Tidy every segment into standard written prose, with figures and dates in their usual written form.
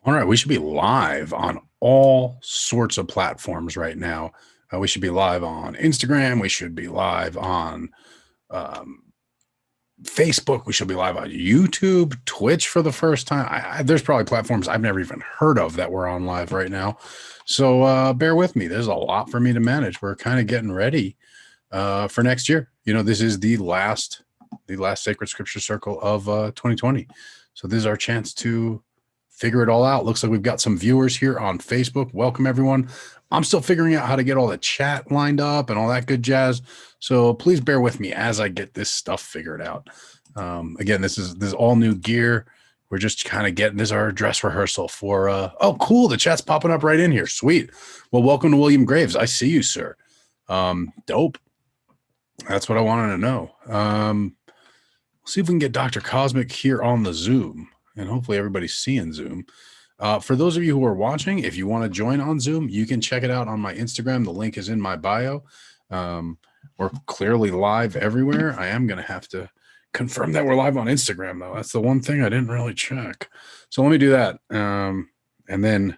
All right, we should be live on all sorts of platforms right now. We should be live on Instagram. We should be live on um, Facebook. We should be live on YouTube, Twitch for the first time. There's probably platforms I've never even heard of that we're on live right now. So bear with me. There's a lot for me to manage. We're kind of getting ready for next year. You know, this is the last Sacred Scripture Circle of 2020. So this is our chance to figure it all out. Looks like we've got some viewers here on Facebook. Welcome, everyone. I'm still figuring out how to get all the chat lined up and all that good jazz. So please bear with me as I get this stuff figured out. Again, this is all new gear. We're just kind of getting this our dress rehearsal for oh cool, the chat's popping up right in here. Sweet. Well, welcome to William Graves. I see you, sir. Dope. That's what I wanted to know. See if we can get Dr. Cosmic here on the Zoom, and hopefully everybody's seeing Zoom. For those of you who are watching, if you want to join on Zoom, you can check it out on my Instagram. The link is in my bio. We're clearly live everywhere. I am going to have to confirm that we're live on Instagram, though. That's the one thing I didn't really check. So let me do that, and then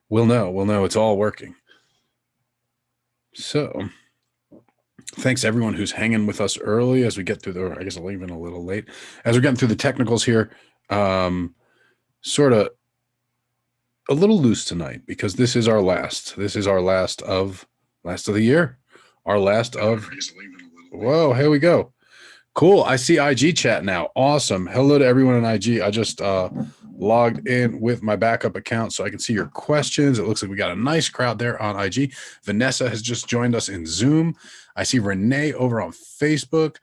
we'll know it's all working. So thanks everyone who's hanging with us early as we get through the, I guess I'll leave in a little late, as we're getting through the technicals here. Sort of a little loose tonight because this is our last of the year. Our last of, whoa, here we go. Cool. I see IG chat now. Awesome. Hello to everyone in IG. I just logged in with my backup account so I can see your questions. It looks like we got a nice crowd there on IG. Vanessa has just joined us in Zoom. I see Renee over on Facebook.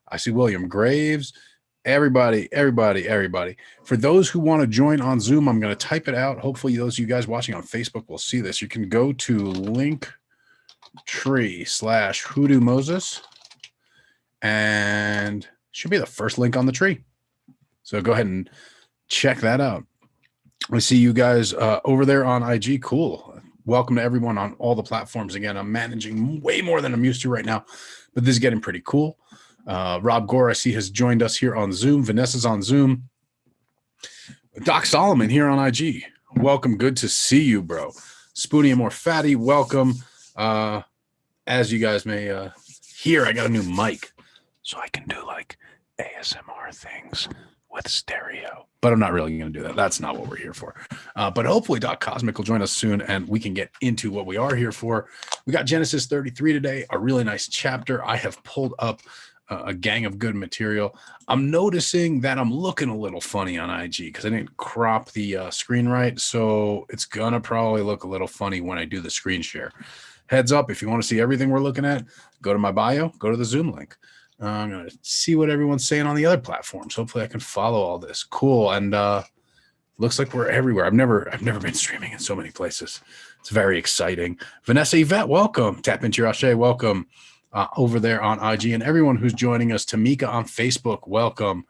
I see William Graves. Everybody. For those who want to join on Zoom, I'm going to type it out. Hopefully those of you guys watching on Facebook will see this. You can go to Linktree/Hoodoo Moses, and should be the first link on the tree. So go ahead and check that out. I see you guys over there on IG. Cool. Welcome to everyone on all the platforms. Again, I'm managing way more than I'm used to right now, but this is getting pretty cool. Rob Gore, I see, has joined us here on Zoom. Vanessa's on Zoom. Doc Solomon here on IG. Welcome. Good to see you, bro. Spoonie and More Fatty, welcome. As you guys may hear, I got a new mic, so I can do like ASMR things with stereo. But I'm not really going to do that. That's not what we're here for. But hopefully Doc Cosmic will join us soon, and we can get into what we are here for. We got Genesis 33 today, a really nice chapter. I have pulled up a gang of good material. I'm noticing that I'm looking a little funny on IG because I didn't crop the screen right. So it's going to probably look a little funny when I do the screen share. Heads up, if you want to see everything we're looking at, go to my bio, go to the Zoom link. I'm going to see what everyone's saying on the other platforms. Hopefully I can follow all this. Cool. And looks like we're everywhere. I've never been streaming in so many places. It's very exciting. Vanessa Yvette, welcome. Tap into your Ashe, welcome. Over there on IG, and everyone who's joining us. Tamika on Facebook, welcome.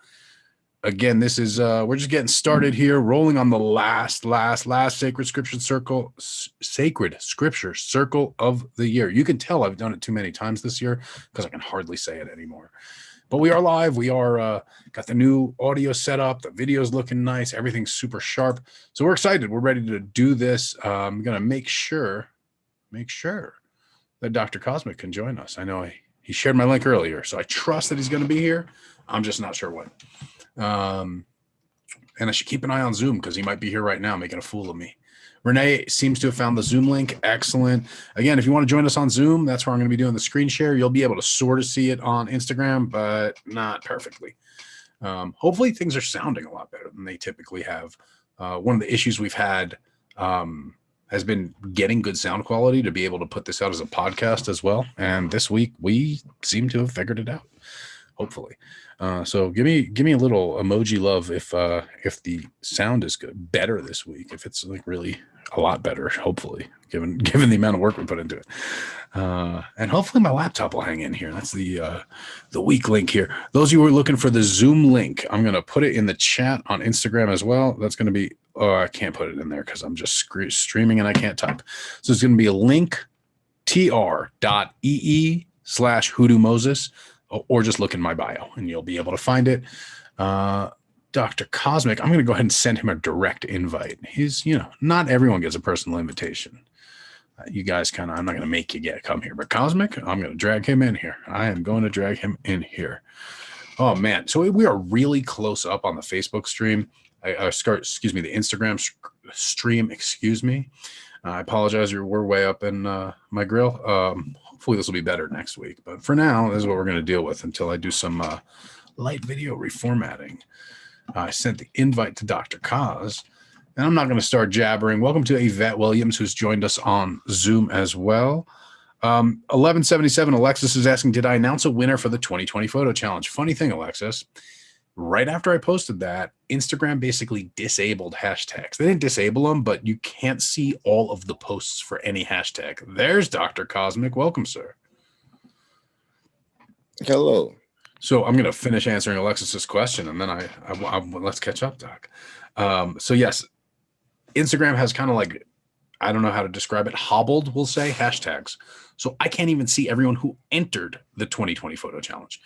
Again, this is we're just getting started here, rolling on the last Sacred Scripture Circle of the year. You can tell I've done it too many times this year because I can hardly say it anymore. But we are live. We are got the new audio set up. The video's looking nice. Everything's super sharp. So we're excited. We're ready to do this. I'm gonna make sure that Dr. Cosmic can join us. I know he shared my link earlier, so I trust that he's going to be here. I'm just not sure when. And I should keep an eye on Zoom because he might be here right now making a fool of me. Renee seems to have found the Zoom link. Excellent. Again, if you want to join us on Zoom, that's where I'm going to be doing the screen share. You'll be able to sort of see it on Instagram, but not perfectly. Hopefully things are sounding a lot better than they typically have. One of the issues we've had has been getting good sound quality to be able to put this out as a podcast as well. And this week we seem to have figured it out, hopefully. So give me a little emoji love if the sound is good, better this week, if it's like really a lot better, hopefully, given the amount of work we put into it. And hopefully my laptop will hang in here. That's the weak link here. Those of you who are looking for the Zoom link, I'm going to put it in the chat on Instagram as well. That's going to be, I can't put it in there because I'm just streaming and I can't type. So it's going to be a link, tr.ee/Hoodoo Moses, or just look in my bio and you'll be able to find it. Dr. Cosmic, I'm going to go ahead and send him a direct invite. He's, not everyone gets a personal invitation. You guys I'm not going to make you come here, but Cosmic, I'm going to drag him in here. I am going to drag him in here. Oh man. So we are really close up on the Facebook stream. The Instagram stream, excuse me. I apologize. We're way up in my grill. Hopefully this will be better next week, but for now, this is what we're going to deal with until I do some light video reformatting. I sent the invite to Dr. Cos, and I'm not going to start jabbering. Welcome to Yvette Williams, who's joined us on Zoom as well. 1177 Alexis is asking, did I announce a winner for the 2020 photo challenge? Funny thing, Alexis, right after I posted that, Instagram basically disabled hashtags. They didn't disable them, but you can't see all of the posts for any hashtag. There's Dr. Cosmic. Welcome, sir. Hello. So I'm going to finish answering Alexis's question, and then I let's catch up, Doc. So yes, Instagram has kind of like, I don't know how to describe it, hobbled, we'll say, hashtags. So I can't even see everyone who entered the 2020 photo challenge.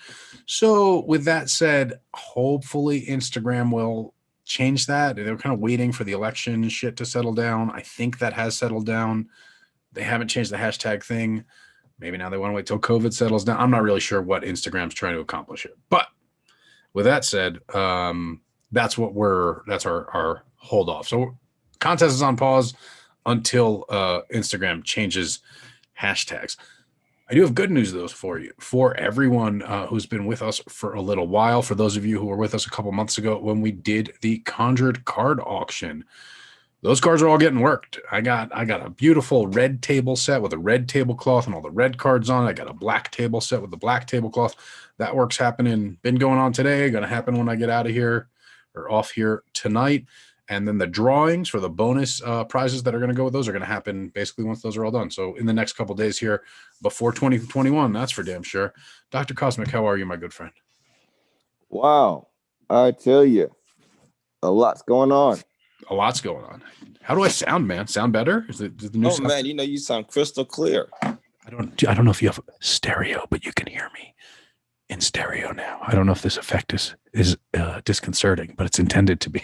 So with that said, hopefully Instagram will change that. They're kind of waiting for the election shit to settle down. I think that has settled down. They haven't changed the hashtag thing. Maybe now they want to wait till COVID settles down. I'm not really sure what Instagram's trying to accomplish here. But with that said, that's our hold off. So contest is on pause until Instagram changes hashtags. I do have good news, though, for you, for everyone who's been with us for a little while. For those of you who were with us a couple months ago when we did the Conjured card auction, those cards are all getting worked. I got a beautiful red table set with a red tablecloth and all the red cards on it. I got a black table set with the black tablecloth. That work's happening. Been going on today. Going to happen when I get out of here or off here tonight. And then the drawings for the bonus prizes that are going to go with those are going to happen basically once those are all done. So in the next couple of days here before 2021, that's for damn sure. Dr. Cosmic, how are you, my good friend? Wow. I tell you, a lot's going on. A lot's going on. How do I sound, man? Sound better? Is the new sound? Man, you sound crystal clear. I don't know if you have stereo, but you can hear me in stereo now. I don't know if this effect is disconcerting, but it's intended to be.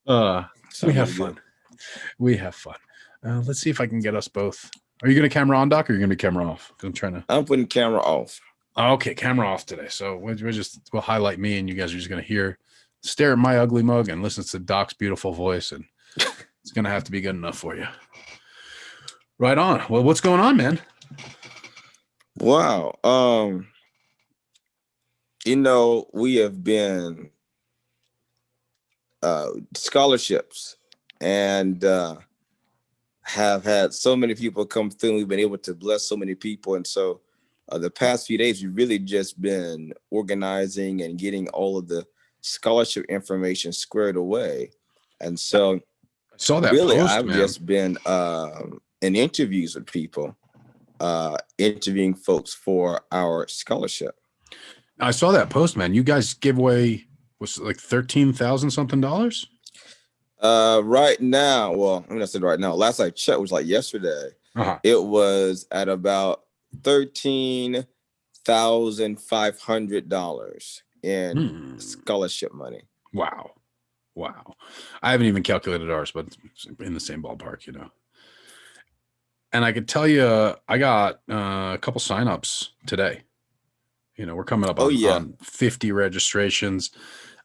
We have fun. We have fun. Let's see if I can get us both. Are you going to camera on, Doc, or are you going to be camera off? Because I'm putting camera off. Okay, camera off today. So we'll highlight me, and you guys are just going to stare at my ugly mug and listen to Doc's beautiful voice, and it's going to have to be good enough for you. Right on. Well, what's going on, man? Wow. We have been scholarships and have had so many people come through. We've been able to bless so many people. And so the past few days, we've really just been organizing and getting all of the scholarship information squared away. And so I saw that really, post, I've man. just been in interviews with people, interviewing folks for our scholarship. I saw that post, man. You guys give away, was it like $13,000 something? Right now, well, I said right now, last I checked was like yesterday. It was at about $13,500 in scholarship money. Wow. I haven't even calculated ours, but it's in the same ballpark, And I could tell you, I got a couple signups today. We're coming up on 50 registrations.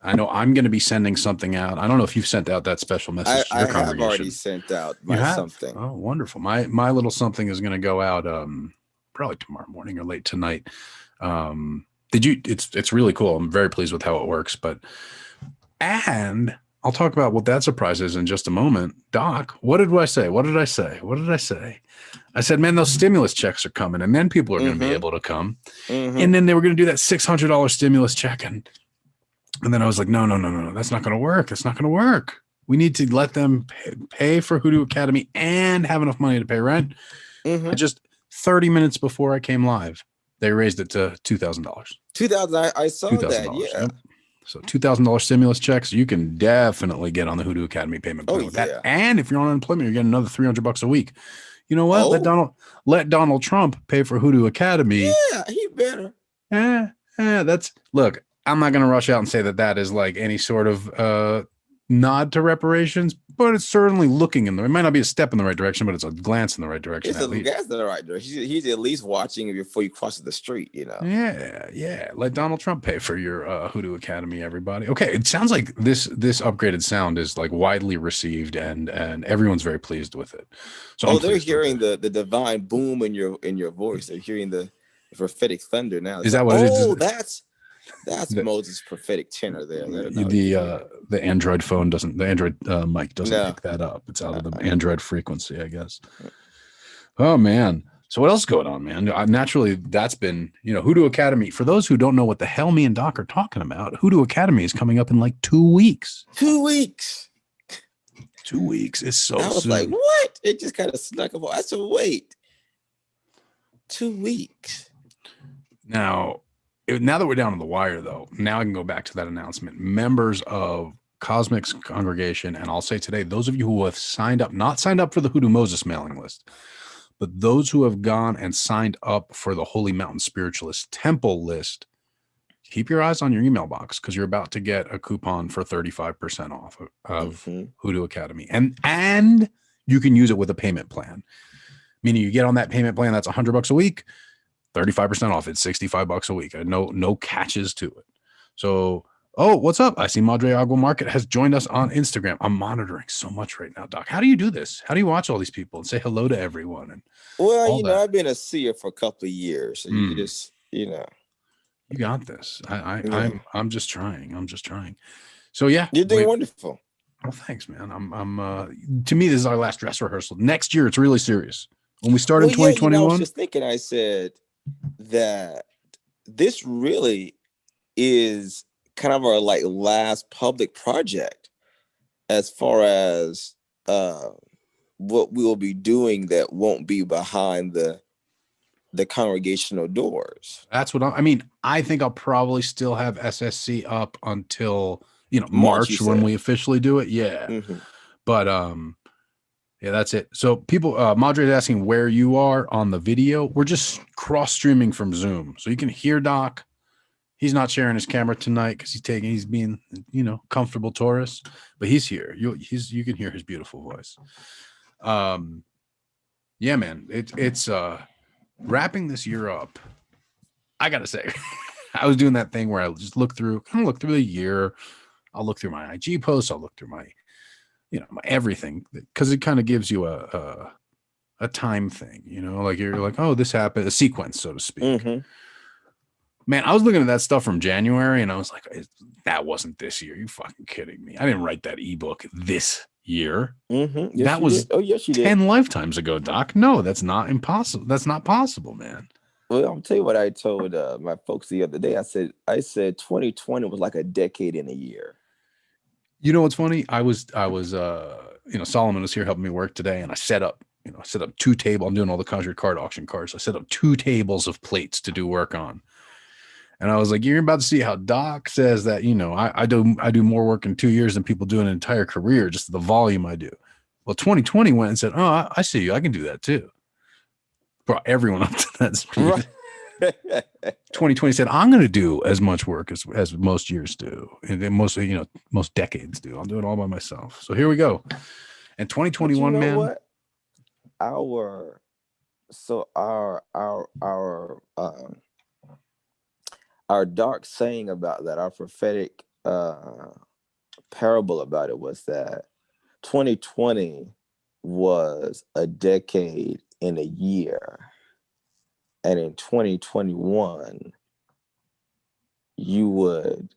I know I'm going to be sending something out. I don't know if you've sent out that special message to your congregation. I've already sent out my something. Oh, wonderful. My little something is going to go out probably tomorrow morning or late tonight. It's really cool. I'm very pleased with how it works. And I'll talk about what that surprise is in just a moment. Doc, what did I say? I said, man, those stimulus checks are coming, and then people are going to be able to come. And then they were going to do that $600 stimulus check. And then I was like, no, that's not going to work. That's not going to work. We need to let them pay for Hoodoo Academy and have enough money to pay rent. Just 30 minutes before I came live, they raised it to $2,000. $2,000. I saw that. Yeah. Yep. So $2,000 stimulus checks, you can definitely get on the Hoodoo Academy payment plan with that. And if you're on unemployment, you're getting another $300 a week. You know what? Let Donald Trump pay for Hoodoo Academy. Yeah, he better. That's look. I'm not going to rush out and say that that is like any sort of nod to reparations, but it's certainly looking in the. It might not be a step in the right direction, but it's a glance in the right direction It's at a least. guy's in the right direction. He's at least watching before he crosses the street, you know. Yeah, yeah. Let Donald Trump pay for your Hoodoo Academy, everybody. Okay, it sounds like this upgraded sound is like widely received, and everyone's very pleased with it. So I'm They're pleased with hearing it. the divine boom in your voice. They're hearing the prophetic thunder now. Is It's like, that what it is? oh, that's The Moses' prophetic tenor there. No, the uh, the Android phone doesn't. The Android mic doesn't no. pick that up. It's out of the Android frequency, I guess. Oh man. So what else is going on, man? Naturally, that's been, Hoodoo Academy. For those who don't know what the hell me and Doc are talking about, Hoodoo Academy is coming up in like 2 weeks. 2 weeks. 2 weeks is so I was soon. like, what? It just kind of snuck up. I said, wait, 2 weeks. Now that we're down to the wire, though, now I can go back to that announcement. Members of Cosmic's congregation, and I'll say today, those of you who have signed up, not signed up for the Hoodoo Moses mailing list, but those who have gone and signed up for the Holy Mountain Spiritualist Temple list, keep your eyes on your email box because you're about to get a coupon for 35% off of Hoodoo Academy. And you can use it with a payment plan, meaning you get on that payment plan that's $100 a week, 35% off. It's $65 a week. No catches to it. So, what's up? I see Madre Agua Market has joined us on Instagram. I'm monitoring so much right now, Doc. How do you do this? How do you watch all these people and say hello to everyone? And I've been a seer for a couple of years. So you just, you got this. I'm just trying. So yeah, you're doing wonderful. Well, thanks, man. I'm to me, this is our last dress rehearsal. Next year, it's really serious. When we start in 2021, I was just thinking, I said that this really is kind of our like last public project as far as what we will be doing that won't be behind the congregational doors. That's what I mean. I think I'll probably still have SSC up until March when we officially do it. Yeah. But yeah, that's it. So people, Madre is asking where you are on the video. We're just cross streaming from Zoom, so you can hear Doc. He's not sharing his camera tonight because he's being, comfortable tourist, but he's here. You can hear his beautiful voice. Yeah, man, it's wrapping this year up. I gotta say, I was doing that thing where I just look through the year. I'll look through my IG posts. I'll look through my, my everything, because it kind of gives you a time thing, like you're like, oh, this happened, a sequence, so to speak. Man, I was looking at that stuff from January and I was like, that wasn't this year. You fucking kidding me. I didn't write that ebook this year. Yes, that was did. Oh, yes, you 10 did. lifetimes ago, Doc. No, that's not impossible. That's not possible, man. Well, I'll tell you what I told my folks the other day. I said 2020 was like a decade in a year. You know what's funny? I was Solomon was here helping me work today, and I set up 2 tables. I'm doing all the Conjured card auction cards. I set up 2 tables of plates to do work on. And I was like, you're about to see how Doc says that, I do more work in 2 years than people do in an entire career, just the volume I do. Well, 2020 went and said, oh, I see you. I can do that too. Brought everyone up to that speed. Right. 2020 said, I'm going to do as much work as most years do. And most decades do. I'll do it all by myself. So here we go. And 2021, man. What? Our dark saying about that, our prophetic parable about it was that 2020 was a decade in a year. And in 2021, you'd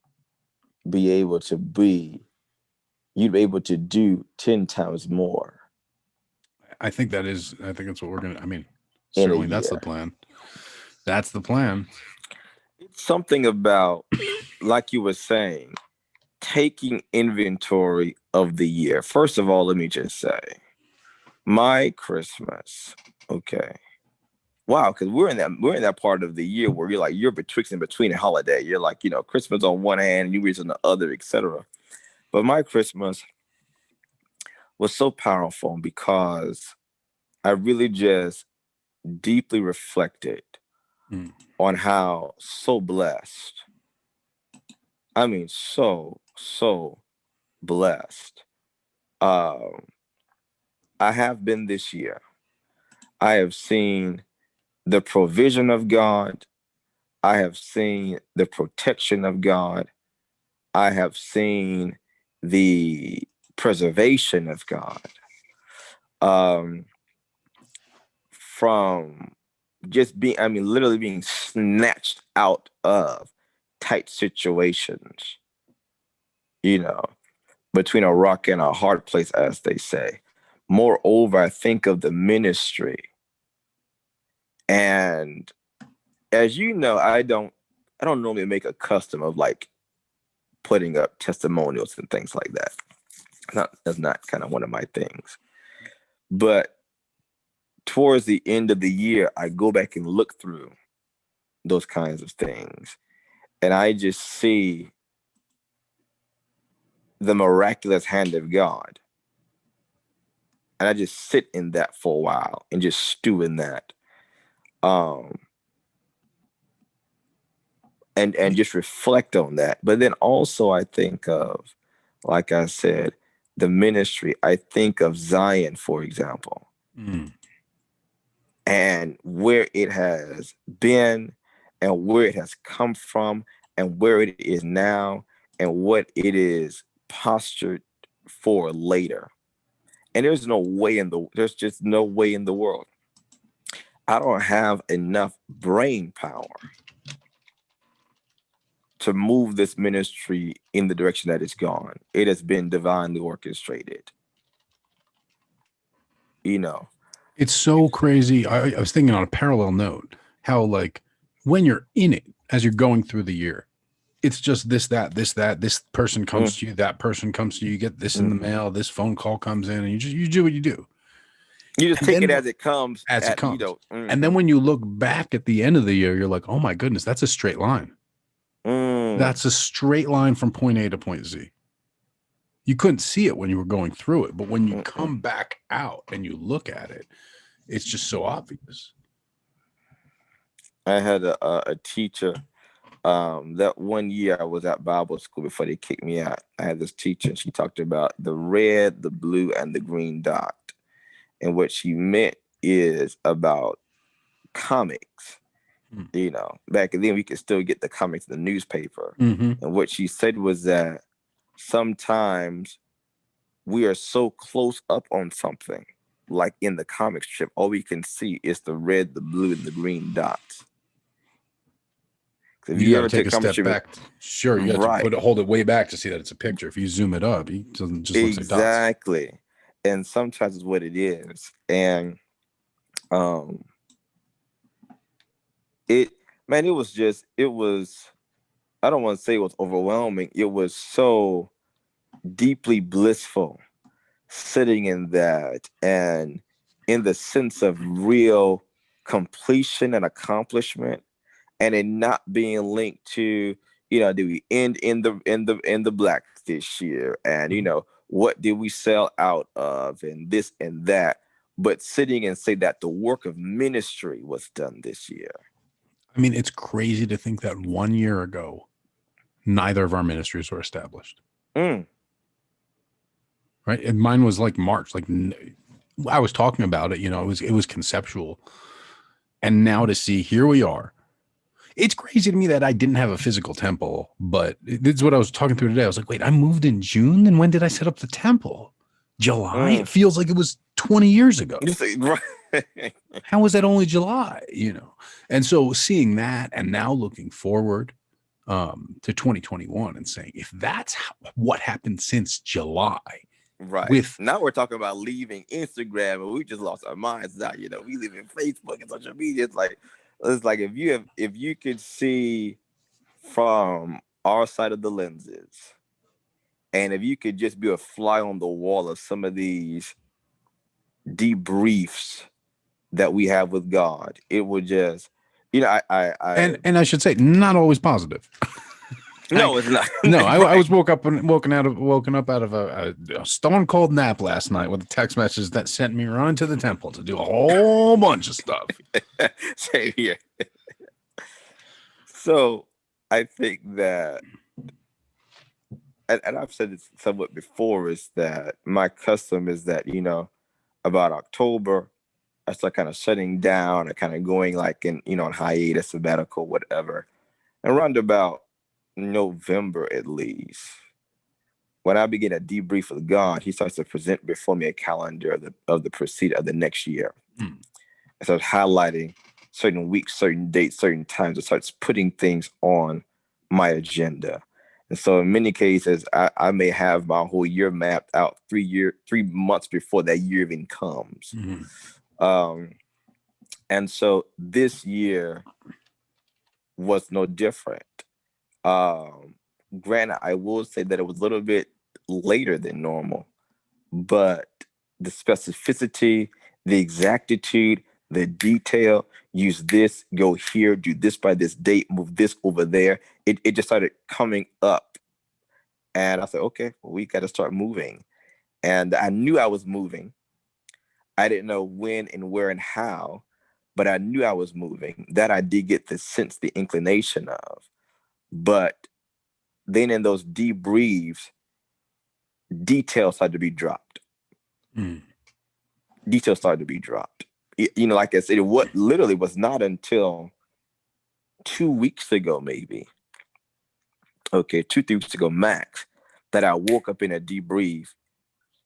be able to do 10 times more. I think that's what we're going to, certainly that's the plan. That's the plan. It's something about, like you were saying, taking inventory of the year. First of all, let me just say, my Christmas, okay. Wow, because we're in that part of the year where you're betwixt and between a holiday. You're like, Christmas on one hand, New Year's on the other, etc. But my Christmas was so powerful because I really just deeply reflected on how so blessed. I mean, so blessed. Um, I have been this year. I have seen the provision of God. I have seen the protection of God. I have seen the preservation of God. Um, from just being, I mean, literally being snatched out of tight situations, you know, between a rock and a hard place, as they say. Moreover, I think of the ministry. And as you know, I don't normally make a custom of like putting up testimonials and things like that. That's not kind of one of my things. But towards the end of the year, I go back and look through those kinds of things. And I just see the miraculous hand of God. And I just sit in that for a while and just stew in that. And just reflect on that. But then also I think of, like I said, the ministry. I think of Zion, for example, and where it has been and where it has come from and where it is now and what it is postured for later. And there's just no way in the world. I don't have enough brain power to move this ministry in the direction that it's gone. It has been divinely orchestrated. You know, It's so crazy. I was thinking on a parallel note how, like, when you're in it as you're going through the year, it's just this, that, this, that. This person comes to you, that person comes to you. You get this in the mail. This phone call comes in, and you do what you do. You just And take then it as it comes. And then when you look back at the end of the year, you're like, oh my goodness, that's a straight line. That's a straight line from point A to point Z. You couldn't see it when you were going through it, but when you come back out and you look at it, it's just so obvious. I had a teacher. That one year I was at Bible school before they kicked me out. I had this teacher, and she talked about the red, the blue, and the green dot. And what she meant is about comics. You know, back then we could still get the comics in the newspaper. And what she said was that sometimes we are so close up on something, like in the comic strip, all we can see is the red, the blue, and the green dots. If you got to take a step back. Sure, you got to hold it way back to see that it's a picture. If you zoom it up, it doesn't just look like dots. Exactly. And sometimes it's what it is. And it was, I don't want to say it was overwhelming. It was so deeply blissful sitting in that and in the sense of real completion and accomplishment, and it not being linked to, do we end in the black this year, and what did we sell out of, and this and that, but sitting and say that the work of ministry was done this year. I mean, it's crazy to think that 1 year ago, neither of our ministries were established. Right? And mine was like March. Like, I was talking about it, it was conceptual. And now to see, here we are. It's crazy to me that I didn't have a physical temple, but this is what I was talking through today. I was like, wait, I moved in June? Then when did I set up the temple? July? It feels like it was 20 years ago. How was that only July? And so seeing that and now looking forward to 2021 and saying, if that's what happened since July. Right. Now we're talking about leaving Instagram, and we just lost our minds now. We live in Facebook and social media. It's like if you could see from our side of the lenses, and if you could just be a fly on the wall of some of these debriefs that we have with God, it would just, and I should say, not always positive. No, it's not. No, I was woken up out of a stone cold nap last night with a text message that sent me right to the temple to do a whole bunch of stuff. Same here. So I think that, and I've said this somewhat before, is that my custom is that, about October, I start kind of shutting down and kind of going like on hiatus, sabbatical, whatever. And around about November at least, when I begin a debrief with God, He starts to present before me a calendar of the proceed of the next year. Mm. It starts highlighting certain weeks, certain dates, certain times. It starts putting things on my agenda. And so in many cases, I may have my whole year mapped out 3 months before that year even comes. Mm-hmm. And so this year was no different. Granted, I will say that it was a little bit later than normal, but the specificity, the exactitude, the detail, use this, go here, do this by this date, move this over there. It just started coming up. And I said, okay, well, we got to start moving. And I knew I was moving. I didn't know when and where and how, but I knew I was moving. That I did get the sense, the inclination of. But then in those debriefs, details had to be dropped. Mm. Details started to be dropped. Like I said, what literally was not until 2 weeks ago, maybe. Okay, 2, 3 weeks ago max, that I woke up in a debrief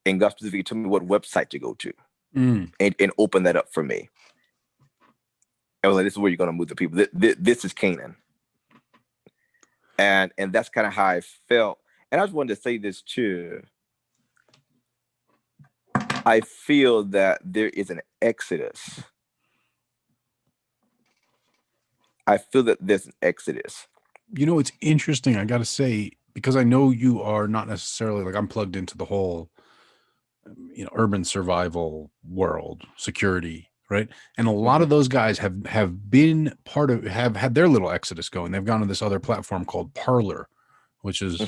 and God specifically told me what website to go to and open that up for me. I was like, this is where you're going to move the people. This is Canaan. And that's kind of how I felt. And I just wanted to say this too. I feel that there is an exodus. I feel that there's an exodus. It's interesting. I got to say, because I know you are not necessarily like I'm plugged into the whole, urban survival world, security, right? And a lot of those guys have been have had their little exodus going. They've gone to this other platform called Parler, which is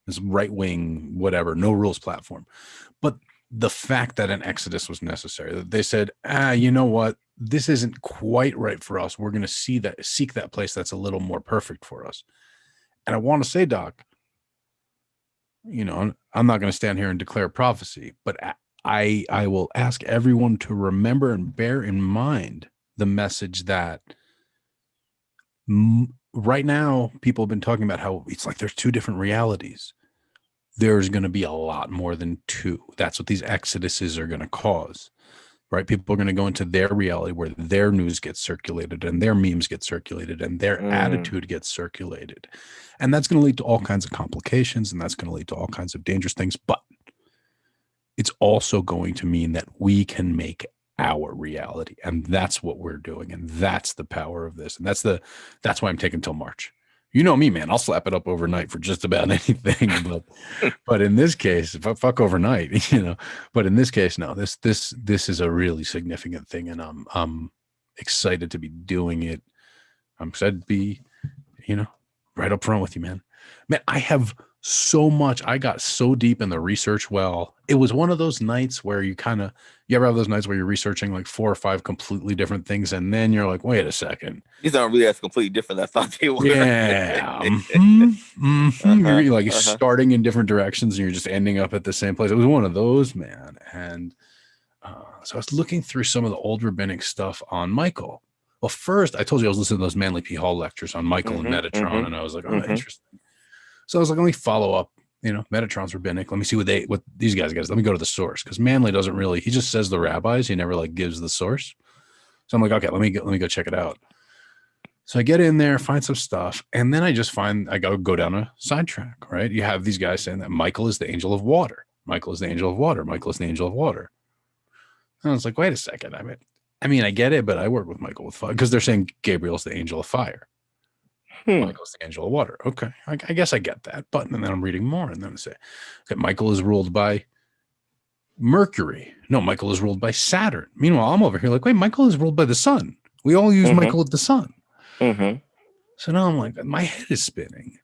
this right wing, whatever, no rules platform. But the fact that an exodus was necessary, that they said, you know what, this isn't quite right for us. We're going to seek that place that's a little more perfect for us. And I want to say, Doc, I'm not going to stand here and declare prophecy, but I will ask everyone to remember and bear in mind the message that right now people have been talking about how it's like there's two different realities. There's going to be a lot more than two. That's what these exoduses are going to cause, right? People are going to go into their reality where their news gets circulated and their memes get circulated and their attitude gets circulated. And that's going to lead to all kinds of complications, and that's going to lead to all kinds of dangerous things. But it's also going to mean that we can make our reality. And that's what we're doing. And that's the power of this. And that's why I'm taking till March. You know me, man. I'll slap it up overnight for just about anything. But in this case, fuck overnight, But in this case, no. This is a really significant thing, and I'm excited to be doing it. I'm excited to be, right up front with you, man. Man, I have so much. I got so deep in the research. Well, it was one of those nights where you ever have those nights where you're researching like 4 or 5 completely different things, and then you're like, wait a second, these aren't really as completely different as I thought they were. Yeah. You're like starting in different directions and you're just ending up at the same place. It was one of those, man. And so I was looking through some of the old rabbinic stuff on Michael. Well, first I told you I was listening to those Manly P. Hall lectures on Michael and Metatron, and I was like, oh, interesting. So I was like, let me follow up. Metatron's rabbinic. Let me see what these guys got. Let me go to the source, because Manly doesn't really. He just says the rabbis. He never like gives the source. So I'm like, okay, let me go check it out. So I get in there, find some stuff, and then I go down a sidetrack, right? You have these guys saying that Michael is the angel of water. Michael is the angel of water. Michael is the angel of water. And I was like, wait a second. I mean, I get it, but I work with Michael with fire, because they're saying Gabriel's the angel of fire. Michael's the angel of water. Okay, I guess I get that. But and then I'm reading more, and then I say, okay, Michael is ruled by Mercury. No, Michael is ruled by Saturn. Meanwhile, I'm over here like, wait, Michael is ruled by the sun. We all use Michael at the sun. So now I'm like, my head is spinning.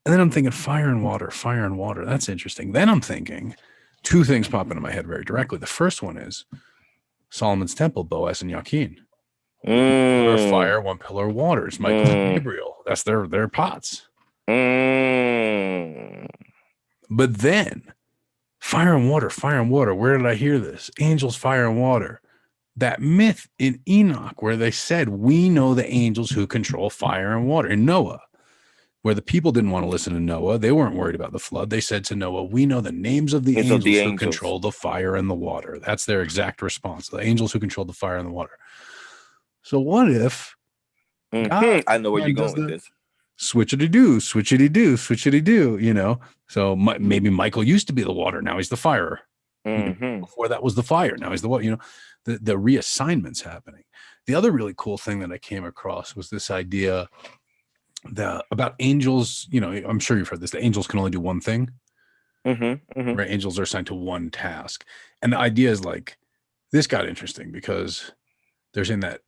And then I'm thinking fire and water. That's interesting. Then I'm thinking 2 things pop into my head very directly. The first one is Solomon's Temple, Boaz and Yakin. Pillar of Mm. fire, one pillar of water. It's Michael and Mm. Gabriel. That's their pots. Mm. But then fire and water, fire and water. Where did I hear this? Angels, fire and water. That myth in Enoch where they said, we know the angels who control fire and water. In Noah, where the people didn't want to listen to Noah, they weren't worried about the flood. They said to Noah, we know the names of the It's of angels the who angels. control the fire and the water. That's their exact response. The angels who control the fire and the water. So what if God, I know where you're God going does with the this. switchity do, switchity do, switchity do, you know? So maybe Michael used to be the water. Now he's the fire. Mm-hmm. Before that was the fire. Now he's the what, you know, the reassignments happening. The other really cool thing that I came across was this idea about angels. You know, I'm sure you've heard this. The angels can only do one thing, Mm-hmm. Mm-hmm. right? Angels are assigned to one task. And the idea is like, this got interesting because they're saying that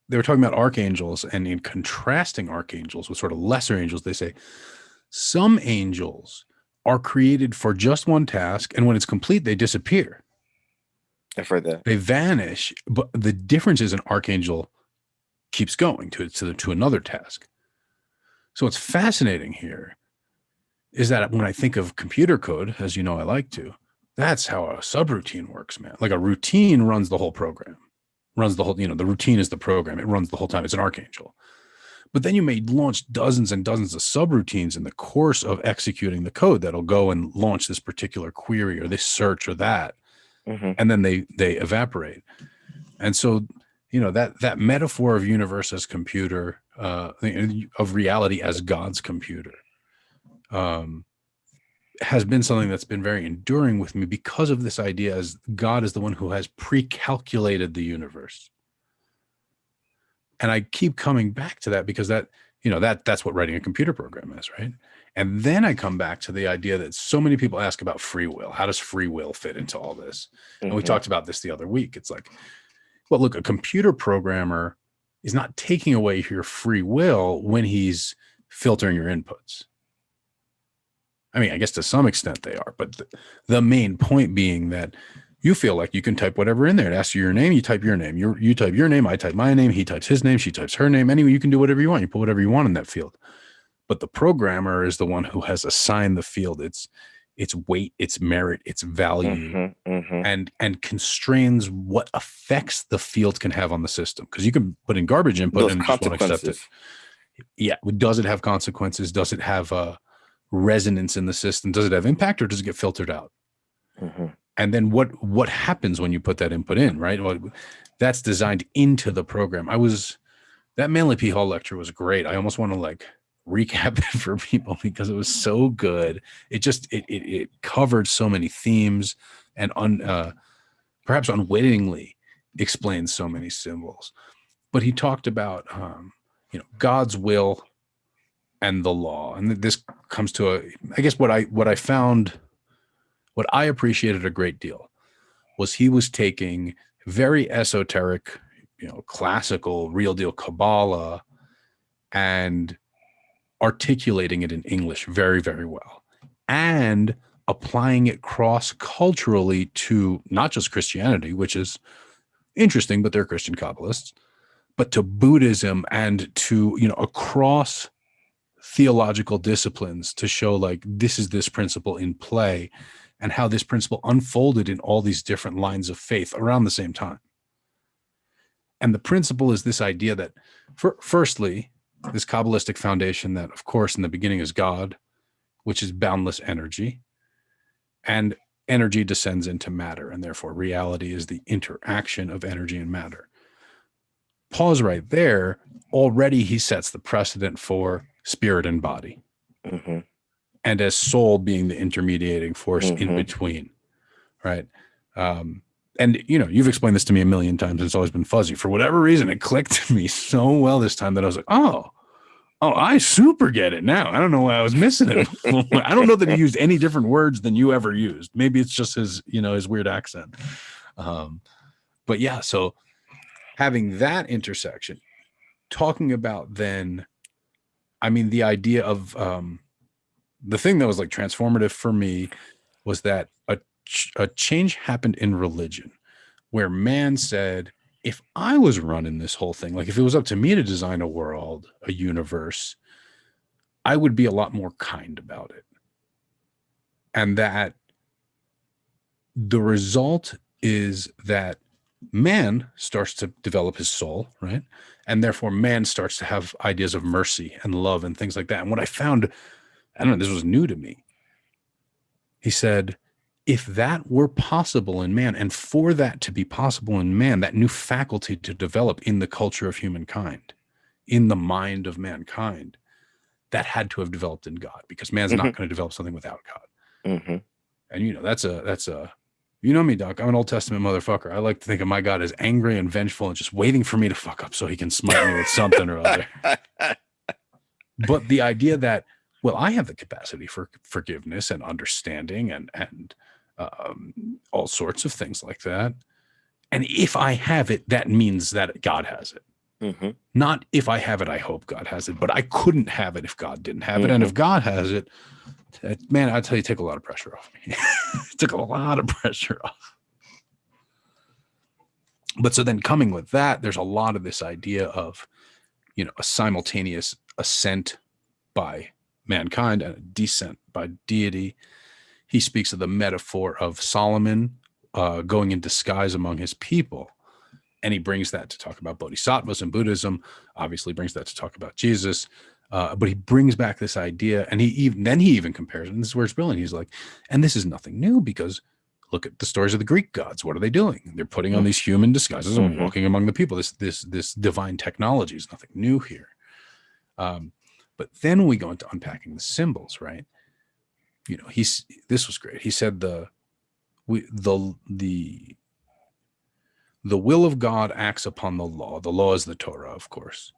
they were talking about archangels, and in contrasting archangels with sort of lesser angels, they say some angels are created for just one task, and when it's complete, they disappear. I've heard that. They vanish, but the difference is an archangel keeps going to another task. So what's fascinating here is that when I think of computer code, as you know, I like to, that's how a subroutine works, man. Like a routine runs the whole program, runs the whole, you know, the routine is the program. It runs the whole time. It's an archangel. But then you may launch dozens and dozens of subroutines in the course of executing the code that'll go and launch this particular query or this search or that. Mm-hmm. And then they evaporate. And so, you know, that metaphor of universe as computer, of reality as God's computer, has been something that's been very enduring with me because of this idea as God is the one who has pre-calculated the universe. And I keep coming back to that because that, you know, that's what writing a computer program is, right? And then I come back to the idea that so many people ask about free will. How does free will fit into all this? Mm-hmm. And we talked about this the other week. It's like, well, look, a computer programmer is not taking away your free will when he's filtering your inputs. I mean, I guess to some extent they are, but the main point being that you feel like you can type whatever in there. It asks you your name, you type your name. You type your name, I type my name, he types his name, she types her name. Anyway, you can do whatever you want. You put whatever you want in that field. But the programmer is the one who has assigned the field its weight, its merit, its value, and constrains what effects the field can have on the system. Because you can put in garbage input Those and just won't accept it. Yeah. Does it have consequences? Does it have resonance in the system? Does it have impact, or does it get filtered out? Mm-hmm. And then what happens when you put that input in, right? Well, that's designed into the program. That Manly P. Hall lecture was great. I almost want to like recap it for people because it was so good. It covered so many themes and perhaps unwittingly explained so many symbols. But he talked about God's will and the law. And this comes to I guess what I found, what I appreciated a great deal was he was taking very esoteric, classical, real deal Kabbalah and articulating it in English very, very well and applying it cross-culturally to not just Christianity, which is interesting, but they're Christian Kabbalists, but to Buddhism and to, across theological disciplines to show like this is this principle in play and how this principle unfolded in all these different lines of faith around the same time. And the principle is this idea that firstly, this Kabbalistic foundation that, of course, in the beginning is God, which is boundless energy, and energy descends into matter, and therefore reality is the interaction of energy and matter. Pause right there. Already he sets the precedent for spirit and body, and as soul being the intermediating force in between, right? And you've explained this to me a million times, and it's always been fuzzy. For whatever reason, it clicked to me so well this time that I was like, oh, I super get it now. I don't know why I was missing it. I don't know that he used any different words than you ever used. Maybe it's just his weird accent. But yeah, so having that intersection, talking about then, I mean, the idea of the thing that was like transformative for me was that a change happened in religion where man said, if I was running this whole thing, like if it was up to me to design a world, a universe, I would be a lot more kind about it. And that the result is that man starts to develop his soul, right? And therefore man starts to have ideas of mercy and love and things like that. And what I found, I don't know, this was new to me. He said, if that were possible in man, and for that to be possible in man, that new faculty to develop in the culture of humankind, in the mind of mankind, that had to have developed in God, because man's not going to develop something without God. And that's a you know me, Doc. I'm an Old Testament motherfucker. I like to think of my God as angry and vengeful and just waiting for me to fuck up so he can smite me with something or other. But the idea that, well, I have the capacity for forgiveness and understanding and all sorts of things like that. And if I have it, that means that God has it. Not if I have it, I hope God has it. But I couldn't have it if God didn't have it. And if God has it, man, I tell you, take a lot of pressure off me. It took a lot of pressure off. But so then coming with that, there's a lot of this idea of, a simultaneous ascent by mankind and a descent by deity. He speaks of the metaphor of Solomon going in disguise among his people. And he brings that to talk about bodhisattvas and Buddhism, obviously brings that to talk about Jesus. But he brings back this idea, and he even compares it. And this is where it's brilliant. He's like, and this is nothing new, because look at the stories of the Greek gods. What are they doing? They're putting on these human disguises and walking among the people. This divine technology is nothing new here. But then we go into unpacking the symbols, right? This was great. He said the will of God acts upon the law. The law is the Torah, of course.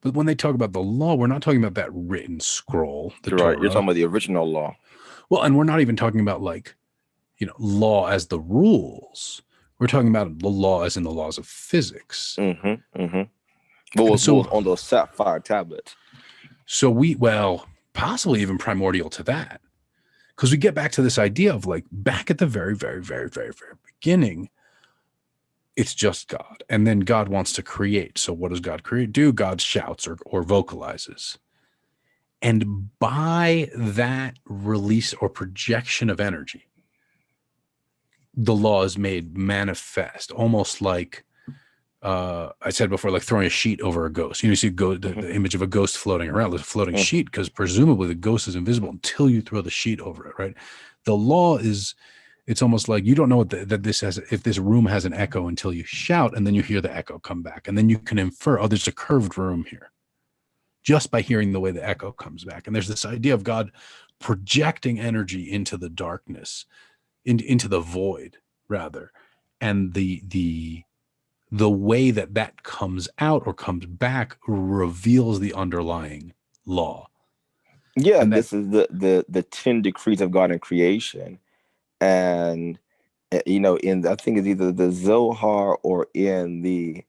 But when they talk about the law, we're not talking about that written scroll, the Torah. You're talking about the original law. Well, and we're not even talking about law as the rules. We're talking about the law as in the laws of physics. What was on those sapphire tablets? So possibly even primordial to that. Because we get back to this idea of back at the very, very, very, very, very beginning, it's just God. And then God wants to create. So what does God do? God shouts or vocalizes. And by that release or projection of energy, the law is made manifest, almost like I said before, like throwing a sheet over a ghost. You see the image of a ghost floating around. There's a floating sheet, because presumably the ghost is invisible until you throw the sheet over it, right? The law it's almost like you don't know if this room has an echo until you shout, and then you hear the echo come back. And then you can infer, there's a curved room here, just by hearing the way the echo comes back. And there's this idea of God projecting energy into the darkness, into the void, rather. And the way that comes out or comes back reveals the underlying law. Yeah, and this is the 10 decrees of God in creation. And in I think it's either the Zohar or in the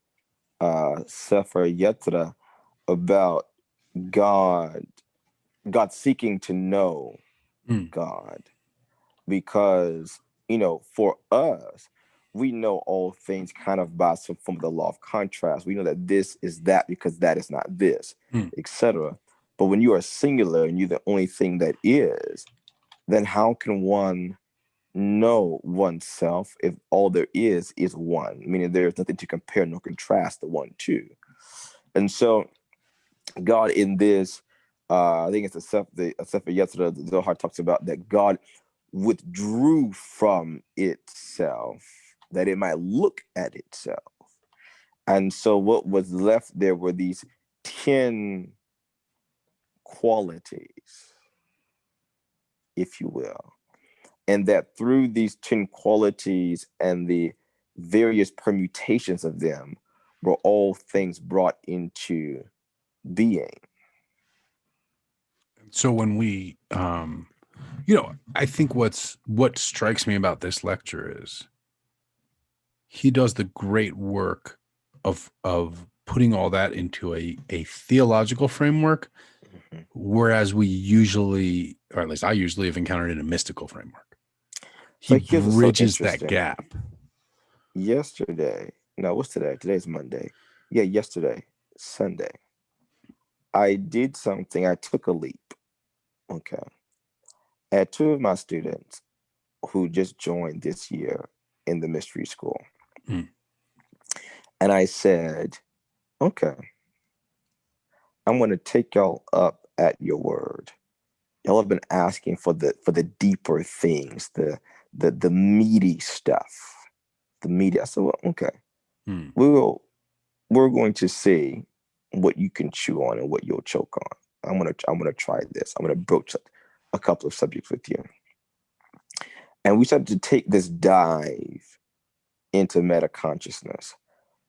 Sefer Yetzirah, about God seeking to know God, because for us, we know all things kind of by some form of the law of contrast. We know that this is that because that is not this, etc. But when you are singular and you're the only thing that is, then how can one know oneself if all there is one? Meaning there's nothing to compare nor contrast the one to. And so God in this, I think it's a Sefer Yetzirah, the Zohar talks about that God withdrew from itself that it might look at itself. And so what was left there were these 10 qualities, if you will. And that through these 10 qualities and the various permutations of them were all things brought into being. So when we, I think what strikes me about this lecture is he does the great work of putting all that into a theological framework, whereas we usually, or at least I usually have encountered it in a mystical framework. He bridges that gap. Yesterday, No, what's today? Today's Monday. Yeah, yesterday, Sunday. I did something. I took a leap. Okay. I had two of my students who just joined this year in the mystery school. Mm. And I said, okay, I'm going to take y'all up at your word. Y'all have been asking for the deeper things, the meaty stuff, the meaty. I said, well, okay, Mm. we're going to see what you can chew on and what you'll choke on. I'm gonna try this. I'm gonna broach a couple of subjects with you. And we started to take this dive into meta consciousness,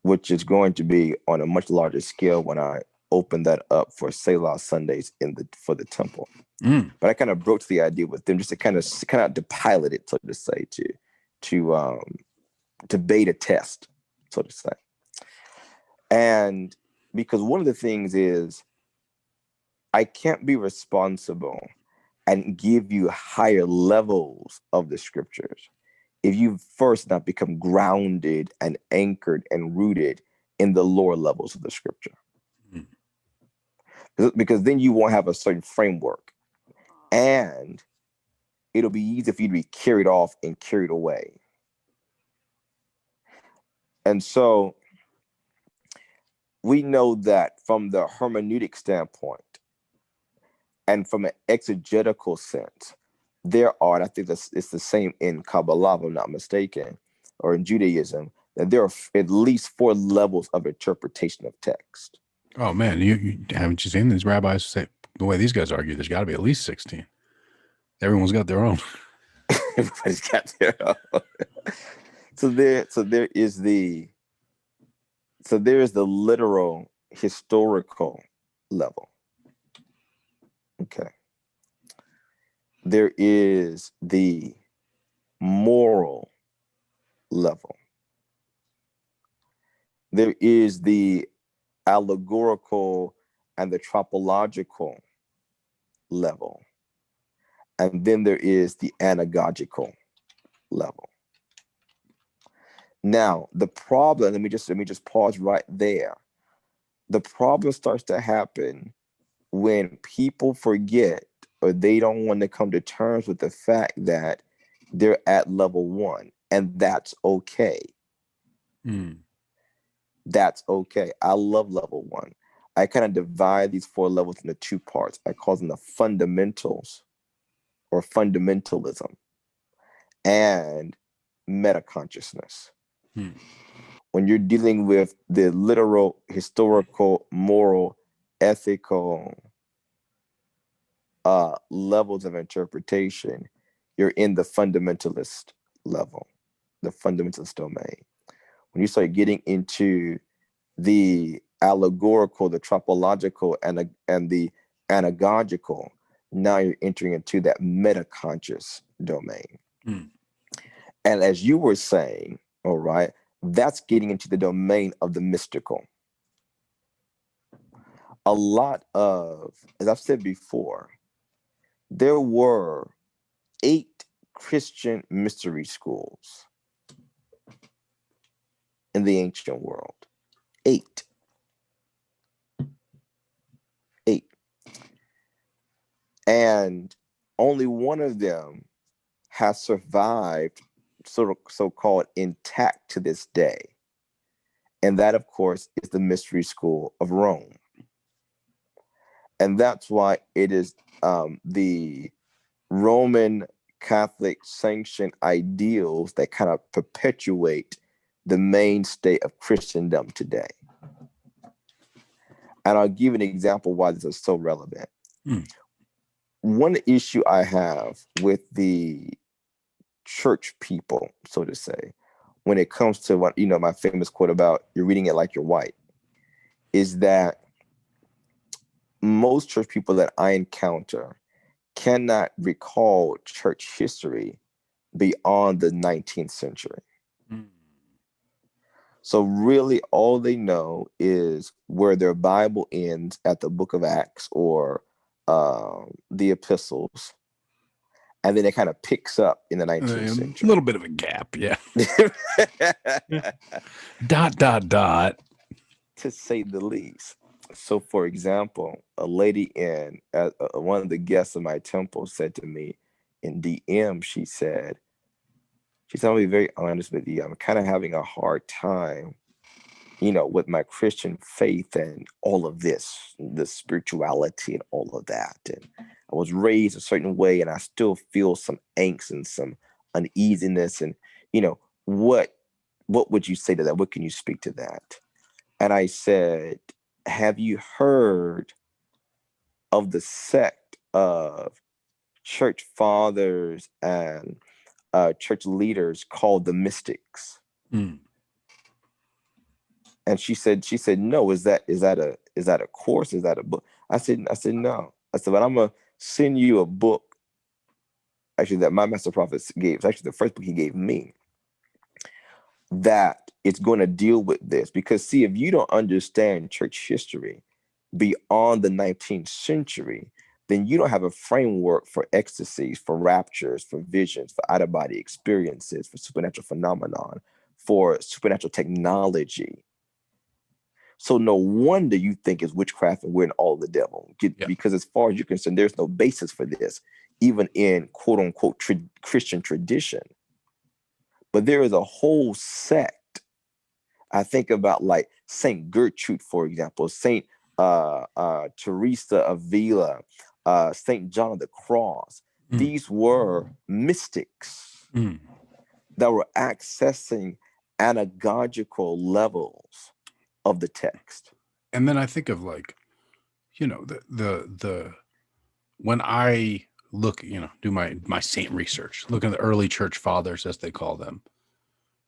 which is going to be on a much larger scale when I open that up for Selah Sundays for the temple. Mm. But I kind of broached the idea with them just to kind of to pilot it, so to say, to beta test, so to say. And because one of the things is I can't be responsible and give you higher levels of the scriptures if you first not become grounded and anchored and rooted in the lower levels of the scripture. Mm. Because then you won't have a certain framework, and it'll be easy for you to be carried off and carried away. And so we know that from the hermeneutic standpoint and from an exegetical sense, there are, and I think it's the same in Kabbalah, if I'm not mistaken, or in Judaism, that there are at least 4 levels of interpretation of text. Oh man, you haven't you seen these rabbis say the way these guys argue? There's got to be at least 16. Everyone's got their own. Everybody's got their own. So there is the literal historical level. Okay. There is the moral level. There is the allegorical and the tropological level. And then there is the anagogical level. Now, the problem, let me just pause right there. The problem starts to happen when people forget or they don't want to come to terms with the fact that they're at level 1, and that's okay. Mm. That's okay. I love level 1. I kind of divide these 4 levels into 2 parts. I call them the fundamentals or fundamentalism and metaconsciousness. Mm. When you're dealing with the literal, historical, moral, ethical levels of interpretation, you're in the fundamentalist level, the fundamentalist domain. When you start getting into the allegorical, the tropological, and the anagogical, now you're entering into that metaconscious domain. Mm. And as you were saying, all right, that's getting into the domain of the mystical. A lot of, as I've said before, there were 8 Christian mystery schools in the ancient world. 8. 8. And only one of them has survived so-called intact to this day. And that, of course, is the mystery school of Rome. And that's why it is the Roman Catholic sanctioned ideals that kind of perpetuate the mainstay of Christendom today. And I'll give an example why this is so relevant. Mm. One issue I have with the church people, so to say, when it comes to what, my famous quote about you're reading it like you're white, is that most church people that I encounter cannot recall church history beyond the 19th century. Mm. So really all they know is where their Bible ends at the book of Acts or the epistles. and then it kind of picks up in the 19th A century. little bit of a gap, yeah. Dot, dot, dot. To say the least. So, for example, a lady in one of the guests of my temple said to me in DM, she said, I'll be very honest with you. I'm kind of having a hard time, with my Christian faith and all of this, the spirituality and all of that. And I was raised a certain way, and I still feel some angst and some uneasiness. And, what would you say to that? What can you speak to that? And I said, have you heard of the sect of church fathers and church leaders called the mystics? Mm. And she said, no. Is that a course? Is that a book? I said, no. I said, but I'm gonna send you a book. Actually, that my master prophet gave. It's actually the first book he gave me. That it's going to deal with this, because see, if you don't understand church history beyond the 19th century, then you don't have a framework for ecstasies, for raptures, for visions, for out-of-body experiences, for supernatural phenomenon, for supernatural technology. So no wonder you think it's witchcraft and we're in all the devil. Because as far as you're concerned, there's no basis for this, even in quote unquote Christian tradition. But there is a whole sect. I think about like Saint Gertrude, for example, Saint Teresa of Avila, Saint John of the Cross. These were mystics that were accessing anagogical levels of the text. And then I think of like, the when I look, do my saint research, look at the early church fathers, as they call them.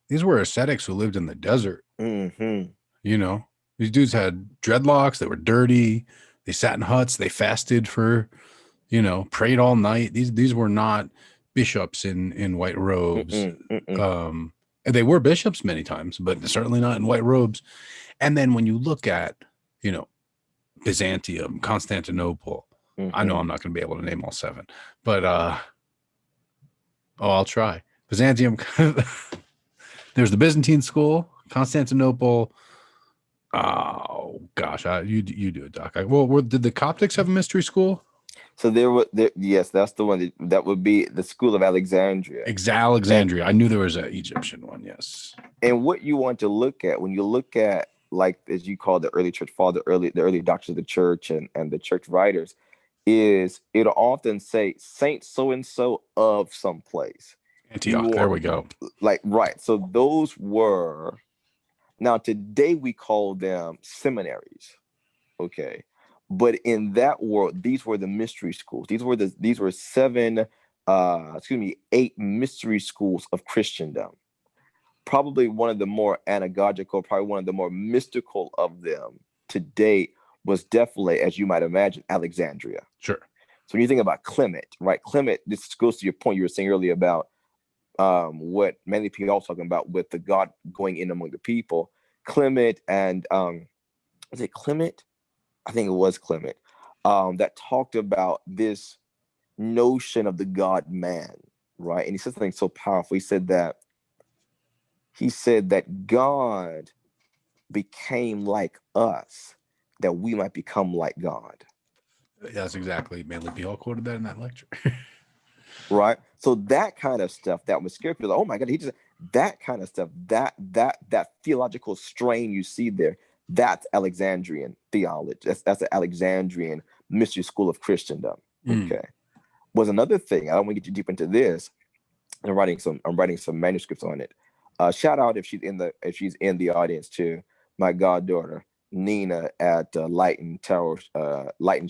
These were ascetics who lived in the desert. Mm-hmm. These dudes had dreadlocks. They were dirty. They sat in huts. They fasted for, prayed all night. These were not bishops in white robes. And they were bishops many times, but certainly not in white robes. And then when you look at, Byzantium, Constantinople, I know I'm not going to be able to name all 7, but I'll try. Byzantium. There's the Byzantine school, Constantinople. Oh gosh, you do it, Doc. Did the Coptics have a mystery school? So yes, that's the one that would be the School of Alexandria. Alexandria. I knew there was an Egyptian one. Yes. And what you want to look at when you look at, like, as you call the early church father, the early doctors of the church and the church writers, is it'll often say Saint so and so of some place. Antioch. There we go. Like, right. So those were, now today we call them seminaries. Okay. But in that world, these were the mystery schools. These were 8 mystery schools of Christendom. Probably one of the more anagogical, probably one of the more mystical of them to date was definitely, as you might imagine, Alexandria. Sure. So when you think about Clement, right? Clement, this goes to your point you were saying earlier about what Manly P. was talking about with the God going in among the people. Clement and was it Clement? I think it was Clement, that talked about this notion of the God man, right? And he said something so powerful. He said that God became like us, that we might become like God. That's exactly. Manly P. quoted that in that lecture. Right. So that kind of stuff that was scary people. Like, oh my God, that kind of stuff, that theological strain you see there, that's Alexandrian theology. That's an Alexandrian mystery school of Christendom. Okay. Was another thing. I don't want to get you deep into this. I'm writing some manuscripts on it. Shout out if she's in the audience to my goddaughter Nina at Light and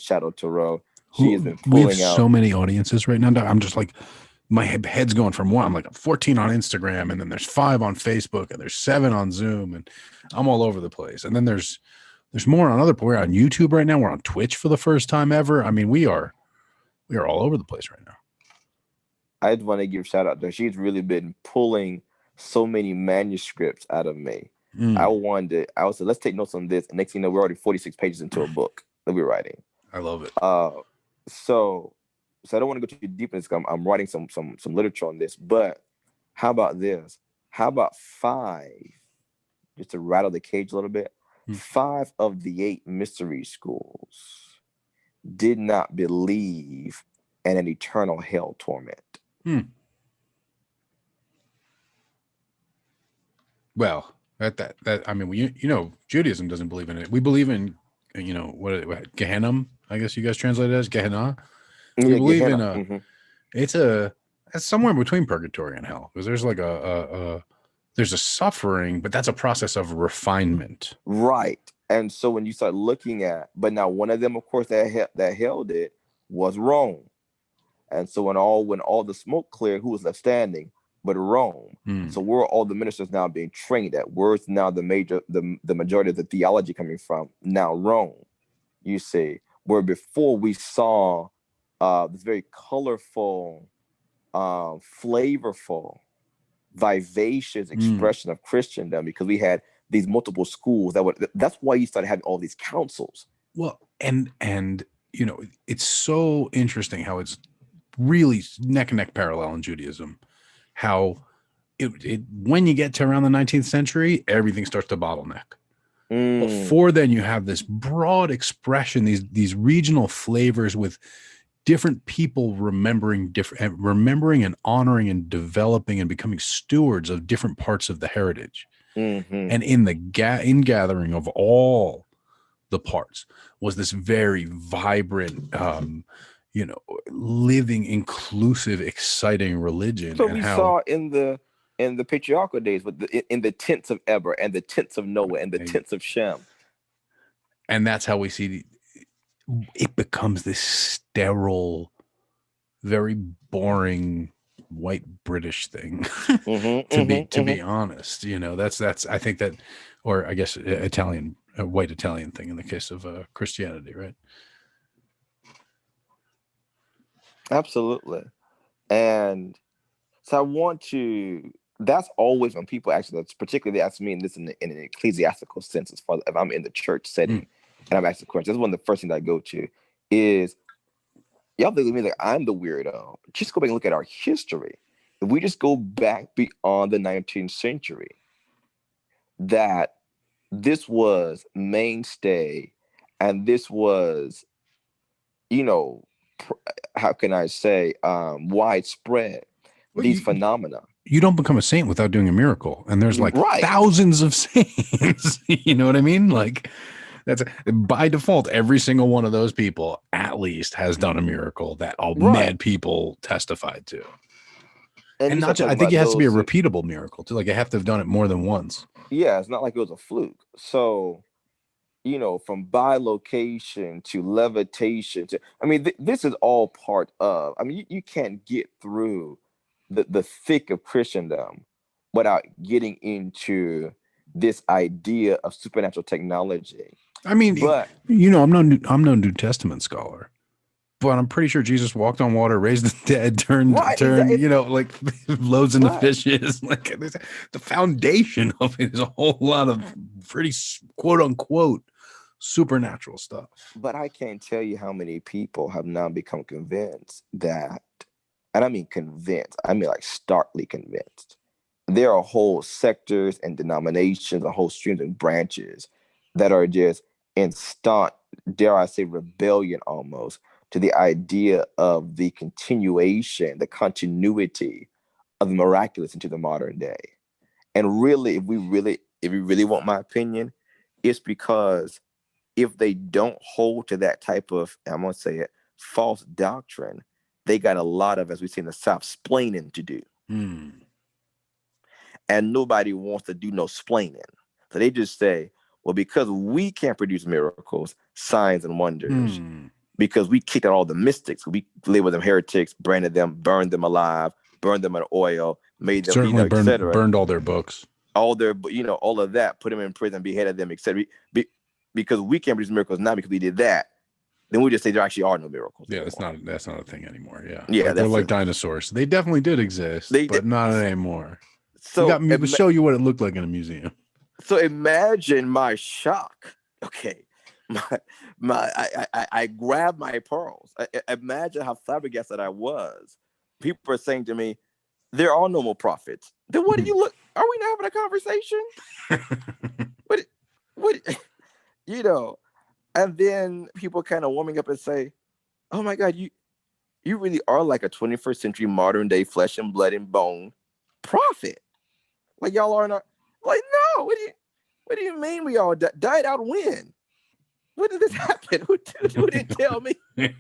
Shadow Tarot. She has been pulling out. We have so many audiences right now. I'm just like, my head's going from one. I'm like 14 on Instagram, and then there's 5 on Facebook, and there's 7 on Zoom, and I'm all over the place. And then there's more on we're on YouTube right now. We're on Twitch for the first time ever. I mean, we are all over the place right now. I just want to give a shout out to her. She's really been pulling so many manuscripts out of me. I said, let's take notes on this. And next thing you know, we're already 46 pages into a book that we're writing. I love it. So So I don't want to go too deep in this. I'm writing some literature on this, but how about this? How about five, just to rattle the cage a little bit? Hmm. 5 of the 8 mystery schools did not believe in an eternal hell torment. Well, that I mean, Judaism doesn't believe in it. We believe in, what Gehenna, I guess you guys translate it as Gehenna. We Yeah, believe Gehenna. in it's somewhere between purgatory and hell, because there's like there's a suffering, but that's a process of refinement. Right. And so when you start looking at, but now one of them, of course, that held it was Rome. And so when all the smoke cleared, who was left standing but Rome? So where are all the ministers now being trained at? Where's now the majority of the theology coming from? Now Rome, you see, where before we saw this very colorful, flavorful, vivacious expression of Christendom, because we had these multiple schools that's why you started having all these councils. Well, and it's so interesting how it's really neck and neck parallel in Judaism, how it when you get to around the 19th century, everything starts to bottleneck. Before then, you have this broad expression, these regional flavors with different people remembering and honoring and developing and becoming stewards of different parts of the heritage. And in the ingathering of all the parts was this very vibrant, living, inclusive, exciting religion. So we saw in the patriarchal days, with in the tents of Eber and the tents of Noah and the tents of Shem. And that's how we see it becomes this sterile, very boring white British thing. To be honest, that's I think that, or I guess Italian, white Italian thing in the case of Christianity, right? Absolutely. And so that's always when people actually, particularly ask me, and this in an ecclesiastical sense, as far as if I'm in the church setting and I'm asking questions, that's one of the first things I go to is, y'all think of me like I'm the weirdo. Just go back and look at our history. If we just go back beyond the 19th century, that this was mainstay, and this was, how can I say, widespread, these phenomena. You don't become a saint without doing a miracle. And there's like thousands of saints. You know what I mean? Like, that's by default, every single one of those people at least has done a miracle that all mad people testified to. And not just, I think it has to be a repeatable miracle too. Like, I have to have done it more than once. Yeah, it's not like it was a fluke. So, from bilocation to levitation to, this is all part of, you can't get through the thick of Christendom without getting into this idea of supernatural technology. But I'm no New Testament scholar, but I'm pretty sure Jesus walked on water, raised the dead, turned, like loaves into fishes. Like, the foundation of it is a whole lot of pretty quote unquote supernatural stuff. But I can't tell you how many people have now become convinced that, and I mean convinced, like starkly convinced, there are whole sectors and denominations and whole streams and branches that are just in staunch, dare I say, rebellion almost to the idea of the continuation, the continuity of the miraculous into the modern day. And really, if we really want my opinion, it's because if they don't hold to that type of, I'm going to say it, false doctrine, they got a lot of, as we say in the South, splaining to do. And nobody wants to do no splaining. So they just say, well, because we can't produce miracles, signs, and wonders, because we kicked out all the mystics, we labeled them heretics, branded them, burned them alive, burned them in oil, made them, certainly burned all their books, all their, all of that, put them in prison, beheaded them, etc. Because we can't produce miracles now because we did that, then we just say there actually are no miracles. Yeah, that's not a thing anymore. Yeah, yeah, they're like dinosaurs. They definitely did exist, but not anymore. So we'll show you what it looked like in a museum. So imagine my shock. Okay, my I grabbed my pearls. Imagine how flabbergasted I was. People are saying to me, "There are no more prophets." Then what do you look? Are we not having a conversation? What you know? And then people kind of warming up and say, "Oh my God, you really are like a 21st century modern day flesh and blood and bone prophet. Like y'all are not like no. What do you mean we all died out when? When did this happen? Who didn't tell me? I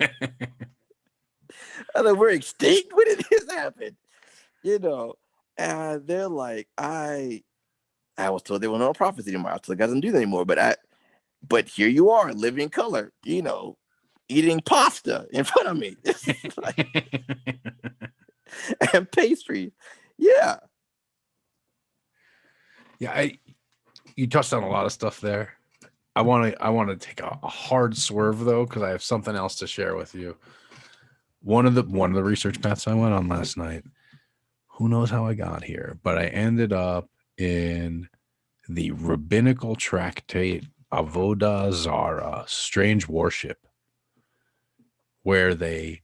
thought we're extinct. When did this happen? You know, and they're like, I was told there were no prophets anymore. I was told God doesn't do that anymore. But here you are, living color, eating pasta in front of me. And pastry. Yeah. Yeah, you touched on a lot of stuff there. I want to take a hard swerve though, because I have something else to share with you. One of the research paths I went on last night, who knows how I got here, but I ended up in the rabbinical tractate Avodah Zarah, Strange Worship, where they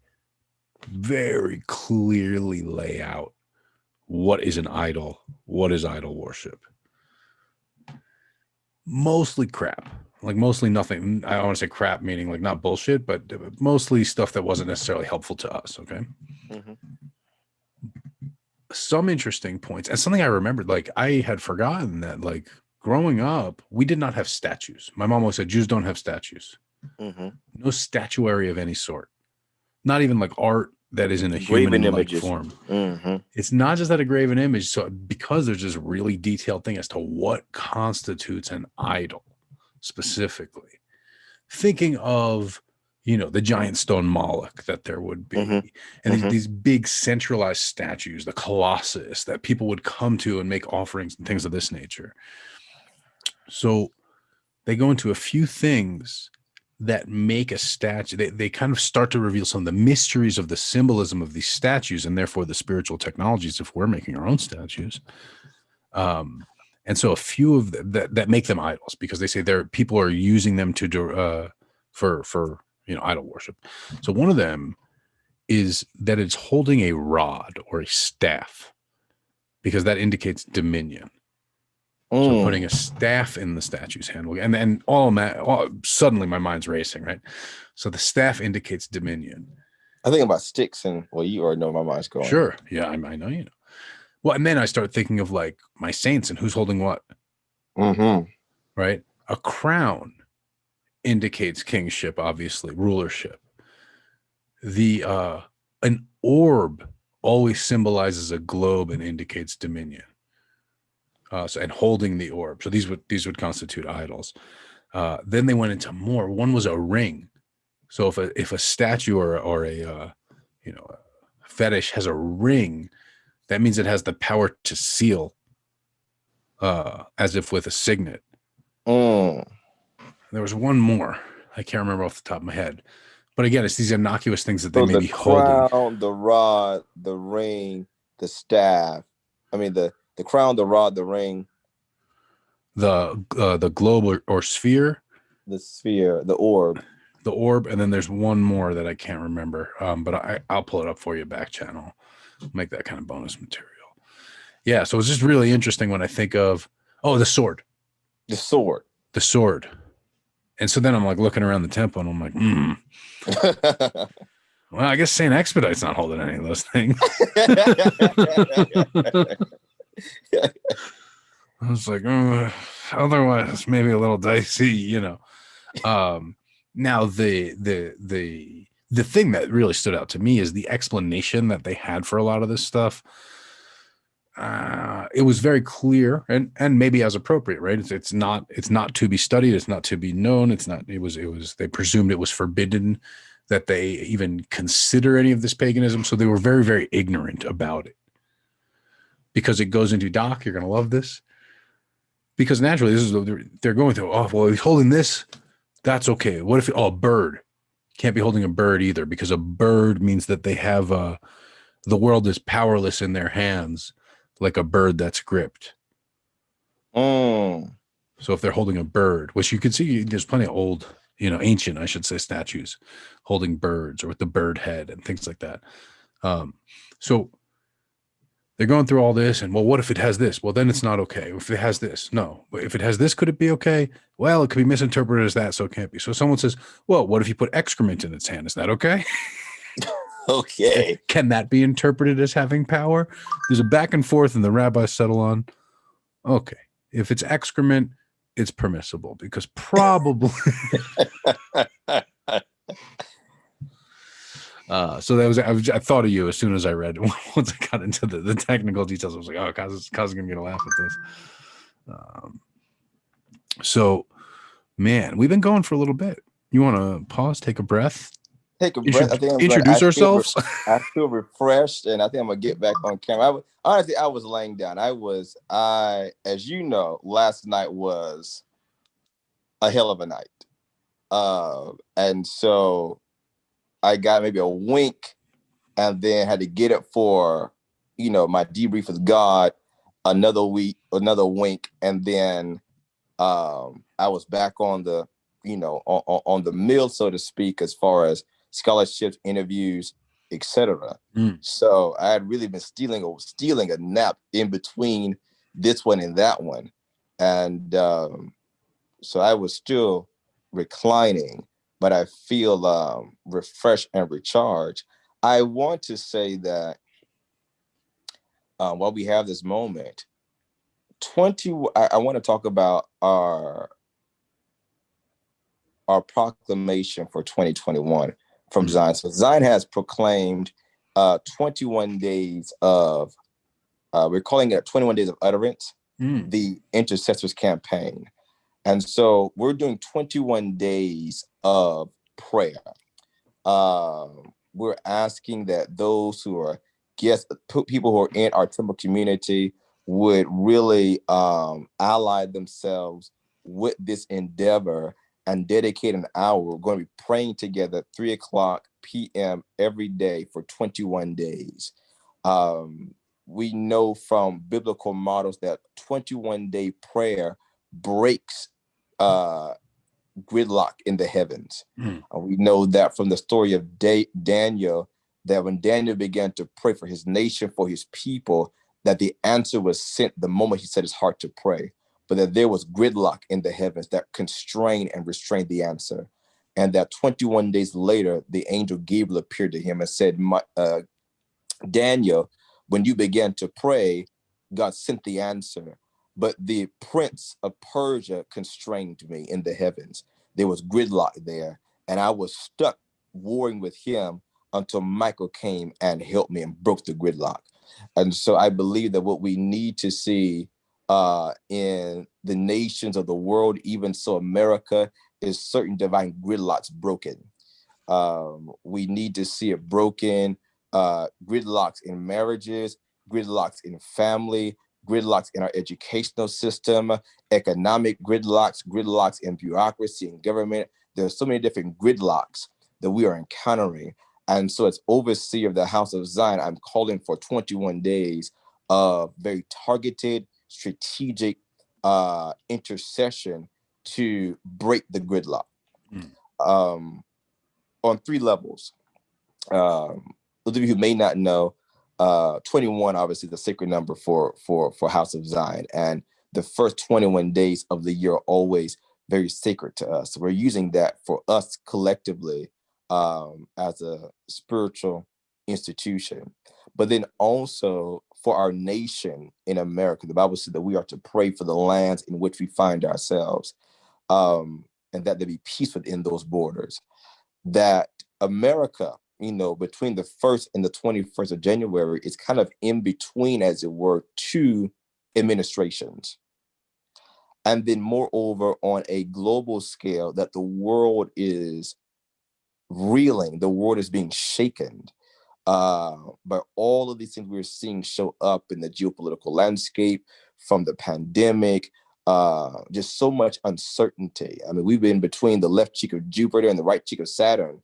very clearly lay out what is an idol, what is idol worship. Mostly crap, like mostly nothing. I want to say crap, meaning like not bullshit, but mostly stuff that wasn't necessarily helpful to us. Okay. Mm-hmm. Some interesting points, and something I remembered, like I had forgotten that, like growing up, we did not have statues. My mom always said Jews don't have statues. Mm-hmm. No statuary of any sort, not even like art that is in a human-like form. Mm-hmm. It's not just that a graven image. So because there's this really detailed thing as to what constitutes an idol specifically, thinking of, the giant stone Moloch that there would be, mm-hmm. and mm-hmm. these big centralized statues, the Colossus that people would come to and make offerings and things of this nature. So they go into a few things that make a statue. They kind of start to reveal some of the mysteries of the symbolism of these statues, and therefore the spiritual technologies if we're making our own statues. And so a few of that make them idols, because they say people are using them to for idol worship. So one of them is that it's holding a rod or a staff, because that indicates dominion. So putting a staff in the statue's hand, and then suddenly my mind's racing, right? So the staff indicates dominion. I think about sticks, and you already know where my mind's going. Sure, yeah, I know you know. Well, and then I start thinking of like my saints and who's holding what. Mm-hmm. Right, a crown indicates kingship, obviously rulership. An orb always symbolizes a globe and indicates dominion. And holding the orb. So these would constitute idols. Then they went into more. One was a ring. So if a statue or a fetish has a ring, that means it has the power to seal, as if with a signet. There was one more. I can't remember off the top of my head. But again, it's these innocuous things that they may be holding. The crown, the rod, the ring, the staff. I mean the crown, the rod, the ring, the globe or sphere, the sphere, the orb, and then there's one more that I can't remember. But I'll pull it up for you back channel, make that kind of bonus material. Yeah, so it's just really interesting when I think of the sword, and so then I'm like looking around the temple and I'm like, well, I guess Saint Expedite's not holding any of those things. I was like, otherwise maybe a little dicey, Now the thing that really stood out to me is the explanation that they had for a lot of this stuff. It was very clear and maybe as appropriate, right? It's not to be studied. It's not to be known. It was, they presumed it was forbidden that they even consider any of this paganism. So they were very, very ignorant about it. Because it goes into, Doc, you're going to love this. Because naturally, this is they're going through. Oh, well, he's holding this. That's okay. What if a bird? Can't be holding a bird either, because a bird means that they have the world is powerless in their hands, like a bird that's gripped. So if they're holding a bird, which you can see, there's plenty of old ancient, I should say, statues holding birds or with the bird head and things like that. So they're going through all this, and well, what if it has this? Well, then it's not okay. If it has this, no. But if it has this, could it be okay? Well, it could be misinterpreted as that, so it can't be. So someone says, well, what if you put excrement in its hand? Is that okay? Okay. Can that be interpreted as having power? There's a back and forth, and the rabbis settle on, okay, if it's excrement, it's permissible because probably. So that was I thought of you as soon as I read it. Once I got into the technical details, I was like, oh, Kaz is gonna get a laugh at this. So, man, we've been going for a little bit. You want to pause, take a breath, Take a breath. I think introduce ourselves. I feel refreshed, and I think I'm gonna get back on camera. Honestly, I was laying down. As you know, last night was a hell of a night, and so I got maybe a wink, and then had to get it for my debrief with God. Another week, another wink, and then I was back on the on the mill, so to speak, as far as scholarships, interviews, etc. So I had really been stealing a nap in between this one and that one, and so I was still reclining, but I feel refreshed and recharged. I want to say that while we have this moment, I want to talk about our proclamation for 2021 from Zion. So Zion has proclaimed 21 days of, we're calling it 21 days of utterance, the intercessors campaign. And so we're doing 21 days of prayer. We're asking that those who are guests, people who are in our temple community would really ally themselves with this endeavor and dedicate an hour. We're going to be praying together at 3:00 p.m. every day for 21 days. We know from biblical models that 21-day prayer breaks gridlock in the heavens. We know that from the story of Daniel, that when Daniel began to pray for his nation, for his people, that the answer was sent the moment he set his heart to pray, but that there was gridlock in the heavens that constrained and restrained the answer. And that 21 days later, the angel Gabriel appeared to him and said, Daniel, when you began to pray, God sent the answer. But the prince of Persia constrained me in the heavens. There was gridlock there, and I was stuck warring with him until Michael came and helped me and broke the gridlock. And so I believe that what we need to see in the nations of the world, even so America, is certain divine gridlocks broken. We need to see it broken, gridlocks in marriages, gridlocks in family, gridlocks in our educational system, economic gridlocks in bureaucracy and government. There's so many different gridlocks that we are encountering. And so as overseer of the House of Zion, I'm calling for 21 days of very targeted, strategic intercession to break the gridlock on 3 levels. Those of you who may not know, 21 obviously the sacred number for House of Zion, and the first 21 days of the year are always very sacred to us. So we're using that for us collectively as a spiritual institution, but then also for our nation in America. The Bible says that we are to pray for the lands in which we find ourselves, and that there be peace within those borders. That America, between the 1st and the 21st of January, is kind of in between, as it were, 2 administrations. And then moreover, on a global scale, that the world is reeling, the world is being shaken by all of these things we're seeing show up in the geopolitical landscape, from the pandemic, just so much uncertainty. I mean, we've been between the left cheek of Jupiter and the right cheek of Saturn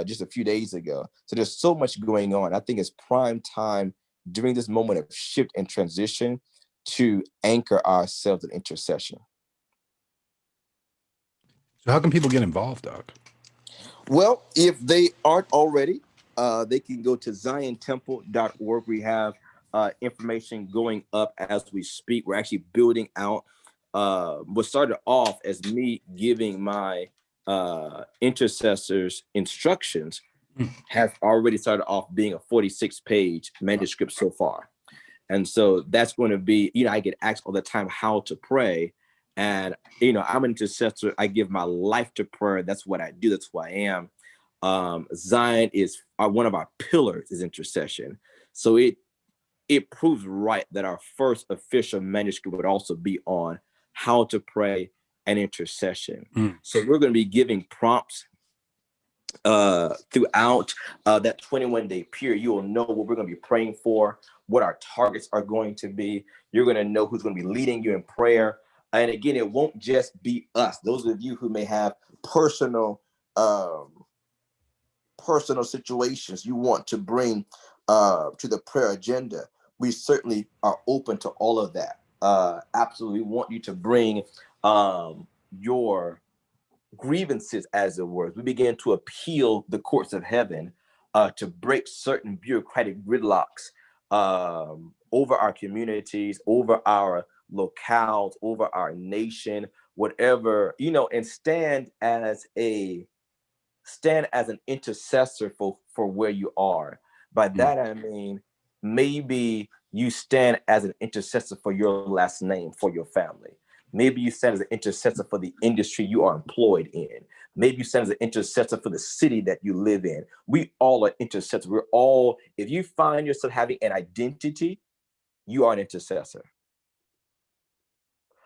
just a few days ago. So there's so much going on. I think it's prime time during this moment of shift and transition to anchor ourselves in intercession. So how can people get involved, Doc? Well, if they aren't already, they can go to ziontemple.org. We have information going up as we speak. We're actually building out what started off as me giving my intercessors instructions has already started off being a 46-page manuscript so far. And so that's going to be, I get asked all the time how to pray. And, I'm an intercessor. I give my life to prayer. That's what I do. That's who I am. Zion is one of our pillars is intercession. So it proves right that our first official manuscript would also be on how to pray and intercession. So we're going to be giving prompts throughout that 21-day period. You will know what we're going to be praying for, what our targets are going to be. You're going to know who's going to be leading you in prayer. And again, it won't just be us. Those of you who may have personal situations you want to bring to the prayer agenda, we certainly are open to all of that. Absolutely want you to bring your grievances, as it were. We begin to appeal the courts of heaven to break certain bureaucratic gridlocks over our communities, over our locales, over our nation, whatever, and stand as an intercessor for where you are. By that I mean, maybe you stand as an intercessor for your last name, for your family. Maybe you stand as an intercessor for the industry you are employed in. Maybe you stand as an intercessor for the city that you live in. We all are intercessors. We're all, if you find yourself having an identity, you are an intercessor.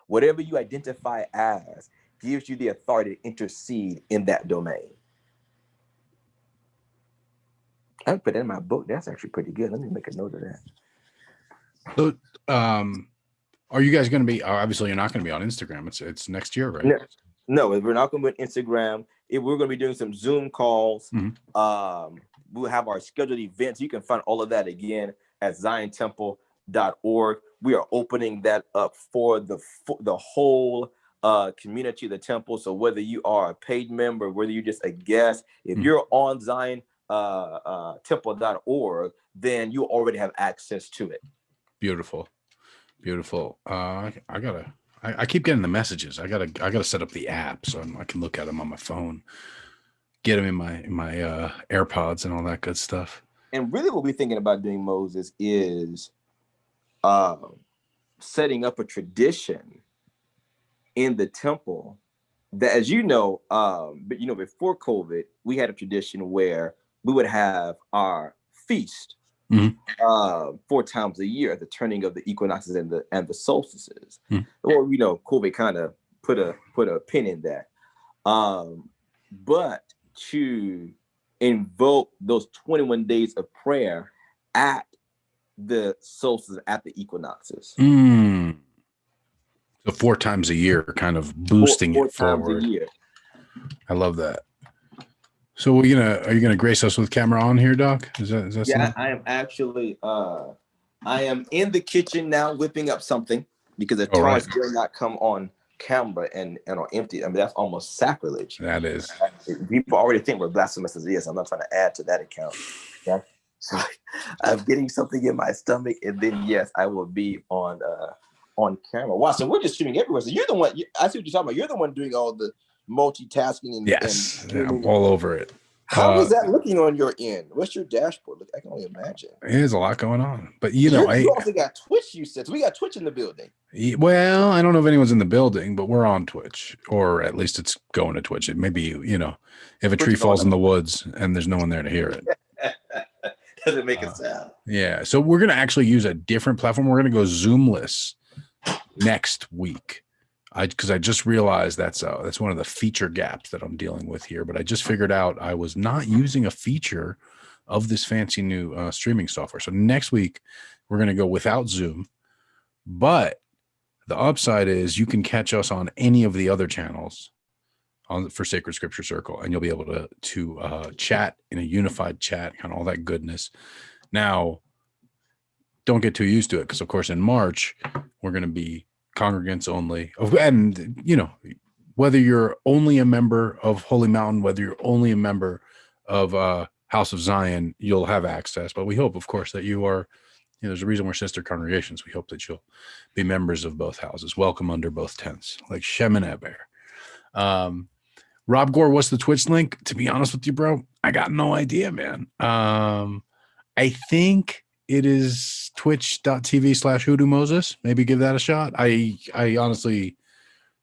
Whatever you identify as gives you the authority to intercede in that domain. I put that in my book. That's actually pretty good. Let me make a note of that. So, are you guys going to be? Obviously, you're not going to be on Instagram. It's next year, right? No, we're not going to be on Instagram. We're going to be doing some Zoom calls. We'll have our scheduled events. You can find all of that again at ziontemple.org. We are opening that up for the whole community of the temple. So whether you are a paid member, whether you're just a guest, if you're on ziontemple.org, then you already have access to it. Beautiful. I keep getting the messages. I gotta set up the app so I can look at them on my phone, get them in my AirPods and all that good stuff. And really what we're thinking about doing, Moses, is setting up a tradition in the temple that, as before COVID, we had a tradition where we would have our feast 4 times a year at the turning of the equinoxes and the solstices. Or COVID kind of put a pin in that. But to invoke those 21 days of prayer at the solstices, at the equinoxes. So 4 times a year, kind of boosting it forward. Times a year. I love that. So are you gonna grace us with camera on here, Doc? Is that yeah? I am actually I am in the kitchen now whipping up something because the tarts dare not come on camera and are empty. I mean, that's almost sacrilege. That is. People already think we're blasphemous as it is. I'm not trying to add to that account. Yeah. So I'm getting something in my stomach, and then yes, I will be on camera. Wow, so we're just streaming everywhere. So you're the one. I see what you're talking about. You're the one doing all the multitasking and I'm all over it. How is that looking on your end? What's your dashboard look? I can only imagine. There's a lot going on, but you also got Twitch. You said so. We got Twitch in the building. Well, I don't know if anyone's in the building, but we're on Twitch, or at least it's going to Twitch. It maybe if a tree falls in the woods and there's no one there to hear it. Doesn't make a sound. Yeah, so we're gonna actually use a different platform. We're gonna go Zoomless next week. Because I just realized that's one of the feature gaps that I'm dealing with here. But I just figured out I was not using a feature of this fancy new streaming software. So next week we're going to go without Zoom. But the upside is you can catch us on any of the other channels for Sacred Scripture Circle, and you'll be able to chat in a unified chat, kind of all that goodness. Now, don't get too used to it, because of course in March we're going to be congregants only, and whether you're only a member of Holy Mountain, whether you're only a member of House of Zion, you'll have access. But we hope, of course, that you are, there's a reason we're sister congregations. We hope that you'll be members of both houses. Welcome under both tents, like Shem and Eber. Rob Gore, what's the Twitch link? To be honest with you, bro, I got no idea, man. I think it is twitch.tv/Hoodoo Moses. Maybe give that a shot. I honestly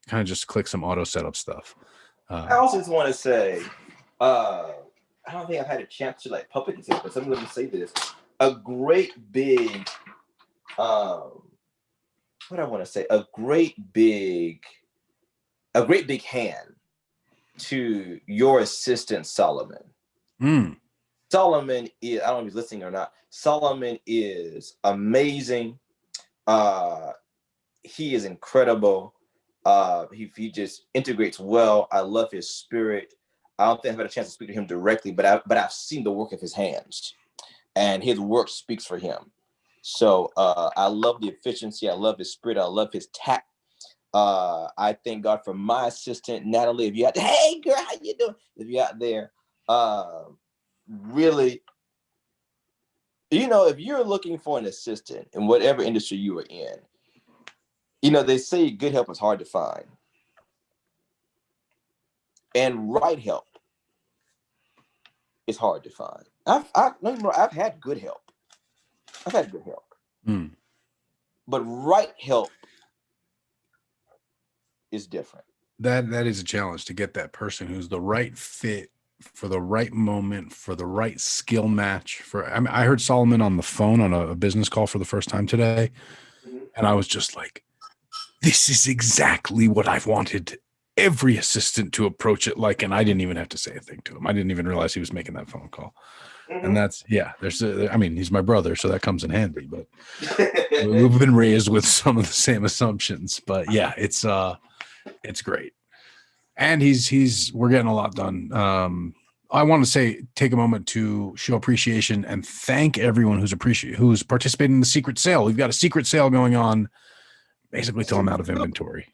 kind of just click some auto setup stuff. I also just want to say, I don't think I've had a chance to like publicly say, but let me say this: a great big, what I want to say, a great big hand to your assistant Solomon. Solomon is, I don't know if he's listening or not. Solomon is amazing. He is incredible. He just integrates well. I love his spirit. I don't think I've had a chance to speak to him directly, but I've seen the work of his hands, and his work speaks for him. So I love the efficiency. I love his spirit. I love his tact. I thank God for my assistant, Natalie. If you out there, hey girl, how you doing? If you're out there, really, if you're looking for an assistant in whatever industry you are in, they say good help is hard to find. And right help is hard to find. I've had good help. I've had good help. But right help is different. That is a challenge, to get that person who's the right fit for the right moment, for the right skill match. I heard Solomon on the phone on a business call for the first time today, and I was just like, this is exactly what I've wanted every assistant to approach it like, and I didn't even have to say a thing to him. I didn't even realize he was making that phone call. And that's, he's my brother, so that comes in handy, but we've been raised with some of the same assumptions. But yeah, it's great. And we're getting a lot done. I want to take a moment to show appreciation and thank everyone who's participating in the secret sale. We've got a secret sale going on basically till I'm out of inventory,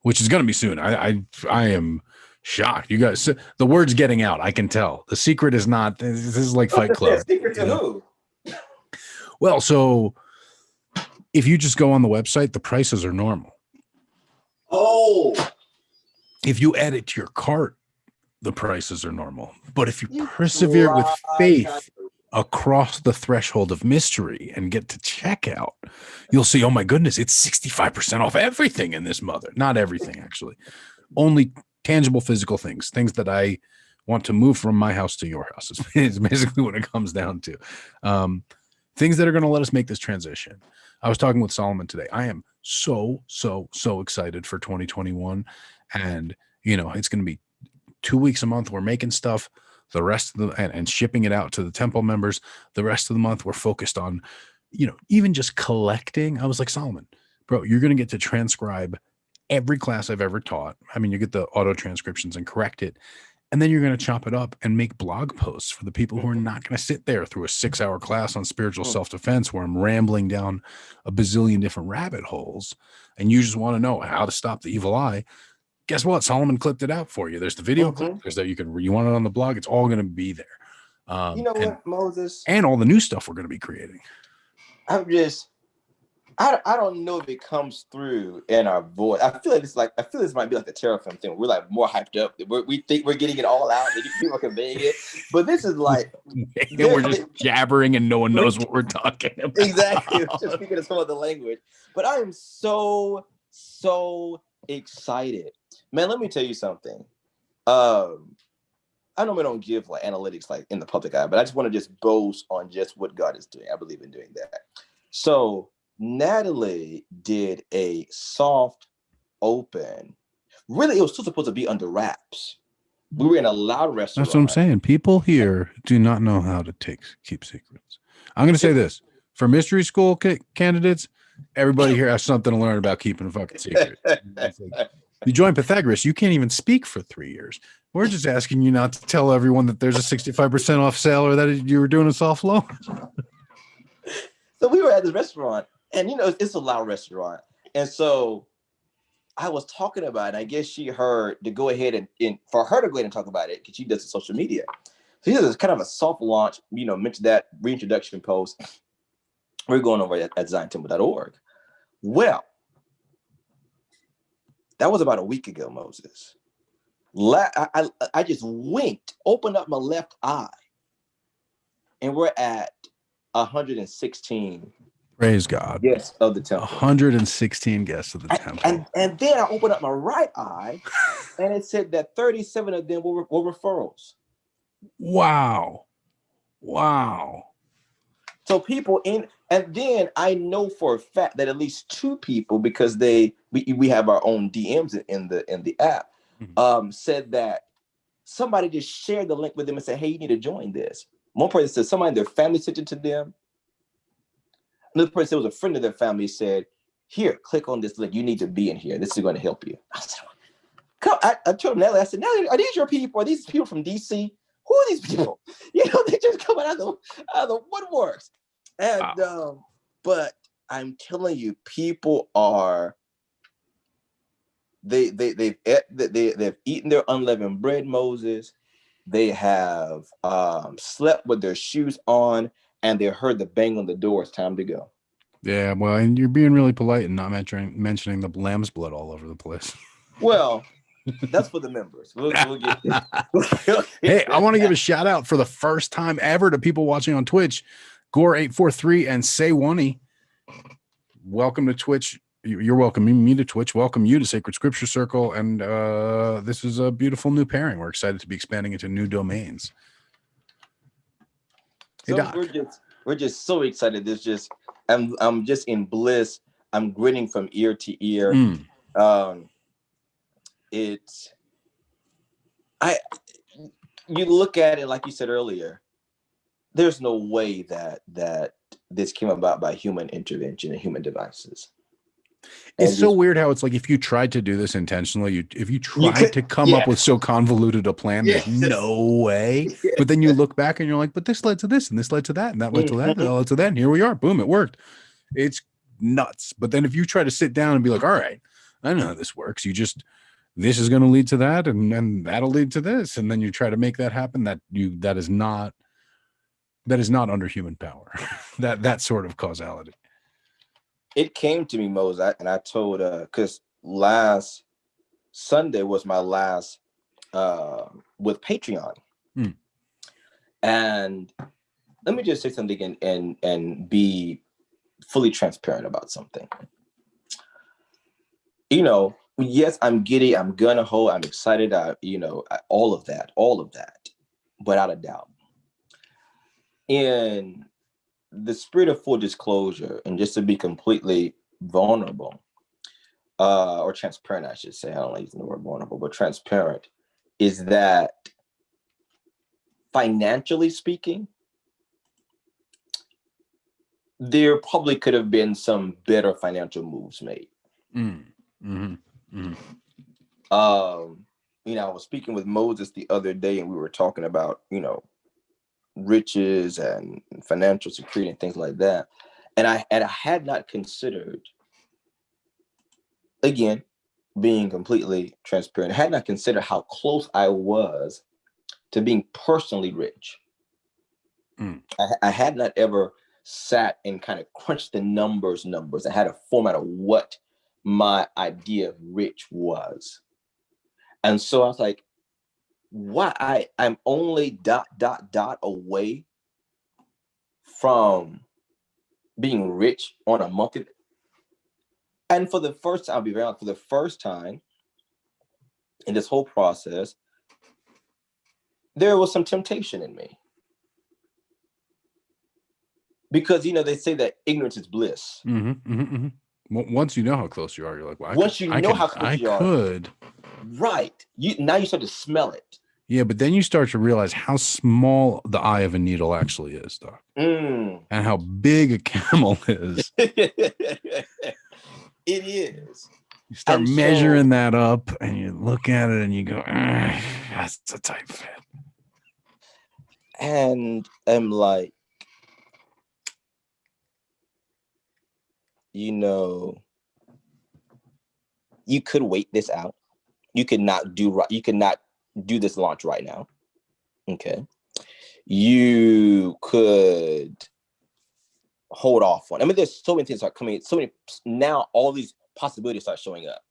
which is going to be soon. I am shocked. You guys, the word's getting out. I can tell. The secret is not, this is like Fight Club. Secret to who? Well, so if you just go on the website, the prices are normal. Oh. If you add it to your cart, the prices are normal. But if you persevere with faith across the threshold of mystery and get to checkout, you'll see, oh my goodness, it's 65% off everything in this mother. Not everything, actually. Only tangible physical things that I want to move from my house to your house is basically what it comes down to. Things that are going to let us make this transition. I was talking with Solomon today. I am so excited for 2021. And, it's going to be 2 weeks a month. We're making stuff. The rest of and shipping it out to the temple members. The rest of the month, we're focused on, even just collecting. I was like, Solomon, bro, you're going to get to transcribe every class I've ever taught. I mean, you get the auto transcriptions and correct it. And then you're going to chop it up and make blog posts for the people who are not going to sit there through a 6-hour class on spiritual self-defense where I'm rambling down a bazillion different rabbit holes. And you just want to know how to stop the evil eye. Guess what? Solomon clipped it out for you. There's the video clip. There's that you want it on the blog. It's all going to be there. What, Moses? And all the new stuff we're going to be creating. I don't know if it comes through in our voice. I feel this might be like the Teraphim thing. We're like more hyped up. We think we're getting it all out. People are conveying it, but this is like we're just jabbering and no one knows what we're talking about. Exactly, just speaking of some of the language. But I am so excited, man. Let me tell you something. I know we don't give like analytics like in the public eye, but I just want to just boast on just what God is doing. I believe in doing that. So Natalie did a soft open. Really, it was still supposed to be under wraps. We were in a loud restaurant. That's what I'm saying. People here do not know how to keep secrets. I'm going to say this. For mystery school candidates, everybody here has something to learn about keeping a fucking secret. You join Pythagoras, you can't even speak for 3 years. We're just asking you not to tell everyone that there's a 65% off sale or that you were doing a soft loan. So we were at the restaurant, and it's a loud restaurant. And so I was talking about it. I guess she heard to go ahead and for her to go ahead and talk about it because she does the social media. So this is kind of a soft launch, mentioned that reintroduction post. We're going over at ZionTemple.org. Well, that was about a week ago, Moses. I just winked, opened up my left eye, and we're at 116. Praise God. Guests of the temple. 116 guests of the temple. And then I opened up my right eye, and it said that 37 of them were referrals. Wow. So people and then I know for a fact that at least 2 people, because we have our own DMs in the app, said that somebody just shared the link with them and said, hey, you need to join this. One person said somebody in their family sent it to them. Another person, it was a friend of their family, said, here, click on this link. You need to be in here. This is going to help you. I said, come. I told Nelly, I said, Nelly, are these your people? Are these people from DC? Who are these people? They just come out of the woodworks. And wow. But I'm telling you, people are they've eaten their unleavened bread, Moses. They have slept with their shoes on, and they heard the bang on the door. It's time to go. Yeah, well, and you're being really polite and not mentioning the lamb's blood all over the place. Well, that's for the members. We'll get Hey, I want to give a shout out for the first time ever to people watching on Twitch. Gore843 and Say1e. Welcome to Twitch. You're welcoming me to Twitch. Welcome you to Sacred Scripture Circle. And this is a beautiful new pairing. We're excited to be expanding into new domains. Hey, Doc. We're just so excited. I'm just in bliss. I'm grinning from ear to ear. You look at it, like you said earlier, there's no way that this came about by human intervention and human devices. It's so weird how it's like if you tried to do this intentionally, if you tried to come up with so convoluted a plan, there's no way. Yes. But then you look back and you're like, but this led to this, and this led to that, and that led to that, and that led to that, and here we are. Boom, it worked. It's nuts. But then if you try to sit down and be like, all right, I know how this works. This is going to lead to that, and then that'll lead to this, and then you try to make that happen. That is not under human power. that sort of causality. It came to me, Moses, and I told because last Sunday was my last with Patreon. And let me just say something and be fully transparent about something. Yes, I'm giddy, I'm gonna hold, I'm excited, all of that, without a doubt. In the spirit of full disclosure, and just to be completely vulnerable, or transparent, I should say, I don't like using the word vulnerable, but transparent, is that financially speaking, there probably could have been some better financial moves made. I was speaking with Moses the other day, and we were talking about, riches and financial security and things like that. And I had not considered, again, being completely transparent, I had not considered how close I was to being personally rich. I had not ever sat and kind of crunched the numbers. I had a format of what my idea of rich was. And so I was like, why I'm only ... away from being rich on a monthly. And for the first time, I'll be very honest, for the first time in this whole process, there was some temptation in me. Because, they say that ignorance is bliss. Once you know how close you are, you're like, well, I could. Right. Now you start to smell it. Yeah, but then you start to realize how small the eye of a needle actually is, Doc. And how big a camel is. It is. You start measuring that up, and you look at it and you go, that's a tight fit. And I'm like, you could wait this out. You could not do this launch right now. Okay. You could hold off on. I mean, there's so many things are coming. So many now. All these possibilities start showing up,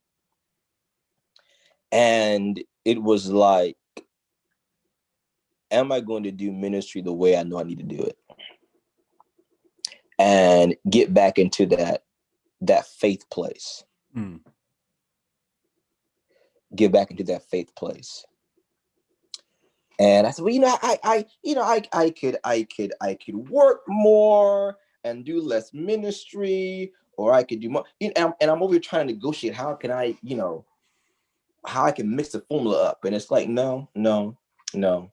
and it was like, am I going to do ministry the way I know I need to do it, and get back into that faith place? Get back into that faith place. And I said, well, I could work more and do less ministry, or I could do more. And I'm over here trying to negotiate how can I mix the formula up. And it's like, no, and no.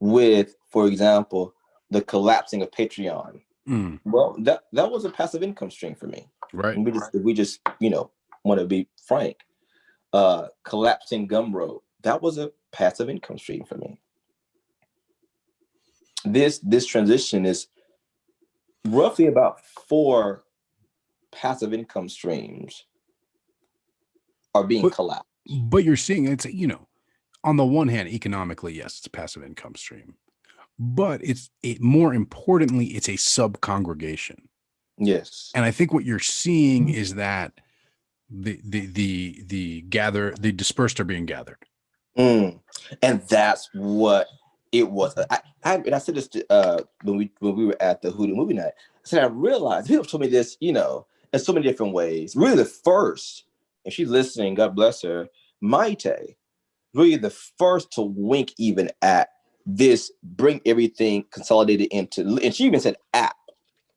With, for example, the collapsing of Patreon. Well, that was a passive income stream for me. Right. And we just want to be frank. Collapsing Gumroad, that was a passive income stream for me. This transition is roughly about 4 passive income streams are being collapsed. But you're seeing it's, on the one hand, economically, yes, it's a passive income stream, but more importantly, it's a sub-congregation. Yes. And I think what you're seeing is that the dispersed are being gathered. And that's what it was. I said this to, when we were at the Hoodoo movie night. I said, I realized people told me this, in so many different ways. Really the first, and she's listening, God bless her, Maite, really the first to wink even at this, bring everything consolidated into, and she even said app.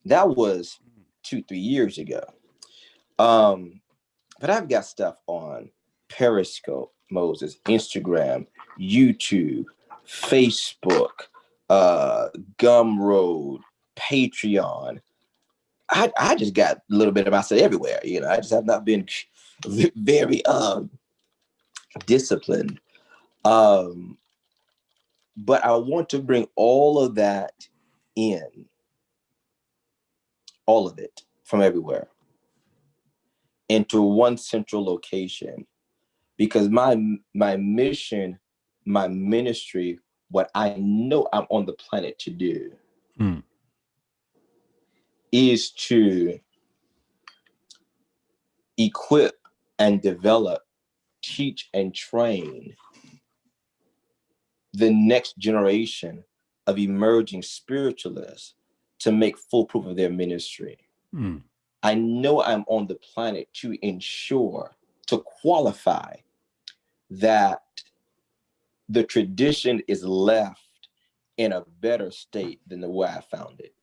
That was 2-3 years ago. But I've got stuff on Periscope, Moses, Instagram, YouTube, Facebook, Gumroad, Patreon. I just got a little bit of myself everywhere. I just have not been very disciplined. But I want to bring all of that in, all of it from everywhere, into one central location, because my mission, my ministry, what I know I'm on the planet to do is to equip and develop, teach and train the next generation of emerging spiritualists to make full proof of their ministry. I know I'm on the planet to ensure, to qualify that the tradition is left in a better state than the way I found it.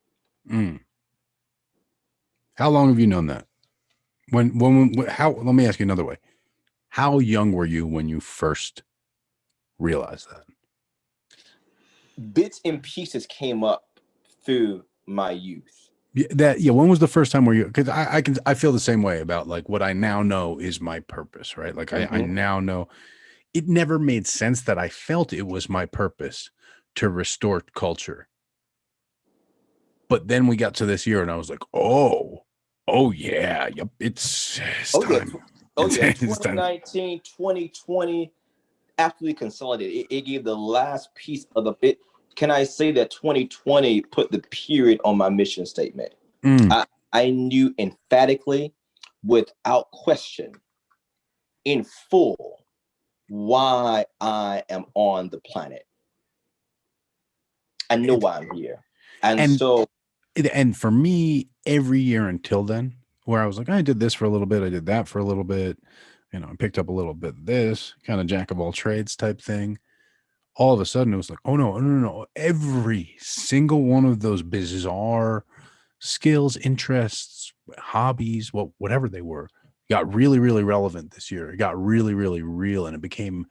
How long have you known that? Let me ask you another way. How young were you when you first realized that? Bits and pieces came up through my youth. When was the first time where you, because I feel the same way about like what I now know is my purpose, right? Like I now know it never made sense that I felt it was my purpose to restore culture. But then we got to this year and I was like, oh yeah, yep, it's time. Yeah, 2019, 2020, absolutely consolidated. It gave the last piece of the bit. Can I say that 2020 put the period on my mission statement? I knew emphatically, without question, in full, why I am on the planet. I know why I'm here. And for me, every year until then, where I was like, I did this for a little bit, I did that for a little bit, I picked up a little bit of this, kind of jack of all trades type thing. All of a sudden it was like, oh no. Every single one of those bizarre skills, interests, hobbies, whatever they were, got really, really relevant this year. It got really, really real, and it became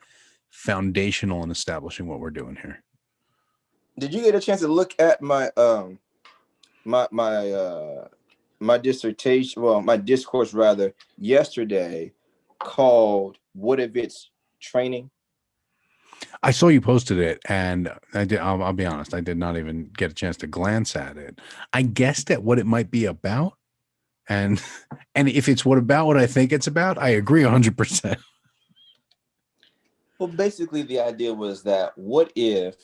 foundational in establishing what we're doing here. Did you get a chance to look at my my dissertation, my discourse rather, yesterday, called "What If It's Training"? I saw you posted it, and I'll be honest, I did not even get a chance to glance at it. I guessed at what it might be about, And and if it's what I think it's about, I agree 100%. Well, basically, the idea was that what if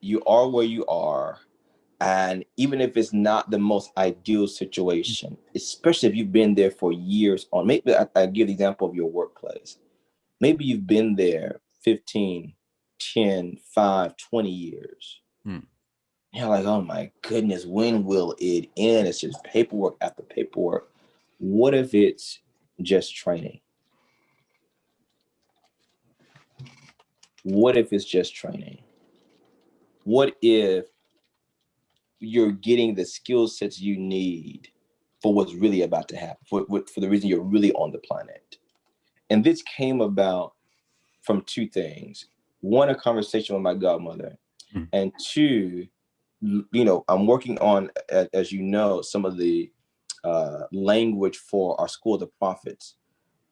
you are where you are, and even if it's not the most ideal situation, especially if you've been there for years on, maybe I give the example of your workplace. Maybe you've been there 15, 10, 5, 20 years. Hmm. You're like, oh my goodness, when will it end? It's just paperwork after paperwork. What if it's just training? What if it's just training? What if you're getting the skill sets you need for what's really about to happen, for the reason you're really on the planet? And this came about from two things. One, a conversation with my godmother, and two, I'm working on, as you know, some of the language for our School of the Prophets.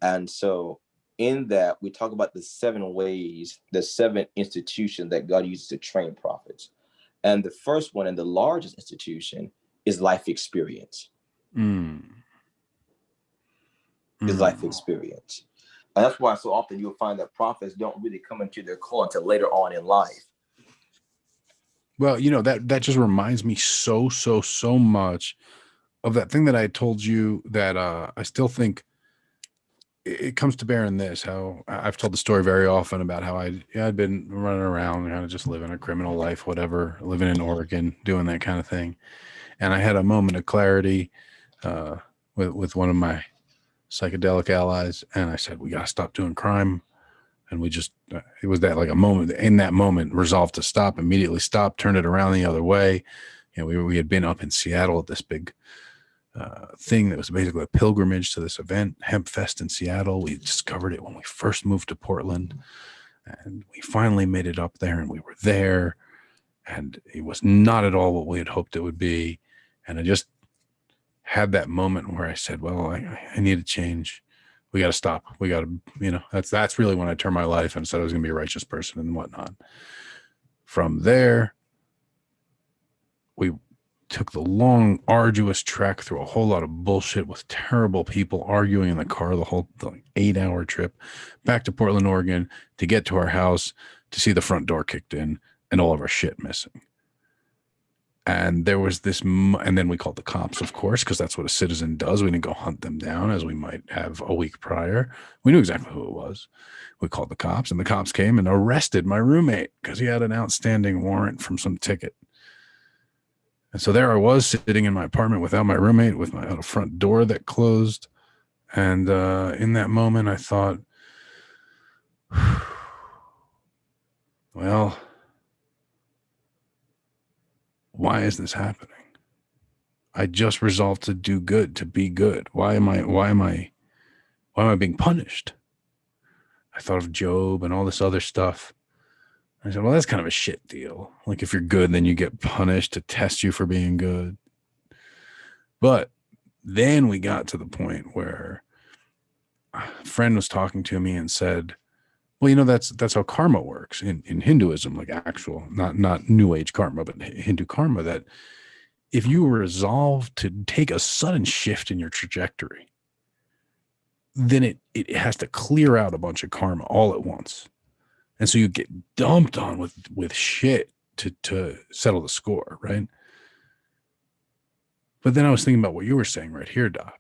And so in that, we talk about the 7 ways, the 7 institutions that God uses to train prophets. And the first one, and the largest institution, is life experience. Is life experience. And that's why so often you'll find that prophets don't really come into their call until later on in life. Well, that just reminds me so much of that thing that I told you that I still think it comes to bear in this, how I've told the story very often about how I'd been running around, kind of just living a criminal life, whatever, living in Oregon, doing that kind of thing. And I had a moment of clarity with one of my psychedelic allies. And I said, we got to stop doing crime. And we just, it was that like a moment, in that moment, resolved to stop, immediately stopped, turned it around the other way. We had been up in Seattle at this big thing that was basically a pilgrimage to this event, Hemp Fest in Seattle. We discovered it when we first moved to Portland, and we finally made it up there, and we were there, and it was not at all what we had hoped it would be. And I just had that moment where I said, well, I need to change. We got to stop. We got to, that's really when I turned my life and said I was going to be a righteous person and whatnot. From there, we took the long, arduous trek through a whole lot of bullshit with terrible people arguing in the car, the 8-hour trip back to Portland, Oregon, to get to our house, to see the front door kicked in and all of our shit missing. And there was this, and then we called the cops, of course, because that's what a citizen does. We didn't go hunt them down as we might have a week prior. We knew exactly who it was. We called the cops, and the cops came and arrested my roommate because he had an outstanding warrant from some ticket. And so there I was sitting in my apartment without my roommate, with my front door that closed. And in that moment, I thought, well, why is this happening? I just resolved to do good, to be good. Why am I being punished? I thought of Job and all this other stuff. I said, well, that's kind of a shit deal. Like, if you're good, then you get punished to test you for being good. But then we got to the point where a friend was talking to me and said, well, that's how karma works in Hinduism, like actual, not New Age karma, but Hindu karma, that if you resolve to take a sudden shift in your trajectory, then it has to clear out a bunch of karma all at once. And so you get dumped on with shit to settle the score, right? But then I was thinking about what you were saying right here, Doc.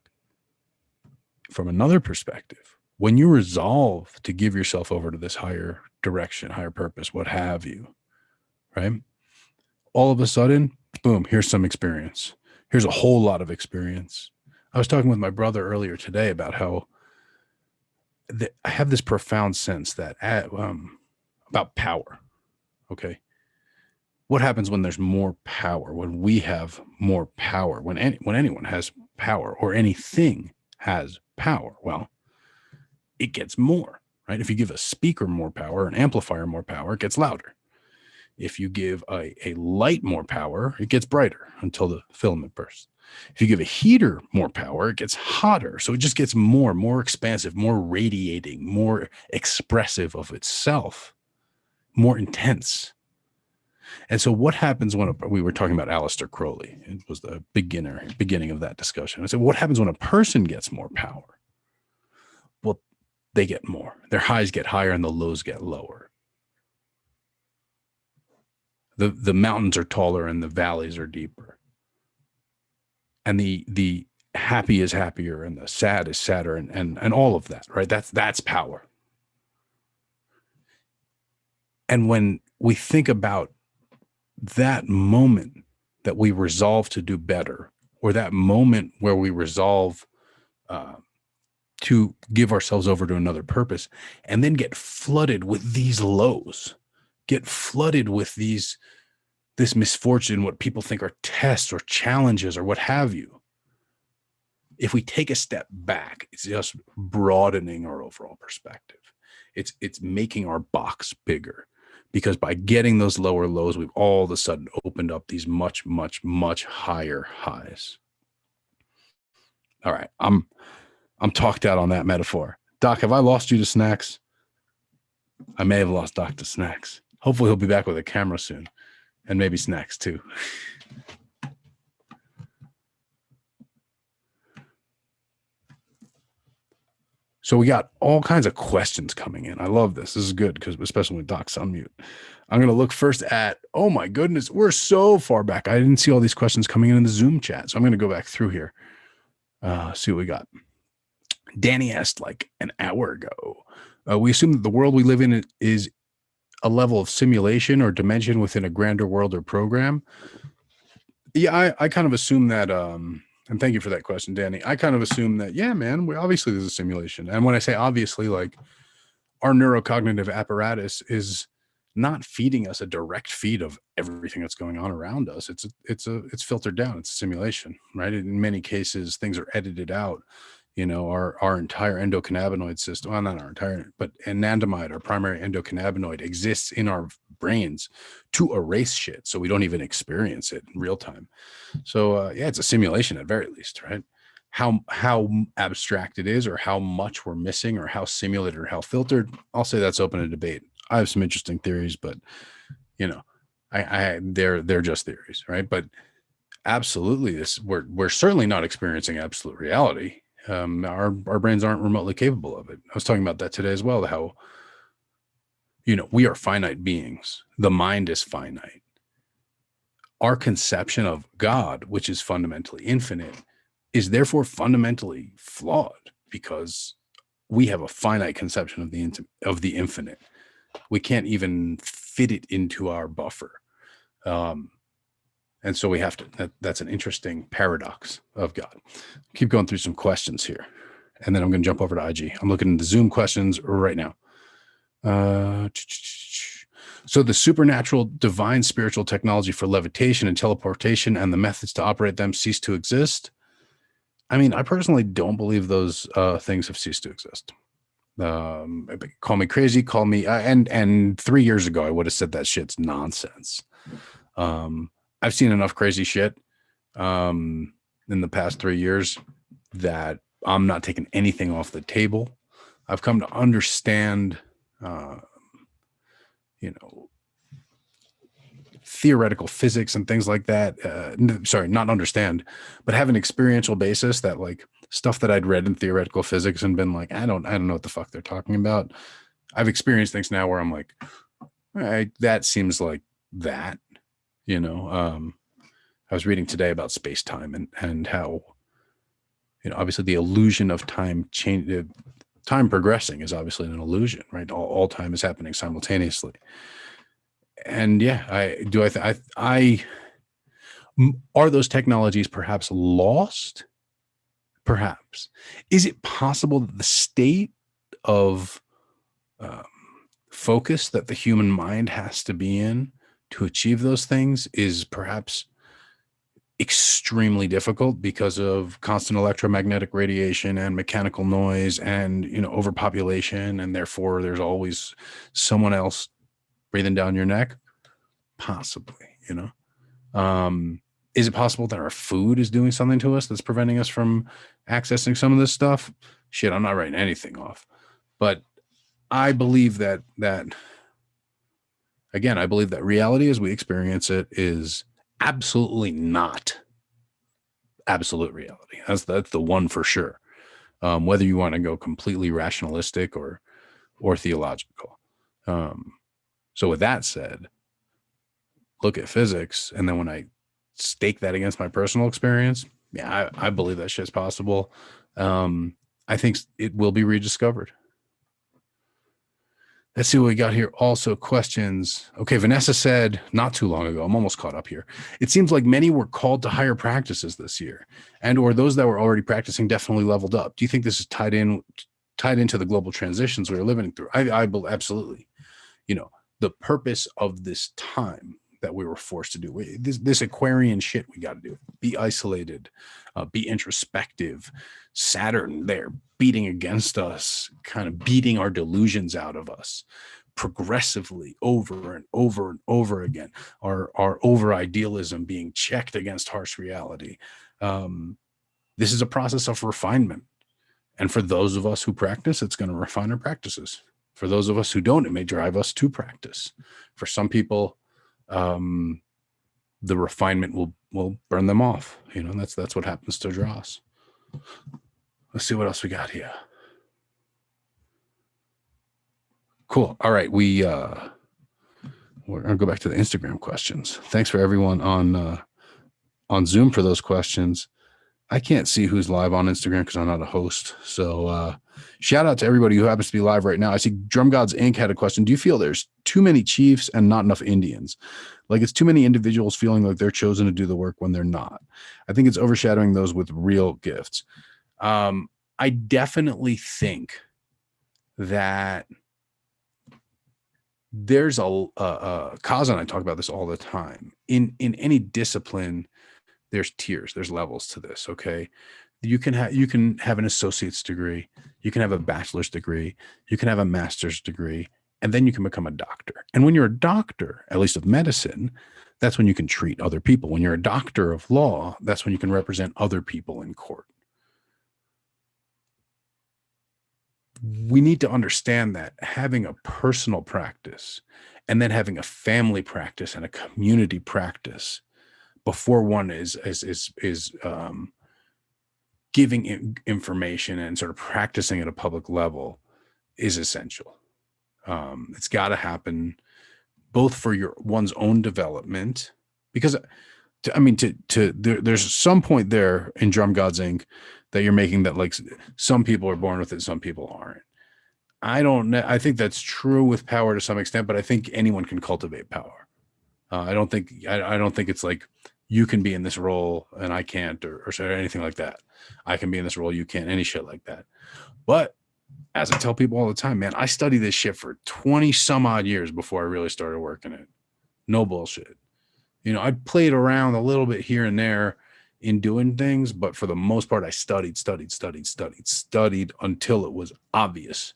From another perspective, when you resolve to give yourself over to this higher direction, higher purpose, what have you, right? All of a sudden, boom, here's some experience. Here's a whole lot of experience. I was talking with my brother earlier today about how I have this profound sense that about power. Okay. What happens when there's more power, when we have more power, when anyone has power or anything has power? Well, it gets more, right? If you give a speaker more power, an amplifier more power, it gets louder. If you give a light more power, it gets brighter until the filament bursts. If you give a heater more power, it gets hotter. So it just gets more expansive, more radiating, more expressive of itself, more intense. And so what happens when we were talking about Aleister Crowley? It was the beginning of that discussion. I said, what happens when a person gets more power? Well, they get more. Their highs get higher and the lows get lower. The mountains are taller and the valleys are deeper. And the happy is happier and the sad is sadder and all of that, right? That's power. And when we think about that moment that we resolve to do better, or that moment where we resolve to give ourselves over to another purpose, and then get flooded with these lows, get flooded with this misfortune, what people think are tests or challenges or what have you. If we take a step back, it's just broadening our overall perspective. It's making our box bigger, because by getting those lower lows, we've all of a sudden opened up these much, much, much higher highs. All right, I'm talked out on that metaphor. Doc, have I lost you to snacks? I may have lost Doc to snacks. Hopefully he'll be back with a camera soon, and maybe snacks too. So we got all kinds of questions coming in. I love this. This is good, because especially when Doc's on mute. I'm going to look first at, oh my goodness, we're so far back. I didn't see all these questions coming in the Zoom chat. So I'm going to go back through here. See what we got. Danny asked like an hour ago. We assume that the world we live in is a level of simulation or dimension within a grander world or program. Yeah, I kind of assume that, and thank you for that question, Danny. I kind of assume that, yeah, man, obviously there's a simulation. And when I say obviously, like, our neurocognitive apparatus is not feeding us a direct feed of everything that's going on around us. It's filtered down. It's a simulation, right? In many cases, things are edited out. You know, our entire endocannabinoid system, well, not our entire, but anandamide, our primary endocannabinoid, exists in our brains to erase shit, so we don't even experience it in real time. So yeah, it's a simulation at very least, right? How abstract it is, or how much we're missing, or how simulated or how filtered, I'll say that's open to debate. I have some interesting theories, but you know, they're just theories, right? But absolutely, we're certainly not experiencing absolute reality. Our brains aren't remotely capable of it. I was talking about that today as well, how, you know, we are finite beings. The mind is finite. Our conception of God, which is fundamentally infinite, is therefore fundamentally flawed, because we have a finite conception of the infinite. We can't even fit it into our buffer. And so we have to, that's an interesting paradox of God. Keep going through some questions here, and then I'm going to jump over to IG. I'm looking at the Zoom questions right now. So the supernatural, divine, spiritual technology for levitation and teleportation and the methods to operate them cease to exist. I mean, I personally don't believe those things have ceased to exist. Call me crazy, call me, and 3 years ago, I would have said that shit's nonsense. I've seen enough crazy shit in the past 3 years that I'm not taking anything off the table. I've come to understand, you know, theoretical physics and things like that. Sorry, not understand, but have an experiential basis that, like, stuff that I'd read in theoretical physics and been like, I don't know what the fuck they're talking about. I've experienced things now where I'm like, all right, that seems like that. You know, I was reading today about space-time and how, you know, obviously the illusion of time time progressing is obviously an illusion, right? All time is happening simultaneously. And yeah, are those technologies perhaps lost? Perhaps. Is it possible that the state of focus that the human mind has to be in to achieve those things is perhaps extremely difficult because of constant electromagnetic radiation and mechanical noise and, you know, overpopulation, and therefore there's always someone else breathing down your neck? Possibly, you know. Is it possible that our food is doing something to us that's preventing us from accessing some of this stuff? Shit, I'm not writing anything off, but I believe that again, I believe that reality as we experience it is absolutely not absolute reality. That's the one for sure. Whether you want to go completely rationalistic or theological. So with that said, look at physics, and then when I stake that against my personal experience, yeah, I believe that shit's possible. I think it will be rediscovered. Let's see what we got here. Also, questions. Okay, Vanessa said not too long ago, I'm almost caught up here. It seems like many were called to higher practices this year, and or those that were already practicing definitely leveled up. Do you think this is tied into the global transitions we're living through? I believe absolutely. You know, the purpose of this time that we were forced to do this Aquarian shit we got to do. Be isolated, be introspective. Saturn there beating against us, kind of beating our delusions out of us progressively over and over and over again. Our over idealism being checked against harsh reality. This is a process of refinement. And for those of us who practice, it's going to refine our practices. For those of us who don't, it may drive us to practice. For some people, the refinement will burn them off. You know, that's what happens to Dross. Let's see what else we got here. Cool. All right, we're gonna go back to the Instagram questions. Thanks for everyone on Zoom for those questions. I can't see who's live on Instagram because I'm not a host. So shout out to everybody who happens to be live right now. I see Drum Gods Inc. had a question. Do you feel there's too many chiefs and not enough Indians? Like it's too many individuals feeling like they're chosen to do the work when they're not. I think it's overshadowing those with real gifts. I definitely think that there's Kaz and I talk about this all the time. In any discipline, there's tiers, there's levels to this. Okay. You can have an associate's degree, you can have a bachelor's degree, you can have a master's degree, and then you can become a doctor. And when you're a doctor, at least of medicine, that's when you can treat other people. When you're a doctor of law, that's when you can represent other people in court. We need to understand that having a personal practice and then having a family practice and a community practice before one is giving information and sort of practicing at a public level is essential. It's got to happen both for one's own development, because there's some point there in Drum Gods Inc. that you're making that like some people are born with it, some people aren't. I don't know. I think that's true with power to some extent, but I think anyone can cultivate power. I don't think it's like you can be in this role and I can't, or anything like that. I can be in this role, you can't, any shit like that. But as I tell people all the time, man, I studied this shit for 20 some odd years before I really started working it. No bullshit. You know, I played around a little bit here and there in doing things, but for the most part, I studied until it was obvious.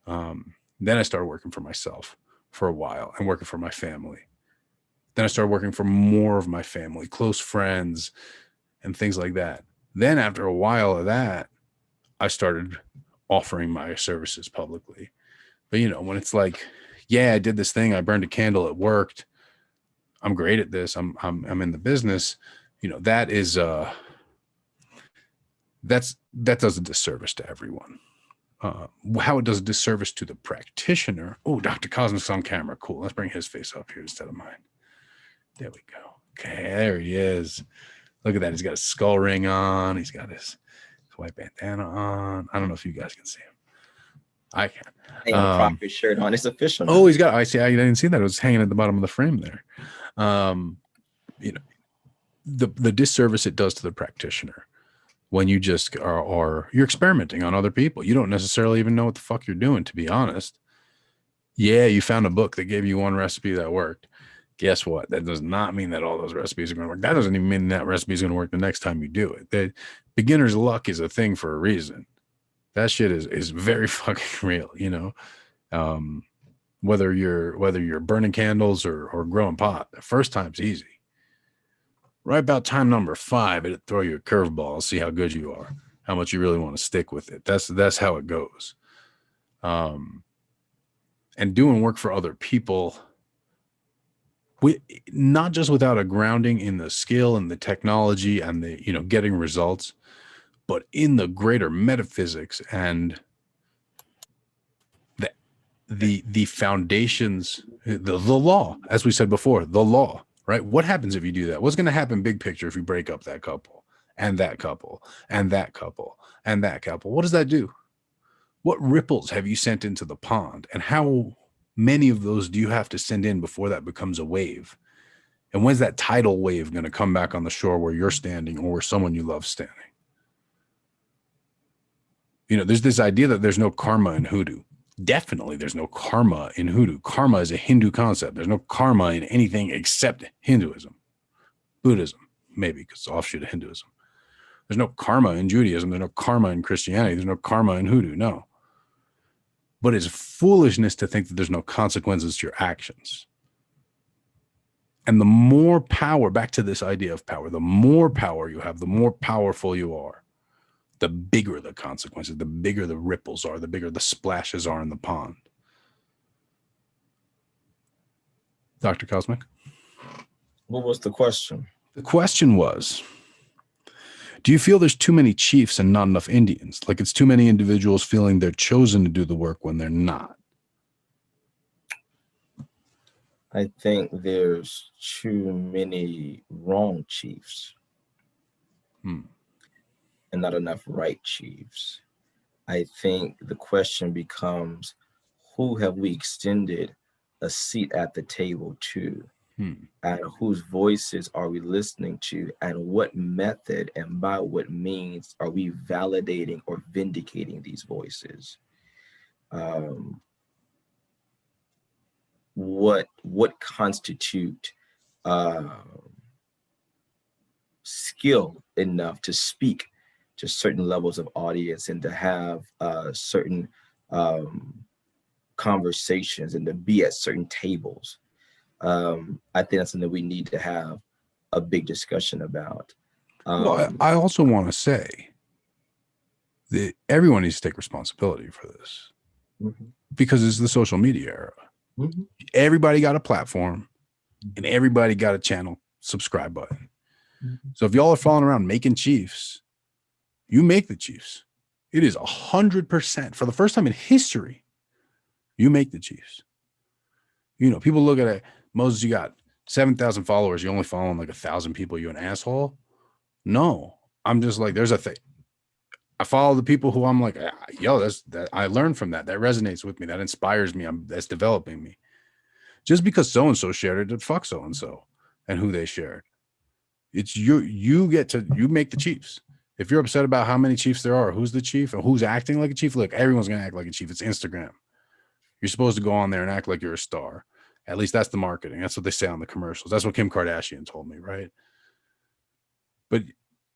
Then I started working for myself for a while and working for my family. Then I started working for more of my family, close friends, and things like that. Then after a while of that, I started offering my services publicly. But you know, when it's like, yeah, I did this thing, I burned a candle, it worked, I'm great at this, I'm in the business, you know, that does a disservice to everyone. How it does a disservice to the practitioner. Oh, Dr. Cosmos on camera. Cool. Let's bring his face up here instead of mine. There we go. Okay, there he is. Look at that. He's got a skull ring on. He's got his white bandana on. I don't know if you guys can see him. I can. Prophet shirt on. It's official. Oh, he's got. I see. I didn't see that. It was hanging at the bottom of the frame there. You know, the disservice it does to the practitioner when you just you're experimenting on other people. You don't necessarily even know what the fuck you're doing, to be honest. Yeah, you found a book that gave you one recipe that worked. Guess what? That does not mean that all those recipes are going to work. That doesn't even mean that recipe is going to work the next time you do it. The beginner's luck is a thing for a reason. That shit is very fucking real, you know. Whether you're burning candles or growing pot, the first time's easy. Right about time number 5, it'll throw you a curveball, see how good you are, how much you really want to stick with it. That's how it goes. And doing work for other people, with not just without a grounding in the skill and the technology and the, you know, getting results, but in the greater metaphysics and the foundations, the law, as we said before, the law, right? What happens if you do that? What's going to happen big picture if you break up that couple and that couple and that couple and that couple? What does that do? What ripples have you sent into the pond? And how many of those do you have to send in before that becomes a wave? And when's that tidal wave going to come back on the shore where you're standing or where someone you love standing? You know, there's this idea that there's no karma in hoodoo. Definitely there's no karma in hoodoo. Karma is a Hindu concept. There's no karma in anything except Hinduism. Buddhism, maybe, because it's offshoot of Hinduism. There's no karma in Judaism. There's no karma in Christianity. There's no karma in hoodoo. No. But it's foolishness to think that there's no consequences to your actions. And the more power, back to this idea of power, the more power you have, the more powerful you are, the bigger the consequences, the bigger the ripples are, the bigger the splashes are in the pond. Dr. Cosmic? What was the question? The question was, do you feel there's too many chiefs and not enough Indians? Like it's too many individuals feeling they're chosen to do the work when they're not? I think there's too many wrong chiefs and not enough right chiefs. I think the question becomes, who have we extended a seat at the table to? And whose voices are we listening to? And what method and by what means are we validating or vindicating these voices? What constitute skill enough to speak to certain levels of audience and to have certain conversations and to be at certain tables? I think that's something we need to have a big discussion about. Well, I also want to say that everyone needs to take responsibility for this because it's the social media era. Everybody got a platform and everybody got a channel subscribe button. So if y'all are following around making chiefs, you make the chiefs. It is 100% for the first time in history. You make the chiefs. You know, people look at it. Moses, you got 7,000 followers. You only following like 1,000 people. You an asshole? No, I'm just like, there's a thing. I follow the people who I'm like, yo, that I learned from that. That resonates with me. That inspires me. That's developing me. Just because so-and-so shared it, fuck so-and-so and who they shared. It's you make the chiefs. If you're upset about how many chiefs there are, who's the chief and who's acting like a chief, look, everyone's going to act like a chief. It's Instagram. You're supposed to go on there and act like you're a star. At least that's the marketing. That's what they say on the commercials. That's what Kim Kardashian told me, right? But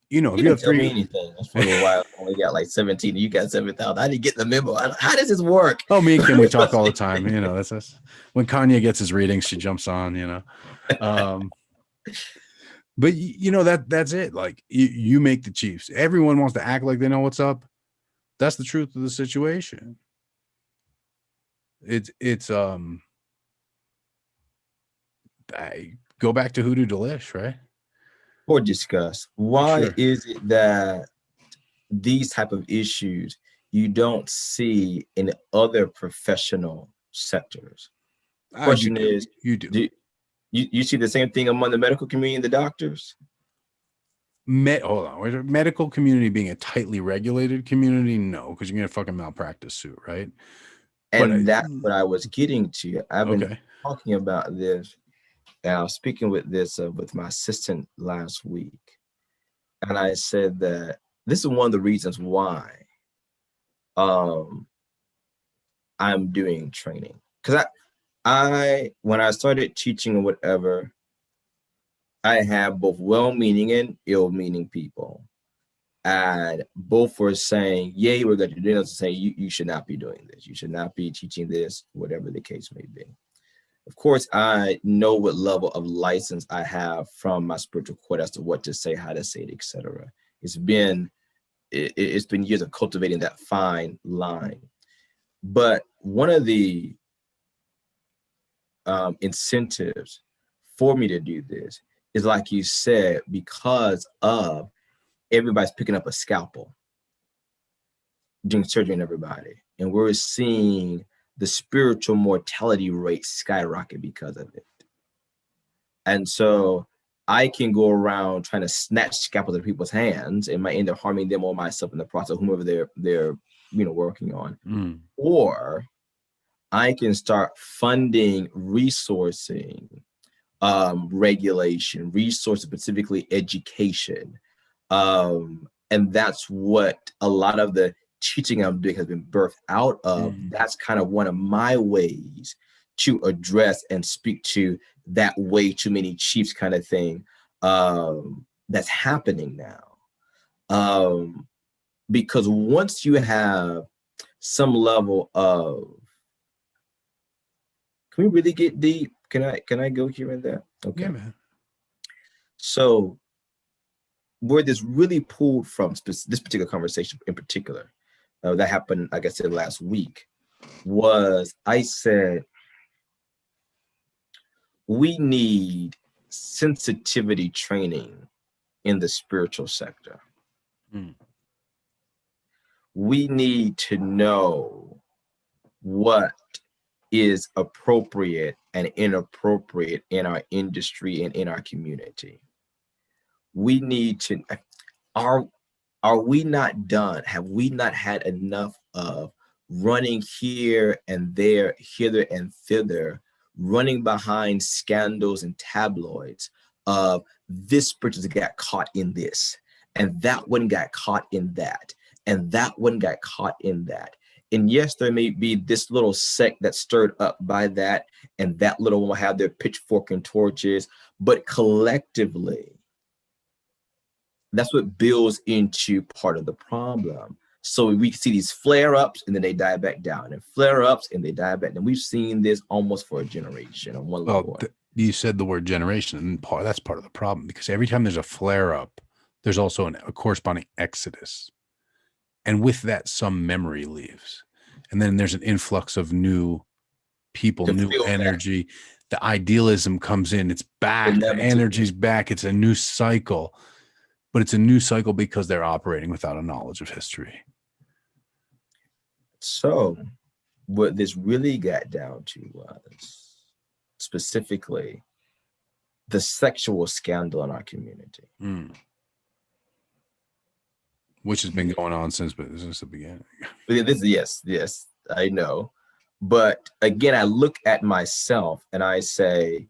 you know, if you have tell me anything. For a while, I only got like 17. You got 7,000. I didn't get the memo. How does this work? Oh, me and Kim, we talk all the time. You know, that's us. When Kanye gets his readings, she jumps on. You know, but you know that's it. Like you make the chiefs. Everyone wants to act like they know what's up. That's the truth of the situation. It's I go back to Hoodoo Delish, right? Or discuss why is it that these type of issues you don't see in other professional sectors? Question is, do you see the same thing among the medical community and the doctors? Hold on, medical community being a tightly regulated community, no, because you're gonna fucking malpractice suit, right? And that's what I was getting to. I've been talking about this. And I was speaking with with my assistant last week, and I said that this is one of the reasons why I'm doing training, because I when I started teaching or whatever, I have both well-meaning and ill-meaning people, and both were saying, "Yay, we're going to do this," and saying, "You should not be doing this. You should not be teaching this, whatever the case may be." Of course, I know what level of license I have from my spiritual court as to what to say, how to say it, etc. It's been years of cultivating that fine line. But one of the incentives for me to do this is, like you said, because of everybody's picking up a scalpel, doing surgery on everybody. And we're seeing the spiritual mortality rate skyrocket because of it. And so I can go around trying to snatch scalpels out of people's hands and might end up harming them or myself in the process, whomever they're working on. Or I can start funding, resourcing, regulation, resources, specifically education. And that's what a lot of the teaching I'm doing has been birthed out of. That's kind of one of my ways to address and speak to that way too many chiefs kind of thing that's happening now. Because once you have some level of, can we really get deep? Can I go here and there? Okay. Yeah, man. So where this really pulled from, this particular conversation in particular, that happened, like I said, last week, was I said, we need sensitivity training in the spiritual sector. We need to know what is appropriate and inappropriate in our industry and in our community. We need to, are we not done? Have we not had enough of running here and there, hither and thither, running behind scandals and tabloids of this person got caught in this, and that one got caught in that, and that one got caught in that. And yes, there may be this little sect that's stirred up by that, and that little one will have their pitchfork and torches, but collectively, that's what builds into part of the problem. So we see these flare-ups and then they die back down, and flare-ups and they die back. And we've seen this almost for a generation on one level. You said the word generation, and that's part of the problem, because every time there's a flare-up, there's also a corresponding exodus. And with that, some memory leaves. And then there's an influx of new people, new energy. The idealism comes in. It's back. The energy's back. It's a new cycle. But it's a new cycle because they're operating without a knowledge of history. So what this really got down to was specifically the sexual scandal in our community. Which has been going on since the beginning. Yes, I know. But again, I look at myself and I say,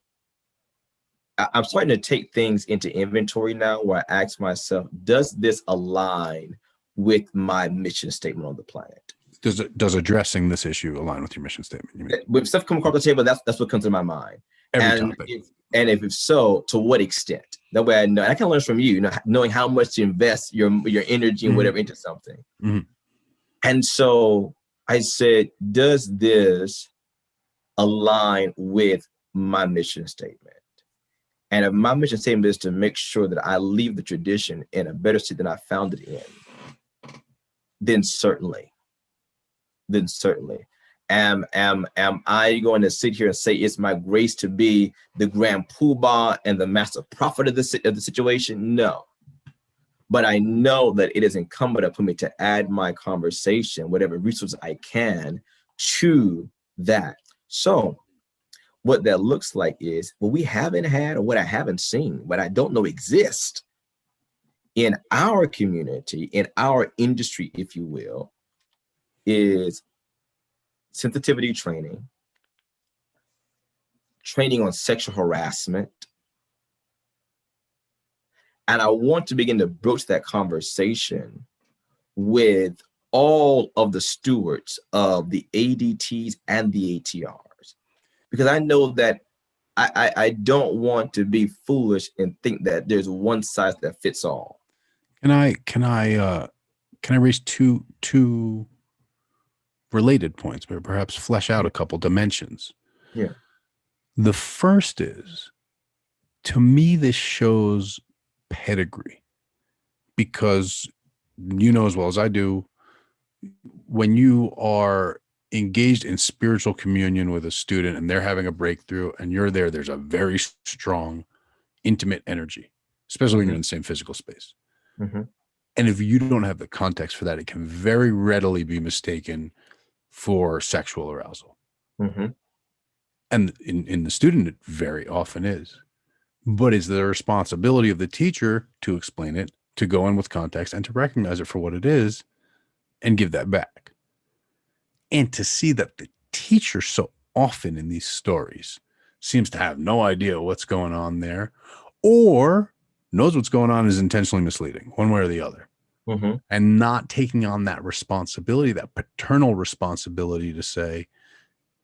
I'm starting to take things into inventory now, where I ask myself, does this align with my mission statement on the planet? Does addressing this issue align with your mission statement? You mean? When stuff comes across the table, that's what comes to my mind. Every topic. If so, to what extent? That way I know. And I can learn from you, knowing how much to invest your energy and whatever into something. And so I said, does this align with my mission statement? And if my mission statement is to make sure that I leave the tradition in a better state than I found it in, then certainly. Am I going to sit here and say it's my grace to be the grand poobah and the master prophet of the situation? No. But I know that it is incumbent upon me to add my conversation, whatever resources I can, to that. So what that looks like is what we haven't had, or what I haven't seen, what I don't know exists in our community, in our industry, if you will, is sensitivity training on sexual harassment. And I want to begin to broach that conversation with all of the stewards of the ADTs and the ATRs, because I know that I don't want to be foolish and think that there's one size that fits all. Can I raise two related points, but perhaps flesh out a couple dimensions? Yeah. The first is, to me, this shows pedigree, because you know as well as I do, when you are engaged in spiritual communion with a student and they're having a breakthrough and you're there, there's a very strong, intimate energy, especially when you're in the same physical space. Mm-hmm. And if you don't have the context for that, it can very readily be mistaken for sexual arousal. Mm-hmm. And in the student, it very often is. But it's the responsibility of the teacher to explain it, to go in with context, and to recognize it for what it is and give that back. And to see that the teacher so often in these stories seems to have no idea what's going on there, or knows what's going on, is intentionally misleading one way or the other. Mm-hmm. And not taking on that responsibility, that paternal responsibility to say,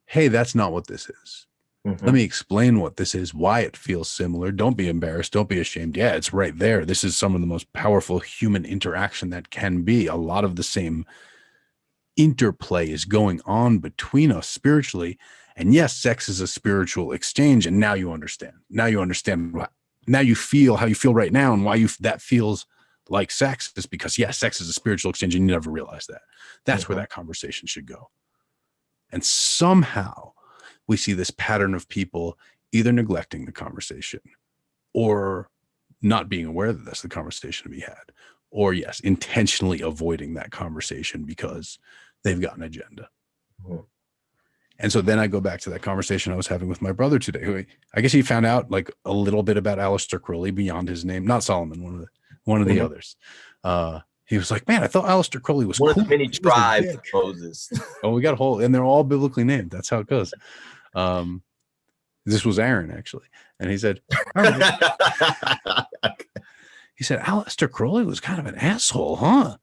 hey, that's not what this is. Mm-hmm. Let me explain what this is, why it feels similar. Don't be embarrassed. Don't be ashamed. Yeah, it's right there. This is some of the most powerful human interaction that can be. A lot of the same interplay is going on between us spiritually. And yes, sex is a spiritual exchange. And now you understand. Now you understand. Now you feel how you feel right now, and why that feels like sex is because, yes, sex is a spiritual exchange, and you never realize that. That's where that conversation should go. And somehow we see this pattern of people either neglecting the conversation or not being aware that that's the conversation to be had, or yes, intentionally avoiding that conversation because they've got an agenda. And so then I go back to that conversation I was having with my brother today, who I guess he found out like a little bit about Aleister Crowley beyond his name, not Solomon, one of the others. He was like, man, I thought Aleister Crowley was one cool. of the many tribes of Moses. Oh, we got a whole, and they're all biblically named. That's how it goes. This was Aaron, actually. And he said, all right. He said, Aleister Crowley was kind of an asshole, huh?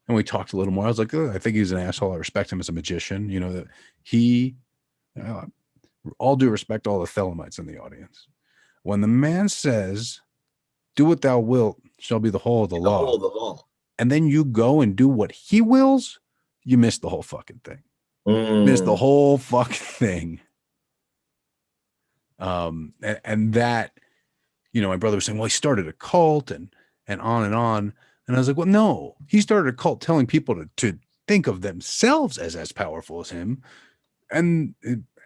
And we talked a little more. I was like, oh, I think he's an asshole. I respect him as a magician. You know, that he, all due respect, all the Thelemites in the audience. When the man says, do what thou wilt shall be the whole of the law. Whole of the law. And then you go and do what he wills, you miss the whole fucking thing. Miss the whole fucking thing. And that, you know, my brother was saying, well, he started a cult and on and on. And I was like, well, no, he started a cult telling people to think of themselves as powerful as him. And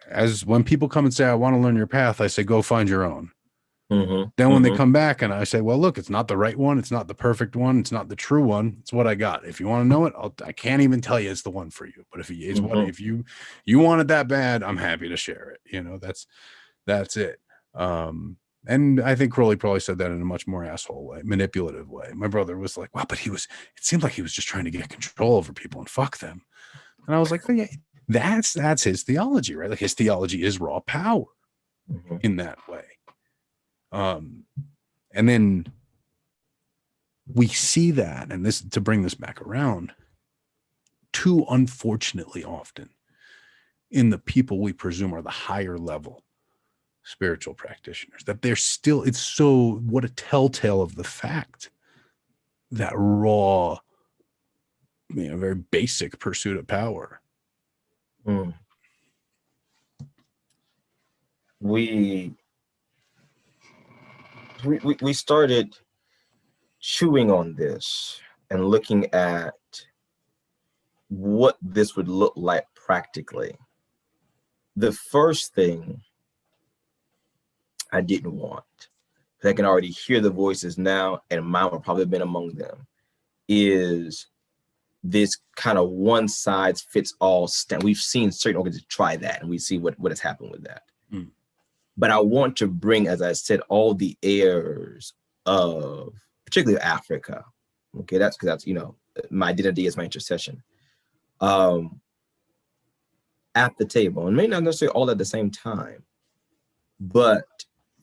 as when people come and say, I want to learn your path, I say, go find your own. Then when they come back and I say, well, look, it's not the right one. It's not the perfect one. It's not the true one. It's what I got. If you want to know it, I can't even tell you it's the one for you. But if you want it that bad, I'm happy to share it. You know, that's it. And I think Crowley probably said that in a much more asshole way, manipulative way. My brother was like, wow, but it seemed like he was just trying to get control over people and fuck them. And I was like, oh, yeah, that's his theology, right? Like his theology is raw power in that way. And then we see that, and this, to bring this back around, too unfortunately often in the people we presume are the higher level spiritual practitioners, that they're still, it's so, what a telltale of the fact that raw, you know, very basic pursuit of power. We started chewing on this and looking at what this would look like practically. The first thing I didn't want, because I can already hear the voices now, and mine would probably have been among them, is this kind of one size fits all stand. We've seen certain organizations try that, and we see what has happened with that. But I want to bring, as I said, all the heirs of particularly Africa. Okay, that's because that's, you know, my identity is my intercession. At the table, and maybe not necessarily all at the same time, but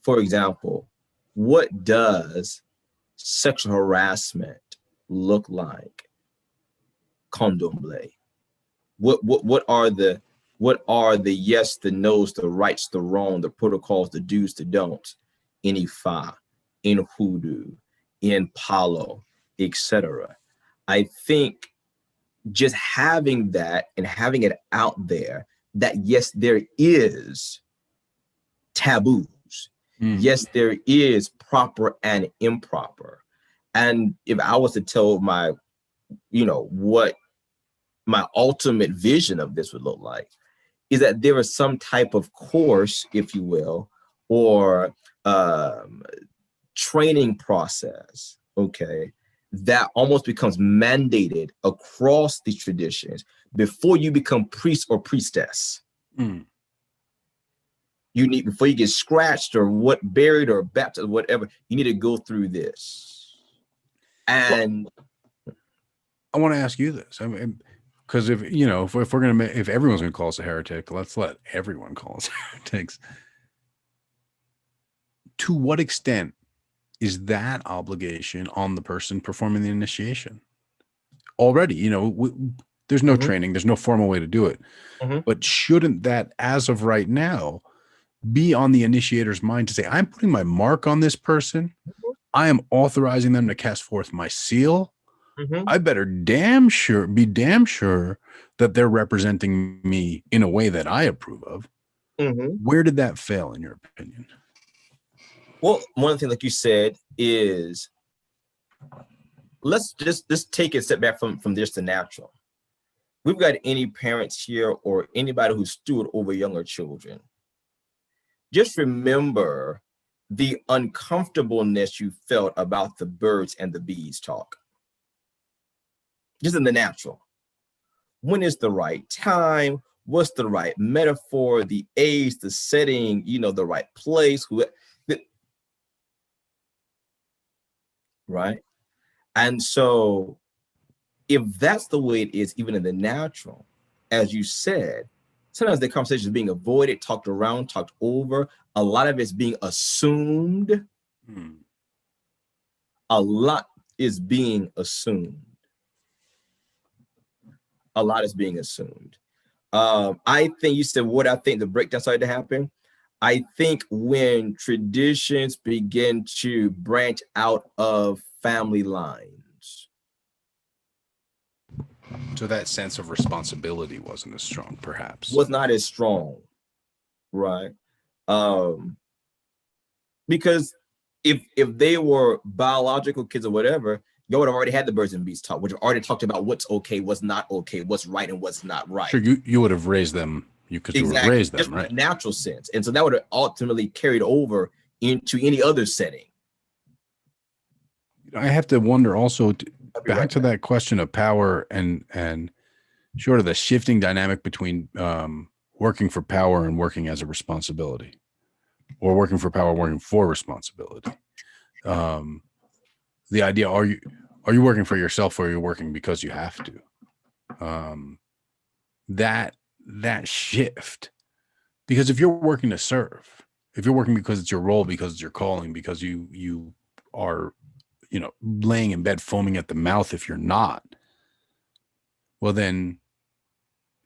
for example, what does sexual harassment look like? Candomblé. What are the yes, the no's, the rights, the wrong, the protocols, the do's, the don'ts in Ifa, in Hoodoo, in Palo, etc. I think just having that and having it out there, that yes, there is taboos. Yes, there is proper and improper. And if I was to tell my, you know, what my ultimate vision of this would look like is that there is some type of course, if you will, or training process, okay, that almost becomes mandated across these traditions before you become priest or priestess. Mm. You need, before you get scratched or buried or baptized or whatever, you need to go through this. And I want to ask you this. I mean, because if we're gonna if everyone's gonna call us a heretic, let's let everyone call us heretics. To what extent is that obligation on the person performing the initiation? Already, there's no training, there's no formal way to do it. But shouldn't that, as of right now, be on the initiator's mind to say, I'm putting my mark on this person. I am authorizing them to cast forth my seal. I better be damn sure that they're representing me in a way that I approve of. Where did that fail, in your opinion? Well, one of the things, like you said, is let's just take a step back from this to natural. We've got any parents here or anybody who's steward over younger children. Just remember the uncomfortableness you felt about the birds and the bees talk. Just in the natural. When is the right time? What's the right metaphor, the age, the setting, the right place, right? And so if that's the way it is, even in the natural, as you said, sometimes the conversation is being avoided, talked around, talked over. A lot of it's being assumed. A lot is being assumed. A lot is being assumed. I think you said what I think the breakdown started to happen. I think when traditions begin to branch out of family lines. So that sense of responsibility wasn't as strong, perhaps. Was not as strong, right? Because if they were biological kids or whatever, you would have already had the birds and bees talk, which have already talked about what's okay, what's not okay, what's right and what's not right. Sure, you would have raised them. You would have raised them, right? Natural sense. And so that would have ultimately carried over into any other setting. I have to wonder also, back to that question of power and sort of the shifting dynamic between working for power and working as a responsibility, or working for power, working for responsibility. The idea, are you working for yourself, or are you working because you have to? That shift, because if you're working to serve, if you're working because it's your role, because it's your calling, because you are, laying in bed foaming at the mouth, if you're not, well, then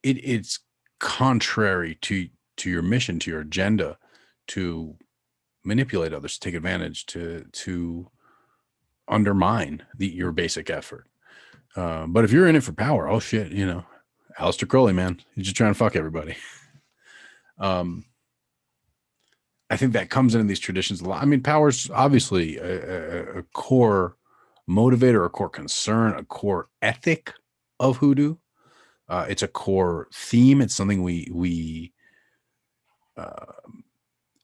it's contrary to your mission, to your agenda, to manipulate others, to take advantage, to undermine your basic effort. But if you're in it for power, oh shit, Aleister Crowley, man, he's just trying to fuck everybody. I think that comes into these traditions a lot. I mean, power's obviously a core motivator, a core concern, a core ethic of hoodoo. It's a core theme. It's something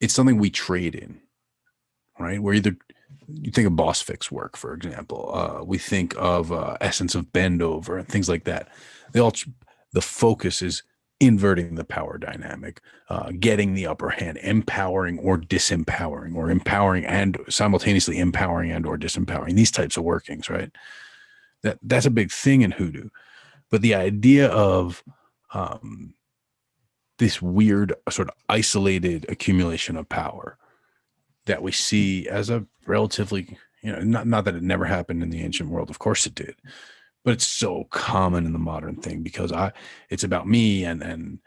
it's something we trade in, right? Where you think of Boss Fix work, for example. We think of Essence of Bendover and things like that. The focus is inverting the power dynamic, getting the upper hand, empowering or disempowering, or empowering and simultaneously empowering and or disempowering, these types of workings, right? That's a big thing in hoodoo. But the idea of this weird sort of isolated accumulation of power that we see as a relatively, not that it never happened in the ancient world, of course it did, but it's so common in the modern thing because it's about me and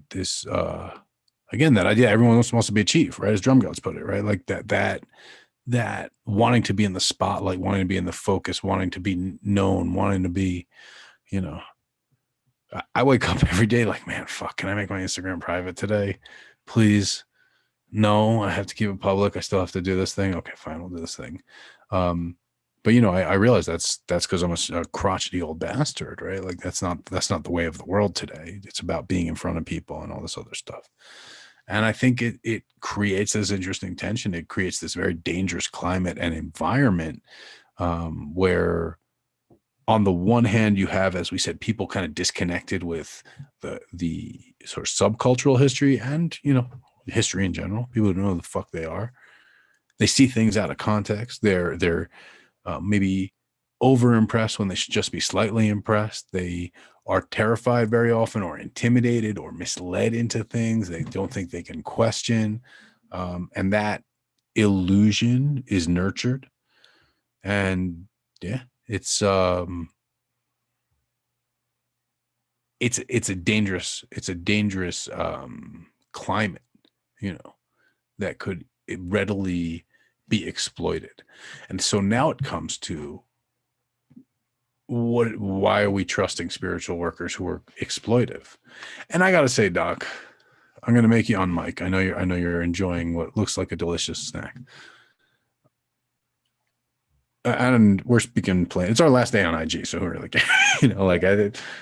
this again, that idea everyone wants to be a chief, right? As Drum Gods put it, right? Like that wanting to be in the spotlight, wanting to be in the focus, wanting to be known, wanting to be, I wake up every day like, man, fuck, can I make my Instagram private today? Please. No, I have to keep it public. I still have to do this thing. Okay, fine, we'll do this thing. But you know, I realize that's because I'm a crotchety old bastard, right? Like that's not the way of the world today. It's about being in front of people and all this other stuff. And I think it creates this interesting tension. It creates this very dangerous climate and environment where, on the one hand, you have, as we said, people kind of disconnected with the sort of subcultural history and, you know, history in general. People don't know who the fuck they are. They see things out of context. They're maybe over impressed when they should just be slightly impressed. They are terrified very often, or intimidated, or misled into things they don't think they can question. And that illusion is nurtured. And yeah, it's a dangerous climate, you know, that could readily be exploited. And so now it comes to why are we trusting spiritual workers who are exploitive? And I gotta say, Doc, I'm gonna make you on mic. I know you're enjoying what looks like a delicious snack. And we're speaking plain. It's our last day on IG, so who really cares? You know, like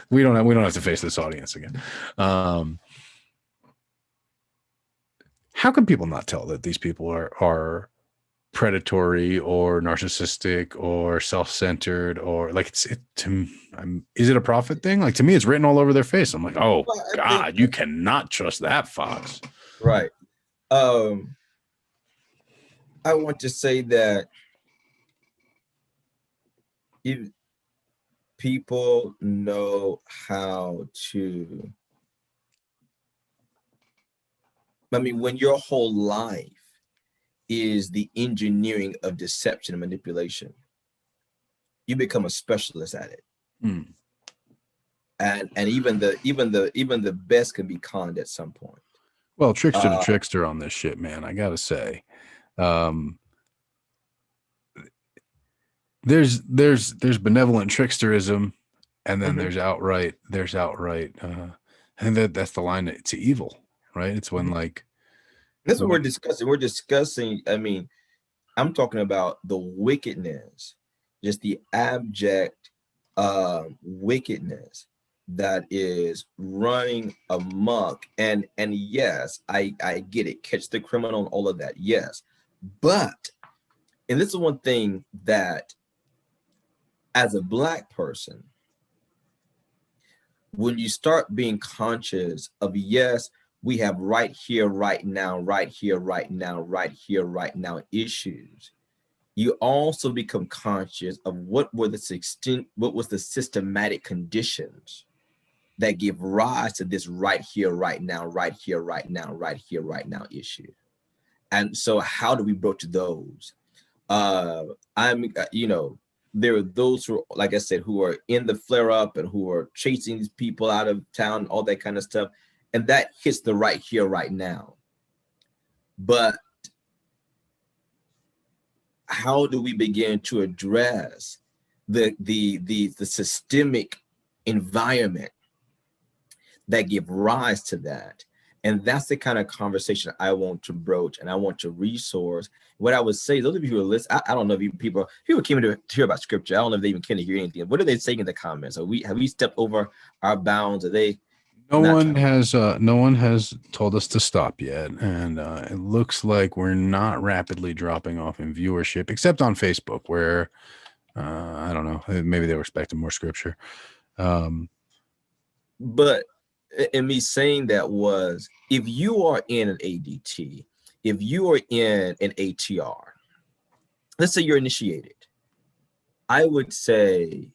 we don't have to face this audience again. How can people not tell that these people are predatory or narcissistic or self-centered, or like is it a profit thing? Like, to me, it's written all over their face. I'm like, oh God, you cannot trust that fox. Right. I want to say that if people know how to, I mean, when your whole life is the engineering of deception and manipulation, you become a specialist at it. And even the best can be conned at some point. Well, trickster to trickster on this shit, man. I gotta say, there's benevolent tricksterism, and then there's outright. I think that's the line to evil, right? It's when like that's what we're discussing. We're discussing. I mean, I'm talking about the wickedness, just the abject wickedness that is running amok. And yes, I get it. Catch the criminal and all of that. Yes, but, and this is one thing that, as a Black person, when you start being conscious of, yes, we have right here, right now, right here, right now, right here, right now issues, you also become conscious of what was the systematic conditions that give rise to this right here, right now, right here, right now, right here, right now issue. And so how do we broach those? There are those who, like I said, who are in the flare up and who are chasing these people out of town, all that kind of stuff. And that hits the right here, right now. But how do we begin to address the systemic environment that give rise to that? And that's the kind of conversation I want to broach, and I want to resource. What I would say, those of you who are listening, I don't know if people came to hear about scripture. I don't know if they even came to hear anything. What are they saying in the comments? Have we stepped over our bounds? Are they? No one has told us to stop yet, and it looks like we're not rapidly dropping off in viewership, except on Facebook, where I don't know, maybe they were expecting more scripture. But in me saying that was, if you are in an ADT, if you are in an ATR, let's say you're initiated, I would say,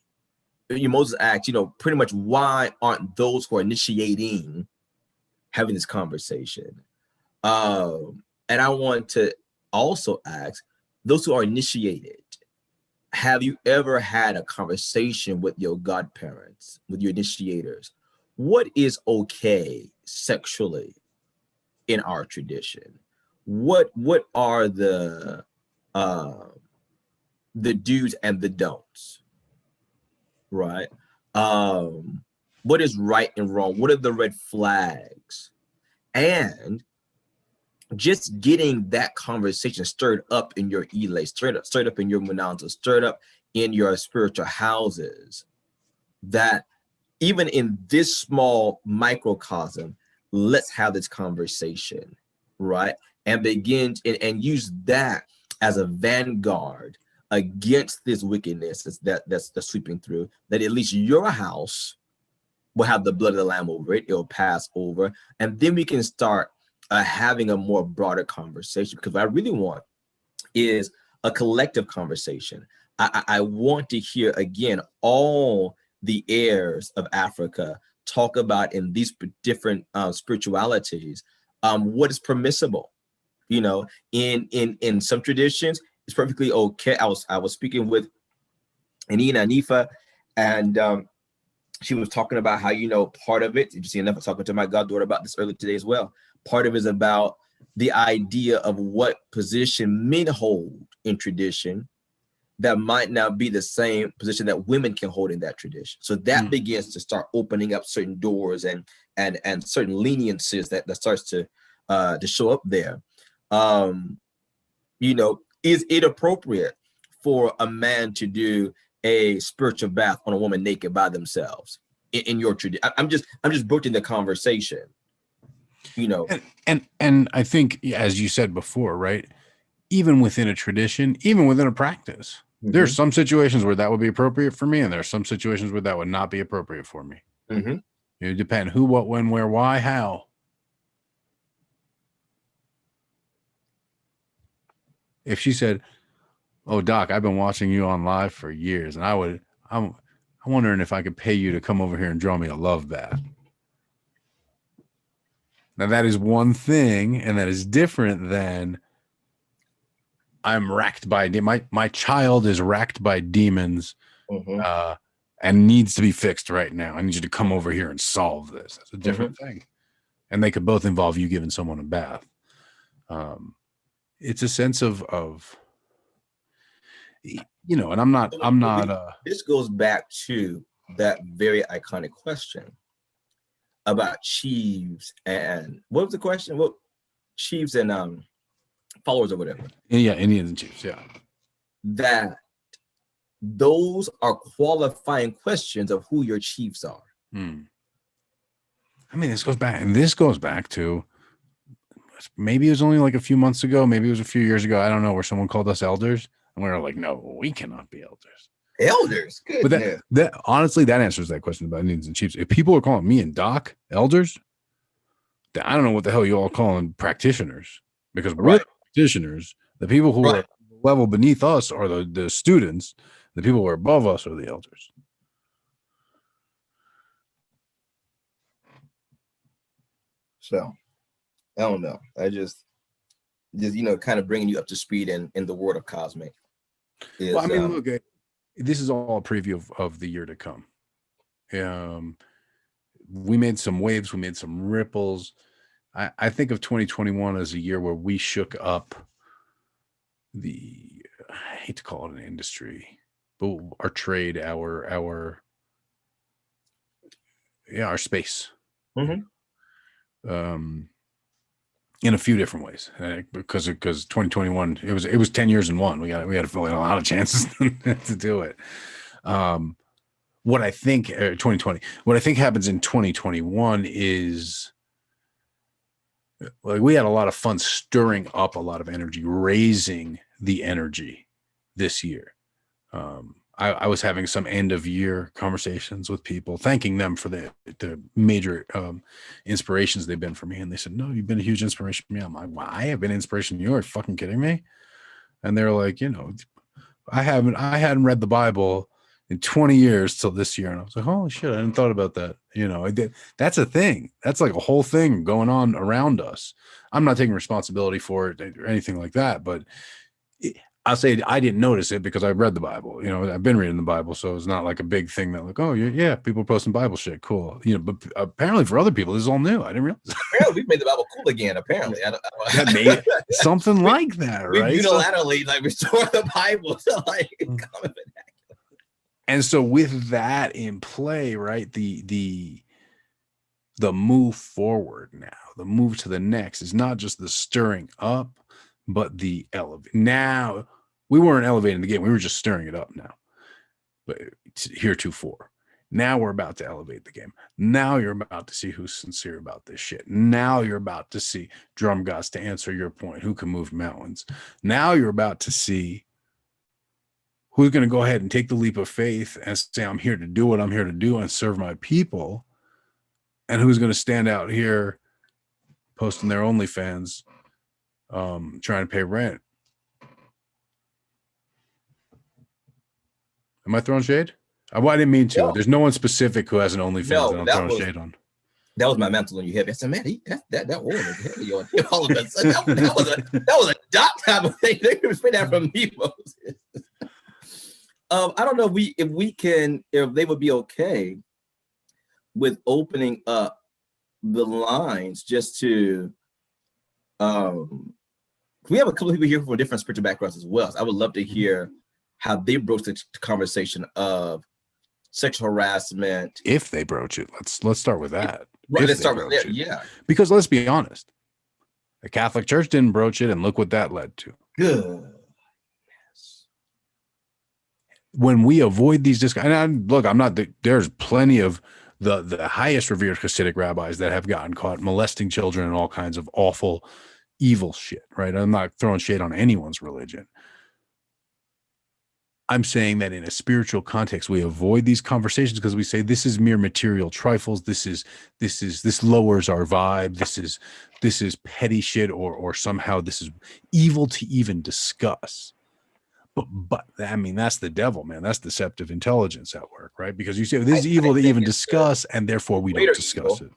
Moses asked, pretty much, why aren't those who are initiating having this conversation? And I want to also ask those who are initiated, have you ever had a conversation with your godparents, with your initiators? What is okay sexually in our tradition? What are the do's and the don'ts? Right? What is right and wrong? What are the red flags? And just getting that conversation stirred up in your elay, stirred up in your monanza, stirred up in your spiritual houses, that even in this small microcosm, let's have this conversation, right? And begin and use that as a vanguard against this wickedness that's sweeping through, that at least your house will have the blood of the lamb over it. It'll pass over. And then we can start having a more broader conversation, because what I really want is a collective conversation. I want to hear, again, all the heirs of Africa talk about in these different spiritualities, what is permissible. You know, in some traditions, it's perfectly okay. I was speaking with Anina Anifa, and she was talking about how, you know, part of it, you see enough, I was talking to my goddaughter about this earlier today as well. Part of it is about the idea of what position men hold in tradition that might not be the same position that women can hold in that tradition. So that begins to start opening up certain doors and certain leniencies that starts to show up there. You know, is it appropriate for a man to do a spiritual bath on a woman naked by themselves in your tradition? I'm just broaching the conversation, you know. And I think, as you said before, right, even within a tradition, even within a practice, there's some situations where that would be appropriate for me, and there are some situations where that would not be appropriate for me. It depends who, what, when, where, why, how. If she said, "Oh, Doc, I've been watching you on live for years, and I'm wondering if I could pay you to come over here and draw me a love bath." Now that is one thing, and that is different than I'm racked by my child is racked by demons, and needs to be fixed right now. I need you to come over here and solve this. That's a different thing, and they could both involve you giving someone a bath. It's a sense of you know, and I'm not this goes back to that very iconic question about chiefs and what was the question? What chiefs and followers or whatever? Yeah, Indians and chiefs. Yeah, that those are qualifying questions of who your chiefs are. I mean, this goes back to, maybe it was only like a few months ago, maybe it was a few years ago, I don't know, where someone called us elders, and we were like, no, we cannot be elders. Elders, good. But that honestly, that answers that question about Indians and chiefs. If people are calling me and Doc elders, then I don't know what the hell you all calling practitioners, because we're practitioners. The people who are level beneath us are the students. The people who are above us are the elders. So I don't know. I just you know, kind of bringing you up to speed in the world of Cosmic. Well, I mean, look, this is all a preview of the year to come. We made some waves, we made some ripples. I think of 2021 as a year where we shook up I hate to call it an industry, but our trade, our space. In a few different ways, because 2021 it was 10 years in one. We had to fill in a lot of chances to do it. What I think 2020, what I think happens in 2021 is, like, we had a lot of fun stirring up a lot of energy, raising the energy this year. I was having some end of year conversations with people, thanking them for the major inspirations they've been for me. And they said, "No, you've been a huge inspiration to me." I'm like, "Why? I've been an inspiration to you? Are you fucking kidding me?" And they're like, "You know, I hadn't read the Bible in 20 years till this year." And I was like, "Holy shit, I hadn't thought about that." You know, I did. That's a thing. That's like a whole thing going on around us. I'm not taking responsibility for it or anything like that, but I'll say I didn't notice it because I read the Bible. You know, I've been reading the Bible, so it's not like a big thing that, like, oh yeah, people are posting Bible shit, cool. You know, but apparently for other people, this is all new. I didn't realize. Apparently, we've made the Bible cool again. Apparently, that made something like that, right? We unilaterally like restore the Bible to like common vernacular. And so with that in play, right, the move forward now, the move to the next is not just the stirring up, but the elevate. Now we weren't elevating the game; we were just stirring it up now. but heretofore. Now we're about to elevate the game. Now you're about to see who's sincere about this shit. Now you're about to see drum gods, to answer your point, who can move mountains. Now you're about to see who's going to go ahead and take the leap of faith and say, I'm here to do what I'm here to do and serve my people. And who's going to stand out here posting their OnlyFans, trying to pay rent. Am I throwing shade? Well, I didn't mean to. No. There's no one specific who has an OnlyFans No, that I'm that throwing was- shade on. That was my mantle on your head. I said, man, that oil is heavy on him all of a sudden. That was a dot type of thing. They can spend that from me, Moses. I don't know if they would be okay with opening up the lines just to we have a couple of people here from different spiritual backgrounds as well. So I would love to hear how they broach the conversation of sexual harassment. If They broach it. Let's start with that. right, If let's they start with broach that. it. Yeah. Because let's be honest, the Catholic Church didn't broach it, and look what that led to. Good. When we avoid these discussions, look, there's plenty of the highest revered Hasidic rabbis that have gotten caught molesting children and all kinds of awful, evil shit, right? I'm not throwing shade on anyone's religion. I'm saying that in a spiritual context, we avoid these conversations because we say this is mere material trifles. This lowers our vibe. This is petty shit, or somehow this is evil to even discuss. But I mean, that's the devil, man. That's deceptive intelligence at work, right? Because you say this is evil to even discuss, and therefore we don't discuss it.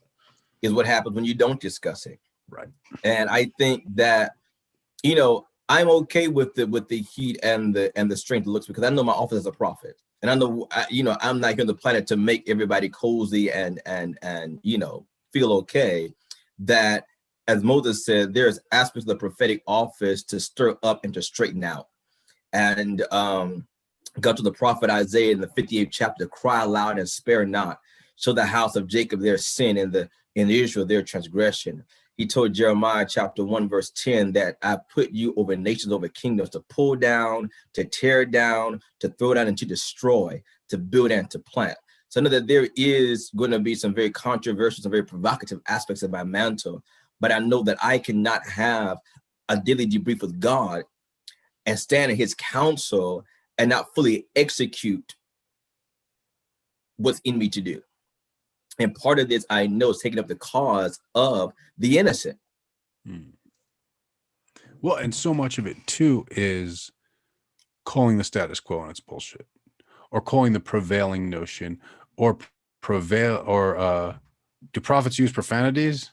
Is what happens when you don't discuss it. Right. And I think that, I'm okay with the heat and the strength of looks, because I know my office as a prophet, and I know I'm not here on the planet to make everybody cozy and feel okay. That, as Moses said, there's aspects of the prophetic office to stir up and to straighten out. And God to the prophet Isaiah in the 58th chapter, cry aloud and spare not, show the house of Jacob their sin and the Israel their transgression. He told Jeremiah chapter 1 verse 10 that I put you over nations, over kingdoms, to pull down, to tear down, to throw down, and to destroy, to build and to plant. So I know that there is going to be some very controversial, some very provocative aspects of my mantle, but I know that I cannot have a daily debrief with God and stand in his counsel and not fully execute what's in me to do. And part of this, I know, is taking up the cause of the innocent. Well, and so much of it too is calling the status quo and it's bullshit, or calling the prevailing notion, or do prophets use profanities?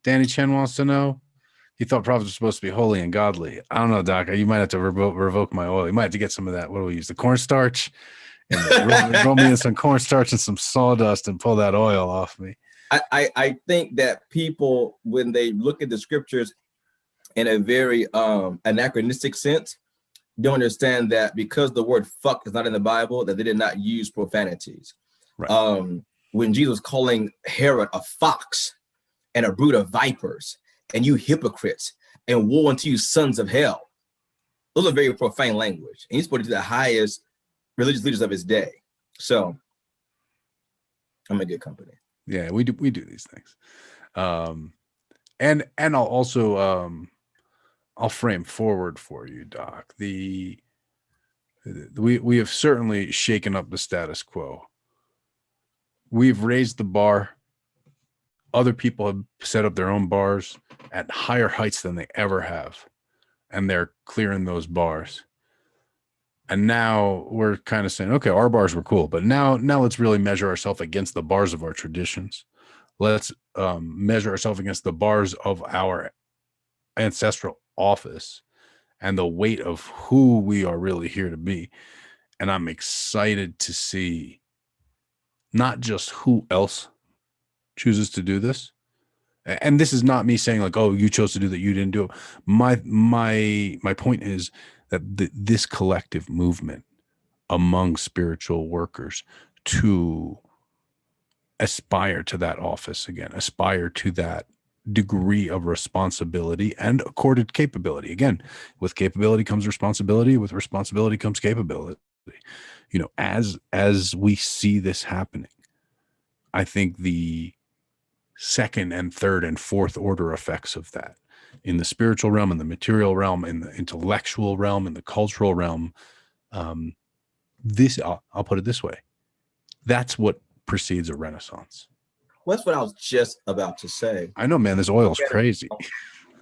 Danny Chen wants to know. He thought prophets were supposed to be holy and godly. I don't know, Doc. You might have to revoke my oil. You might have to get some of that. What do we use? The cornstarch? And roll me in some cornstarch and some sawdust and pull that oil off me. I think that people, when they look at the scriptures in a very anachronistic sense, don't understand that because the word fuck is not in the Bible, that they did not use profanities. Right. When Jesus was calling Herod a fox and a brood of vipers, and you hypocrites, and woe unto you, sons of hell. Those are very profane language. And he's put it to the highest religious leaders of his day. So I'm in good company. Yeah, we do these things. And I'll also I'll frame forward for you, Doc. We have certainly shaken up the status quo. We've raised the bar. Other people have set up their own bars at higher heights than they ever have, and they're clearing those bars. And now we're kind of saying, okay, our bars were cool, but now let's really measure ourselves against the bars of our traditions. Let's measure ourselves against the bars of our ancestral office and the weight of who we are really here to be. And I'm excited to see not just who else chooses to do this. And this is not me saying like, oh, you chose to do that, you didn't do it. My point is that this collective movement among spiritual workers to aspire to that office again, aspire to that degree of responsibility and accorded capability. Again, with capability comes responsibility. With responsibility comes capability. as we see this happening, I think the second and third and fourth order effects of that in the spiritual realm, in the material realm, in the intellectual realm, in the cultural realm, I'll put it this way. That's what precedes a renaissance. Well, that's what I was just about to say. I know, man, this oil's crazy.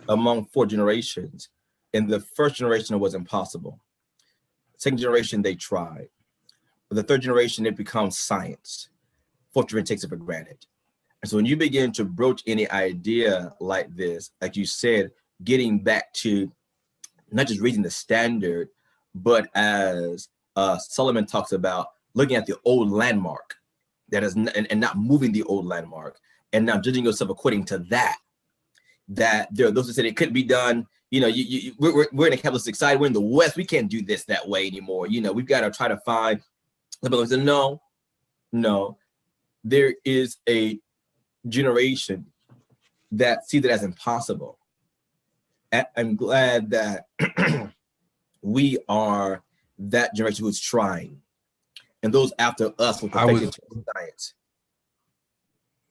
Among 4 generations, in the first generation, it was impossible. Second generation, they tried. But the third generation, it becomes science. Fourth generation takes it for granted. And so when you begin to broach any idea like this, like you said, getting back to not just raising the standard, but as Solomon talks about, looking at the old landmark that is and not moving the old landmark, and now judging yourself according to that. That there are those who said it couldn't be done. We're in a capitalistic side. We're in the West. We can't do this that way anymore. We've got to try to find. No. There is a generation that sees it as impossible. I'm glad that we are that generation who's trying, and those after us will perfect science.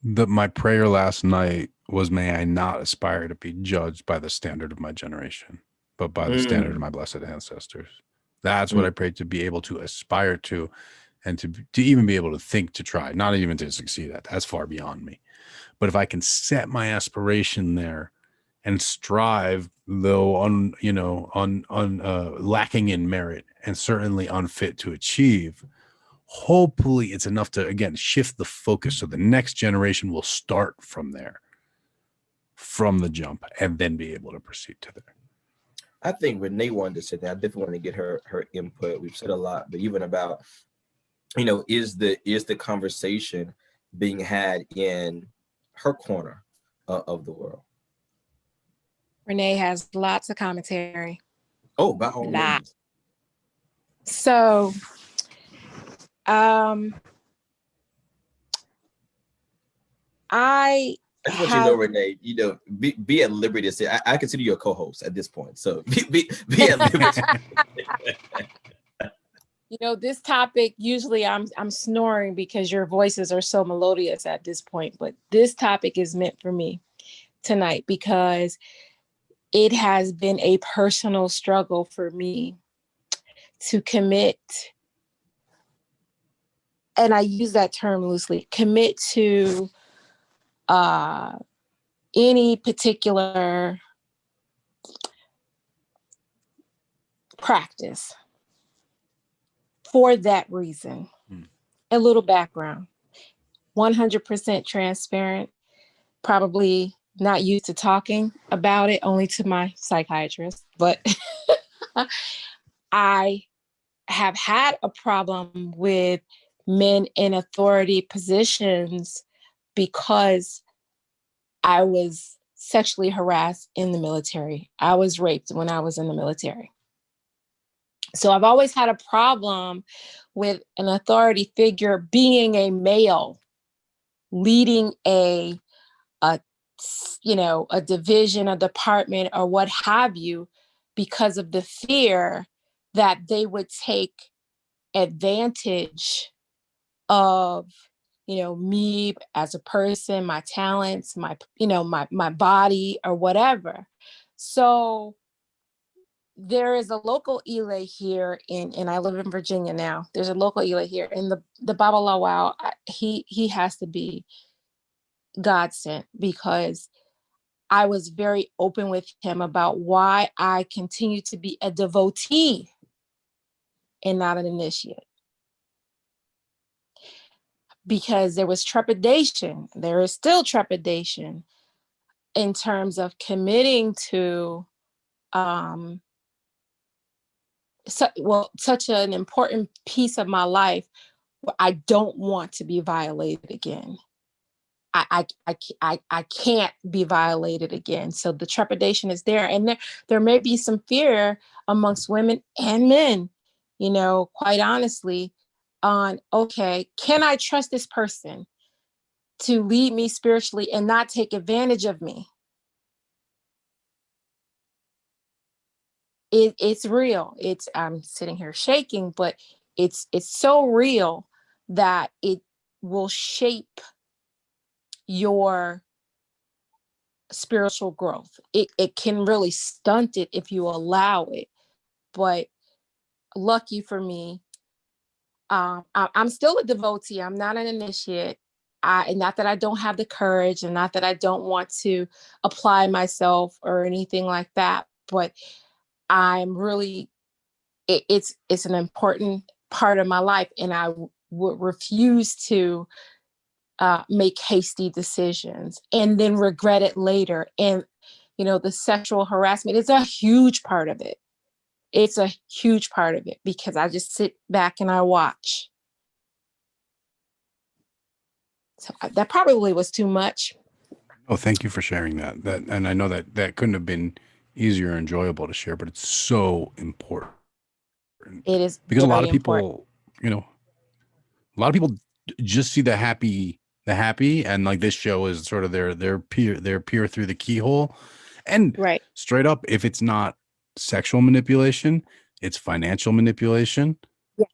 My prayer last night was, may I not aspire to be judged by the standard of my generation, but by the standard of my blessed ancestors. That's what I prayed, to be able to aspire to, and to even be able to think, to try, not even to succeed at. That's far beyond me. But if I can set my aspiration there and strive, though lacking in merit and certainly unfit to achieve, hopefully it's enough to, again, shift the focus so the next generation will start from there, from the jump, and then be able to proceed to there. I think Renee wanted to say that. I definitely want to get her input. We've said a lot, but even about, is the conversation being had in her corner of the world? Renee has lots of commentary. Oh, by all means. So, I just want you to know, Renee, be at liberty to say, I consider you a co-host at this point. So be at liberty. This topic, usually I'm snoring because your voices are so melodious at this point, but this topic is meant for me tonight because it has been a personal struggle for me to commit, and I use that term loosely, commit to any particular practice for that reason. A little background, 100% transparent, probably not used to talking about it, only to my psychiatrist, but I have had a problem with men in authority positions because I was sexually harassed in the military. I was raped when I was in the military. So I've always had a problem with an authority figure being a male, leading a division, a department, or what have you, because of the fear that they would take advantage of, me as a person, my talents, my body or whatever. So there is a local Ile here and I live in Virginia now. There's a local Ile here, and the Baba Lawal, he has to be God sent, because I was very open with him about why I continue to be a devotee and not an initiate. Because there was trepidation, there is still trepidation in terms of committing to such an important piece of my life where I don't want to be violated again. I can't be violated again. So the trepidation is there. And there may be some fear amongst women and men, quite honestly, on, okay, can I trust this person to lead me spiritually and not take advantage of me? It's real. I'm sitting here shaking, but it's so real that it will shape your spiritual growth. It can really stunt it if you allow it. But lucky for me, I'm still a devotee. I'm not an initiate. Not that I don't have the courage, and not that I don't want to apply myself or anything like that, but I'm really, it's an important part of my life, and I would refuse to make hasty decisions and then regret it later. And the sexual harassment is a huge part of it. It's a huge part of it because I just sit back and I watch. So that probably was too much. Oh, thank you for sharing that. And I know that couldn't have been easier or enjoyable to share, but it's so important. It is Because a lot very of people, a lot of people just see the happy, and like this show is sort of their peer through the keyhole. And right. Straight up, if it's not sexual manipulation, it's financial manipulation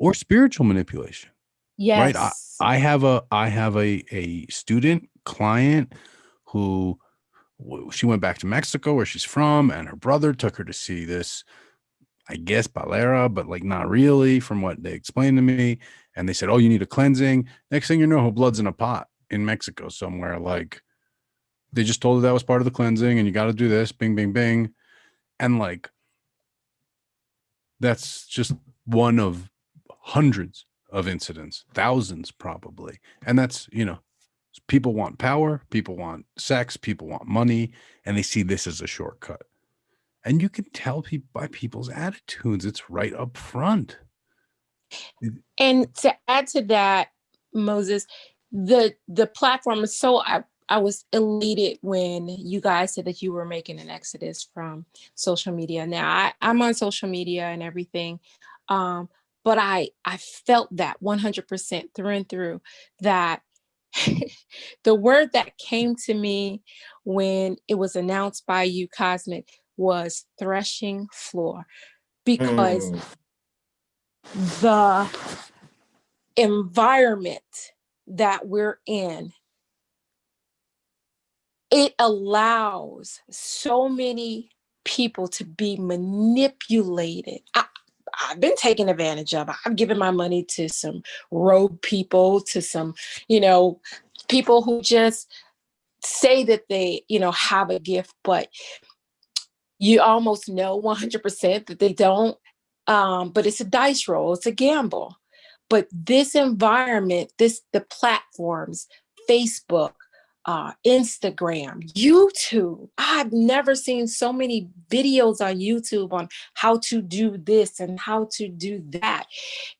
or spiritual manipulation. Yes. Right. I have a student client who she went back to Mexico where she's from, and her brother took her to see this, I guess, Balera, but like not really from what they explained to me. And they said, oh, you need a cleansing. Next thing you know, her blood's in a pot in Mexico somewhere. Like they just told her that was part of the cleansing and you got to do this, bing, bing, bing. And like, that's just one of hundreds of incidents, thousands probably. And that's, people want power, people want sex, people want money, and they see this as a shortcut. And you can tell people by people's attitudes. It's right up front. And to add to that, Moses, the platform is so, I was elated when you guys said that you were making an exodus from social media. Now I'm on social media and everything. But I felt that 100% through and through, that the word that came to me when it was announced by you, Cosmic, was threshing floor, because the environment that we're in, it allows so many people to be manipulated. I've been taken advantage of. I've given my money to some rogue people, to some, people who just say that they, have a gift, but you almost know 100% that they don't. But it's a dice roll, it's a gamble. But this environment, the platforms, Facebook, Instagram, YouTube. I've never seen so many videos on YouTube on how to do this and how to do that.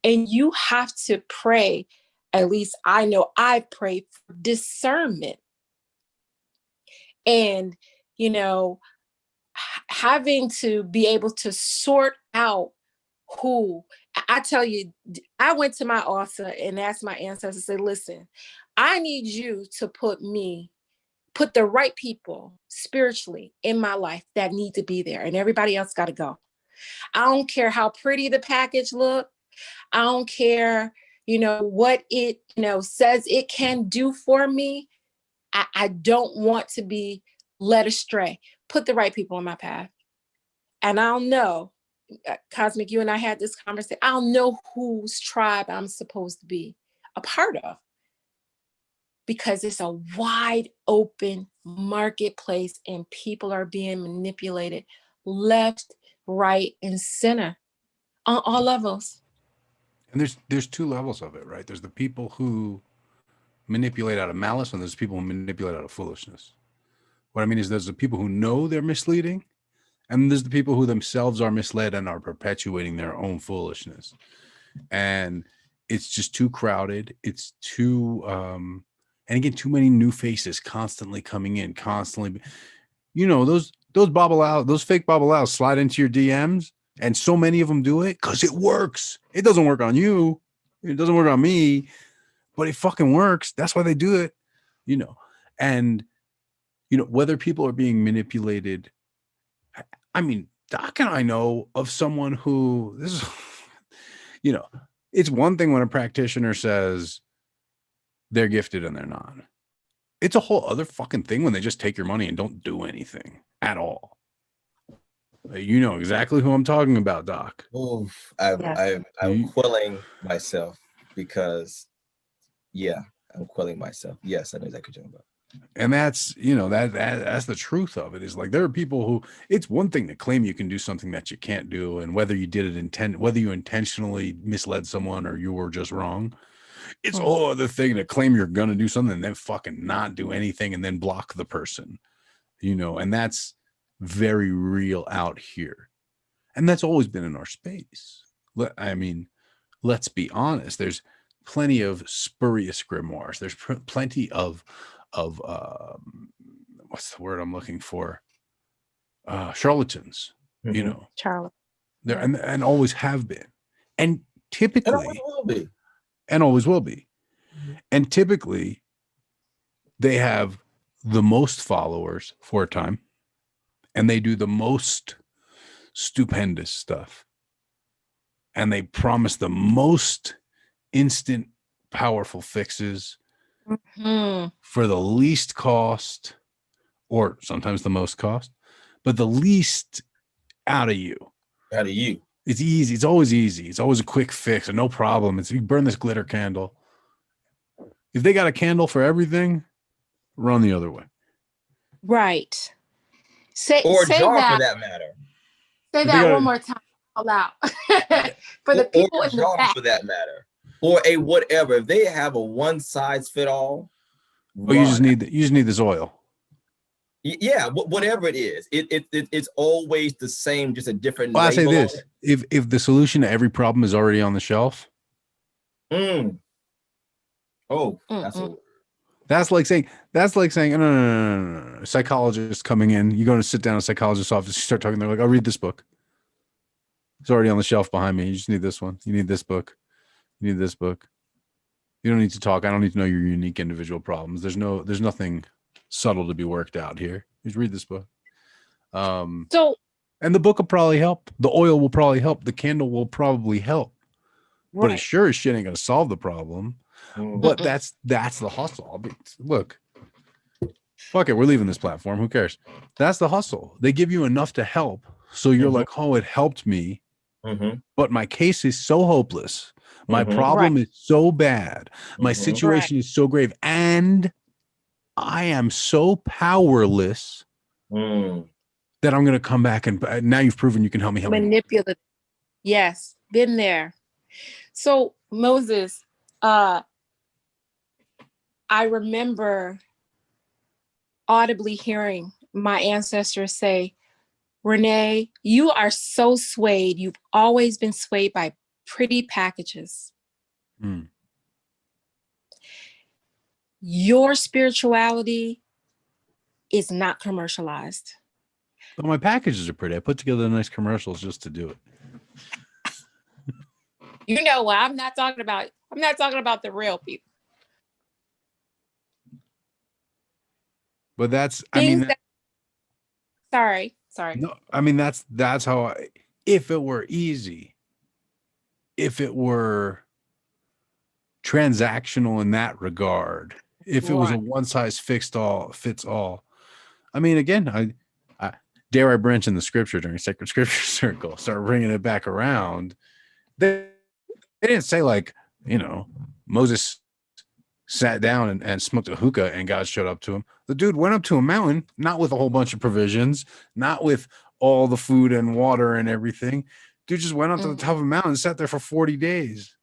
And you have to pray. At least I know I pray for discernment. And, having to be able to sort out who. I tell you, I went to my author and asked my ancestors, say, listen, I need you to put the right people spiritually in my life that need to be there, and everybody else got to go. I don't care how pretty the package look. I don't care, what it, says it can do for me. I don't want to be led astray. Put the right people in my path. And I'll know, Cosmic, you and I had this conversation. I'll know whose tribe I'm supposed to be a part of, because it's a wide open marketplace and people are being manipulated left, right, and center on all levels. And there's two levels of it, right? There's the people who manipulate out of malice, and there's people who manipulate out of foolishness. What I mean is there's the people who know they're misleading, and there's the people who themselves are misled and are perpetuating their own foolishness. And it's just too crowded. It's too, and again, too many new faces constantly coming in, constantly. Those Babalao, those fake Babalaos slide into your DMs, and so many of them do it because it works. It doesn't work on you. It doesn't work on me, but it fucking works. That's why they do it, and, whether people are being manipulated. I mean, Doc and I know of someone who, this is, It's one thing when a practitioner says they're gifted and they're not. It's a whole other fucking thing when they just take your money and don't do anything at all. You know exactly who I'm talking about, Doc. Oof, Yes. I'm quelling myself because, yeah, I'm quelling myself. Yes, I know exactly what you're talking about. And that's, you know, that's the truth of it, is like there are people who, it's one thing to claim you can do something that you can't do, and whether you did it whether you intentionally misled someone or you were just wrong. It's a whole other thing to claim you're gonna do something and then fucking not do anything and then block the person, you know, and that's very real out here. And that's always been in our space. I mean, let's be honest, there's plenty of spurious grimoires. There's plenty of what's the word I'm looking for? Charlatans, you know, Charlie. there and always have been. And And typically, I will be. and always will be. And typically, they have the most followers for a time, and they do the most stupendous stuff. And they promise the most instant, powerful fixes for the least cost, or sometimes the most cost, but the least out of you. Out of you. It's easy. It's always easy. It's always a quick fix and no problem. It's you burn this glitter candle. If they got a candle for everything, run the other way. Right. Or a say jar that. for that matter. Say They that gotta- one more time out loud. For the people or a in the jar back. for that matter. Or a whatever. If they have a one size fit all, Oh, you just need this oil. Yeah, whatever it is, it's always the same, just a different. Well, I say label on this: if the solution to every problem is already on the shelf, it. Oh, Mm-mm. that's like saying no. Psychologist coming in, you go to sit down in a psychologist's office, you start talking, they're like, "I'll read this book. It's already on the shelf behind me. You just need this one. You need this book. You need this book. You don't need to talk. I don't need to know your unique individual problems. There's nothing subtle to be worked out here. Just read this book." So And the book will probably help. The oil will probably help. The candle will probably help. But it right. sure as shit ain't gonna solve the problem. Mm. But that's the hustle. I mean, look, fuck it, we're leaving this platform. Who cares? That's the hustle. They give you enough to help, so you're like, oh, it helped me. But my case is so hopeless. My problem is so bad. My situation is so grave, and I am so powerless that I'm going to come back and now you've proven you can help me. Manipulative. Yes, been there. So Moses, I remember audibly hearing my ancestors say, "Renee, you are so swayed. You've always been swayed by pretty packages. Your spirituality is not commercialized." But my packages are pretty. I put together nice commercials just to do it. You know what? I'm not talking about the real people. But that's, sorry. No, I mean, that's how if it were easy, if it were transactional in that regard, if it was a one size fits all. I mean, again, I dare I branch in the scripture during Sacred Scripture Circle, start bringing it back around. They didn't say like, Moses sat down and smoked a hookah and God showed up to him. The dude went up to a mountain, not with a whole bunch of provisions, not with all the food and water and everything. Dude just went up to the top of a mountain and sat there for 40 days.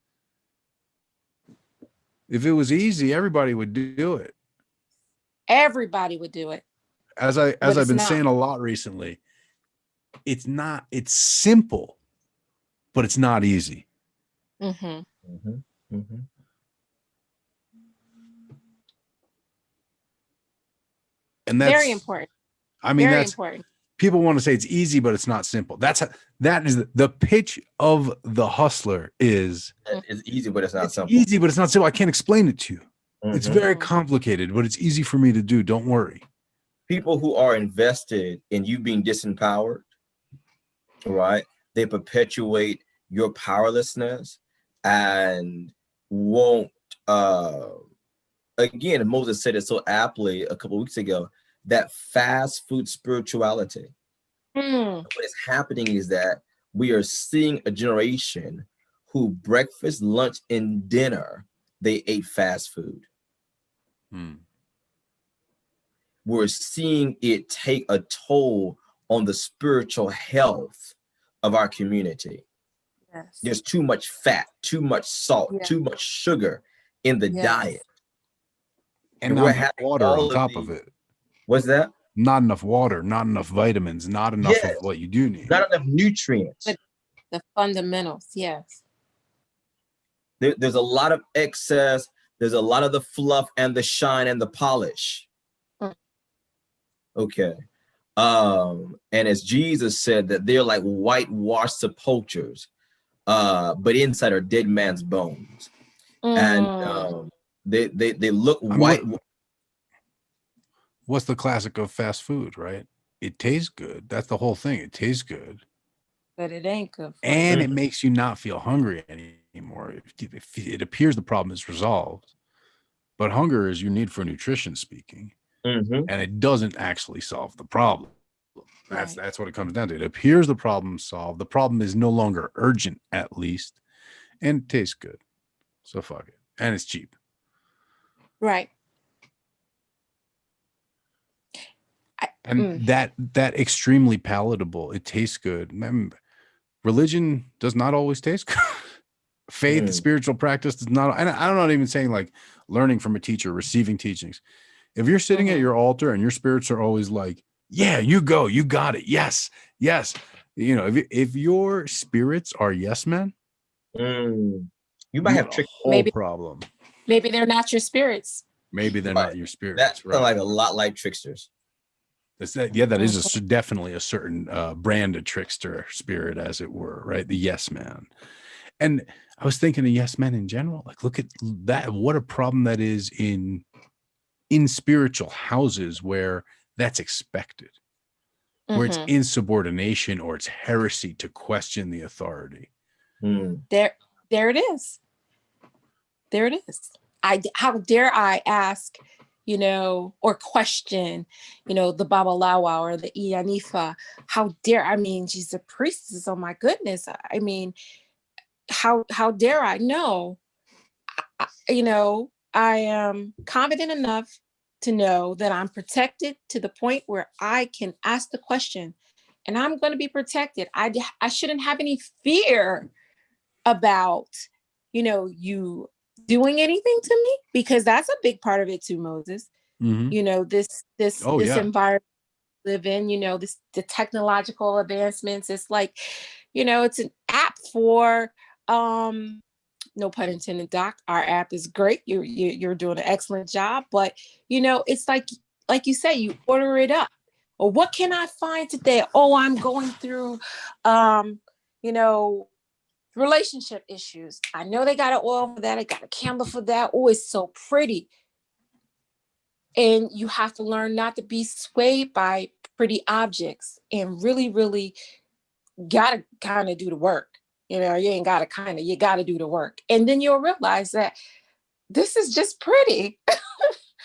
If it was easy, everybody would do it. Everybody would do it. As I've been saying a lot recently, it's simple, but it's not easy. And that's very important. I mean, very that's important. People want to say it's easy, but it's not simple. That is the pitch of the hustler is it's easy, but it's not simple. Easy, but it's not simple. I can't explain it to you. It's very complicated, but it's easy for me to do. Don't worry. People who are invested in you being disempowered, right? They perpetuate your powerlessness and won't. Again, Moses said it so aptly a couple of weeks ago, that fast food spirituality. Mm, What is happening is that we are seeing a generation who breakfast, lunch, and dinner, they ate fast food. Hmm. We're seeing it take a toll on the spiritual health of our community. yes. There's too much fat, too much salt, Yeah. too much sugar in the Yes. diet. And And not we're enough having water all on of top of these- it. What's that? Not enough water, not enough vitamins, not enough Yes. of what you do need. Not enough nutrients. But- The fundamentals, yes. There's a lot of excess. There's a lot of the fluff and the shine and the polish. Mm. Okay. And as Jesus said, that they're like whitewashed sepulchres, but inside are dead man's bones. And Mm, they look I mean, white. What's the classic of fast food, right? It tastes good. That's the whole thing. It tastes good. but it ain't good for And you. it makes you not feel hungry anymore. If it appears the problem is resolved. But hunger is your need for nutrition speaking. Mhm. And it doesn't actually solve the problem. Right. That's what it comes down to. It appears the problem solved. The problem is no longer urgent, at least, and it tastes good. So fuck it. And it's cheap. Right. And that extremely palatable. It tastes good. Religion does not always taste good. Faith, spiritual practice does not. And I'm not even saying like learning from a teacher, receiving teachings. If you're sitting at your altar and your spirits are always like, yeah, you go, you got it. Yes, yes. You know, if your spirits are yes men, You might have tricked. whole Maybe- problem. Maybe they're not your spirits. Maybe they're Right. not your spirits. That's Right. like a lot like tricksters. That is definitely a certain brand of trickster spirit, as it were, right? The yes man. And I was thinking of yes men in general. Like, look at that. What a problem that is in spiritual houses where that's expected, where it's Mhm. insubordination or it's heresy to question the authority. There it is. There it is. How dare I ask, or question, the Baba Lawa or the Ianifa? How dare, I mean, she's a priestess. Oh my goodness. I mean, how dare I? No, I am confident enough to know that I'm protected to the point where I can ask the question and I'm going to be protected. I shouldn't have any fear about, you doing anything to me, because that's a big part of it too, Moses. This environment we live in, the technological advancements. It's like, it's an app for, no pun intended, Doc. Our app is great. You're doing an excellent job, but it's like you say, you order it up. Or what can I find today? Oh, I'm going through, relationship issues. I know they got an oil for that. I got a candle for that. Oh, it's so pretty. And you have to learn not to be swayed by pretty objects and really, really gotta kind of do the work. You ain't gotta you gotta do the work. And then you'll realize that this is just pretty.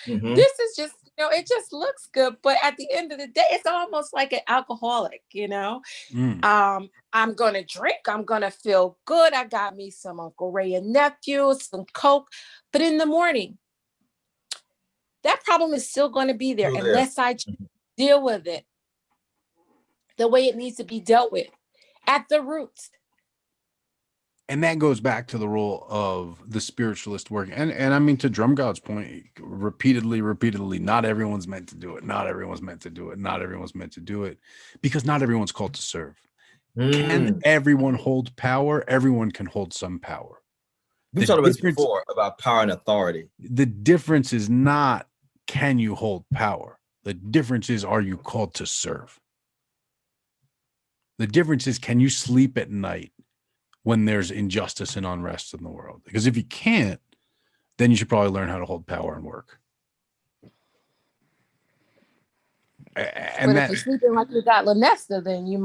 This is just, it just looks good. But at the end of the day, it's almost like an alcoholic, I'm gonna drink, I'm gonna feel good. I got me some Uncle Ray and nephew, some Coke. But in the morning, that problem is still going to be there unless I deal with it the way it needs to be dealt with at the roots. And that goes back to the role of the spiritualist work. And I mean, to Drum God's point, repeatedly, not everyone's meant to do it. Not everyone's meant to do it. Not everyone's meant to do it, because not everyone's called to serve. Can everyone hold power? Everyone can hold some power. We've talked about this before, about power and authority. The difference is not, can you hold power? The difference is, are you called to serve? The difference is, can you sleep at night when there's injustice and unrest in the world? Because if you can't, then you should probably learn how to hold power and work. And if you're sleeping like you got Lanesta, then you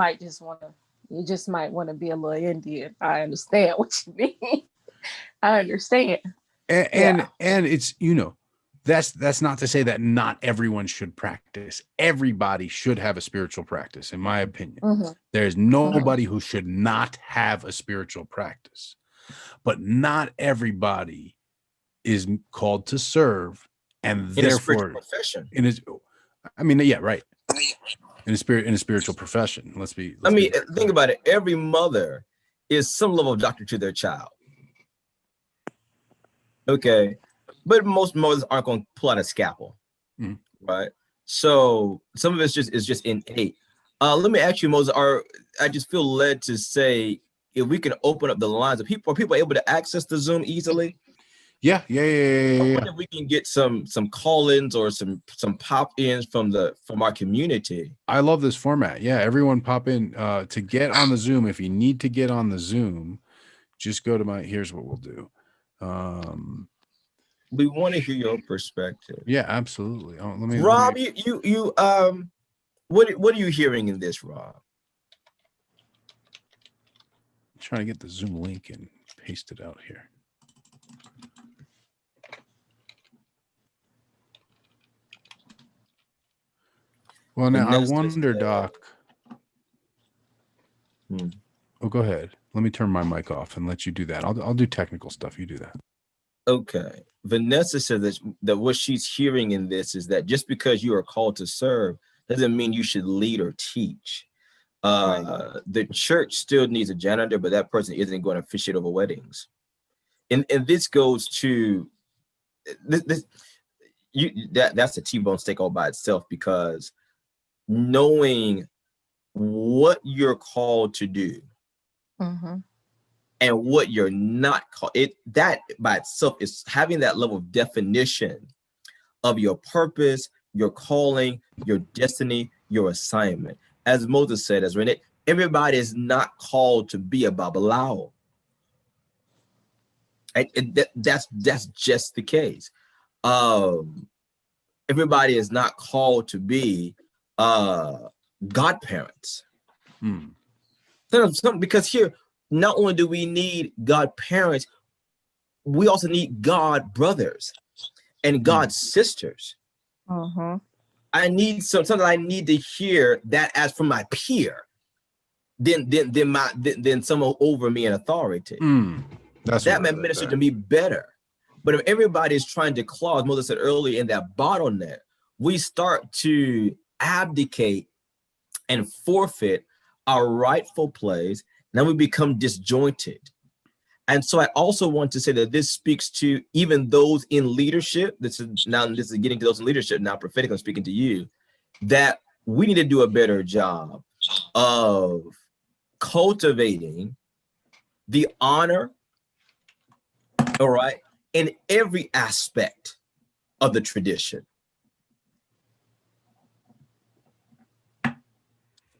just might want to be a little Indian. I understand what you mean. I understand. And it's, that's not to say that not everyone should practice. Everybody should have a spiritual practice, in my opinion. There's nobody who should not have a spiritual practice, but not everybody is called to serve, and In a spiritual therefore profession. yeah, right. In a spiritual profession. Think about it. Every mother is some level of doctor to their child. Okay. But most mothers aren't going to pull out a scalpel. Right. So some of it's just innate. Let me ask you, Moses, I just feel led to say, if we can open up the lines of people, are people able to access the Zoom easily? Yeah. I wonder if we can get some call-ins or some pop-ins from our community. I love this format. Yeah, everyone pop in to get on the Zoom. If you need to get on the Zoom, just go to here's what we'll do. We want to hear your perspective. Yeah, absolutely. Rob, you what are you hearing in this, Rob? I'm trying to get the Zoom link and paste it out here. Well, now I wonder, Doc. Oh, go ahead. Let me turn my mic off and let you do that. I'll do technical stuff. You do that. Okay. Vanessa said that what she's hearing in this is that just because you are called to serve doesn't mean you should lead or teach. The church still needs a janitor, but that person isn't going to officiate over weddings. And this goes to that's a T-bone steak all by itself, because knowing what you're called to do and what you're not called, that by itself is having that level of definition of your purpose, your calling, your destiny, your assignment. As Moses said, as Renee, everybody is not called to be a Babalawo. That's just the case. Everybody is not called to be godparents. Because here, not only do we need godparents, we also need God brothers and God sisters. I need something I need to hear that as from my peer, than someone over me in authority. That might minister to me better. But if everybody is trying to claw, as Moses said earlier, in that bottleneck, we start to abdicate and forfeit our rightful place. Now we become disjointed. And so I also want to say that this speaks to even those in leadership. This is getting to those in leadership now, prophetically I'm speaking to you, that we need to do a better job of cultivating the honor, all right, in every aspect of the tradition,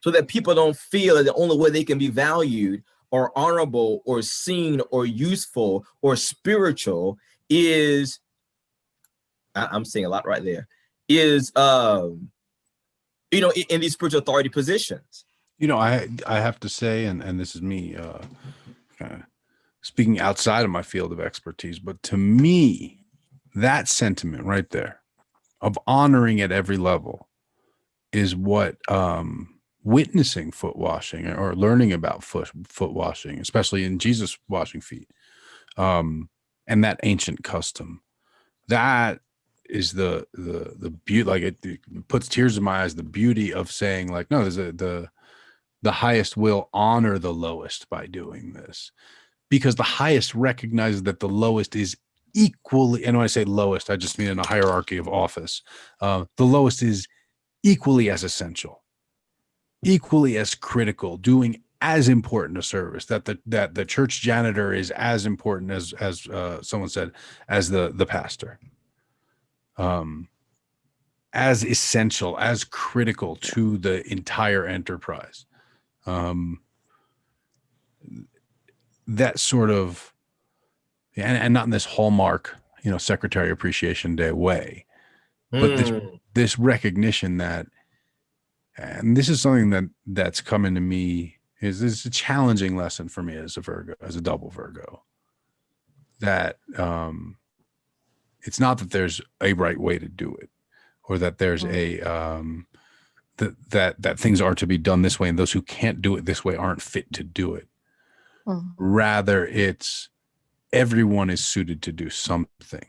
so that people don't feel that the only way they can be valued or honorable or seen or useful or spiritual is, I'm saying a lot right there, is in these spiritual authority positions. I have to say, and this is me speaking outside of my field of expertise, but to me, that sentiment right there of honoring at every level is what witnessing foot washing or learning about foot washing, especially in Jesus washing feet, and that ancient custom, that is the beauty. Like it puts tears in my eyes, the beauty of saying, like, no, there's the highest will honor the lowest by doing this, because the highest recognizes that the lowest is equally, and when I say lowest, I just mean in a hierarchy of office, the lowest is equally as essential, equally as critical, doing as important a service, that the church janitor is as important as someone said, as the pastor, as essential, as critical to the entire enterprise. That sort of, and not in this Hallmark, Secretary Appreciation Day way, but this recognition that, and this is something that's coming to me, is a challenging lesson for me as a Virgo, as a double Virgo. that it's not that there's a right way to do it, or that there's a that things are to be done this way, and those who can't do it this way aren't fit to do it. Rather, it's everyone is suited to do something.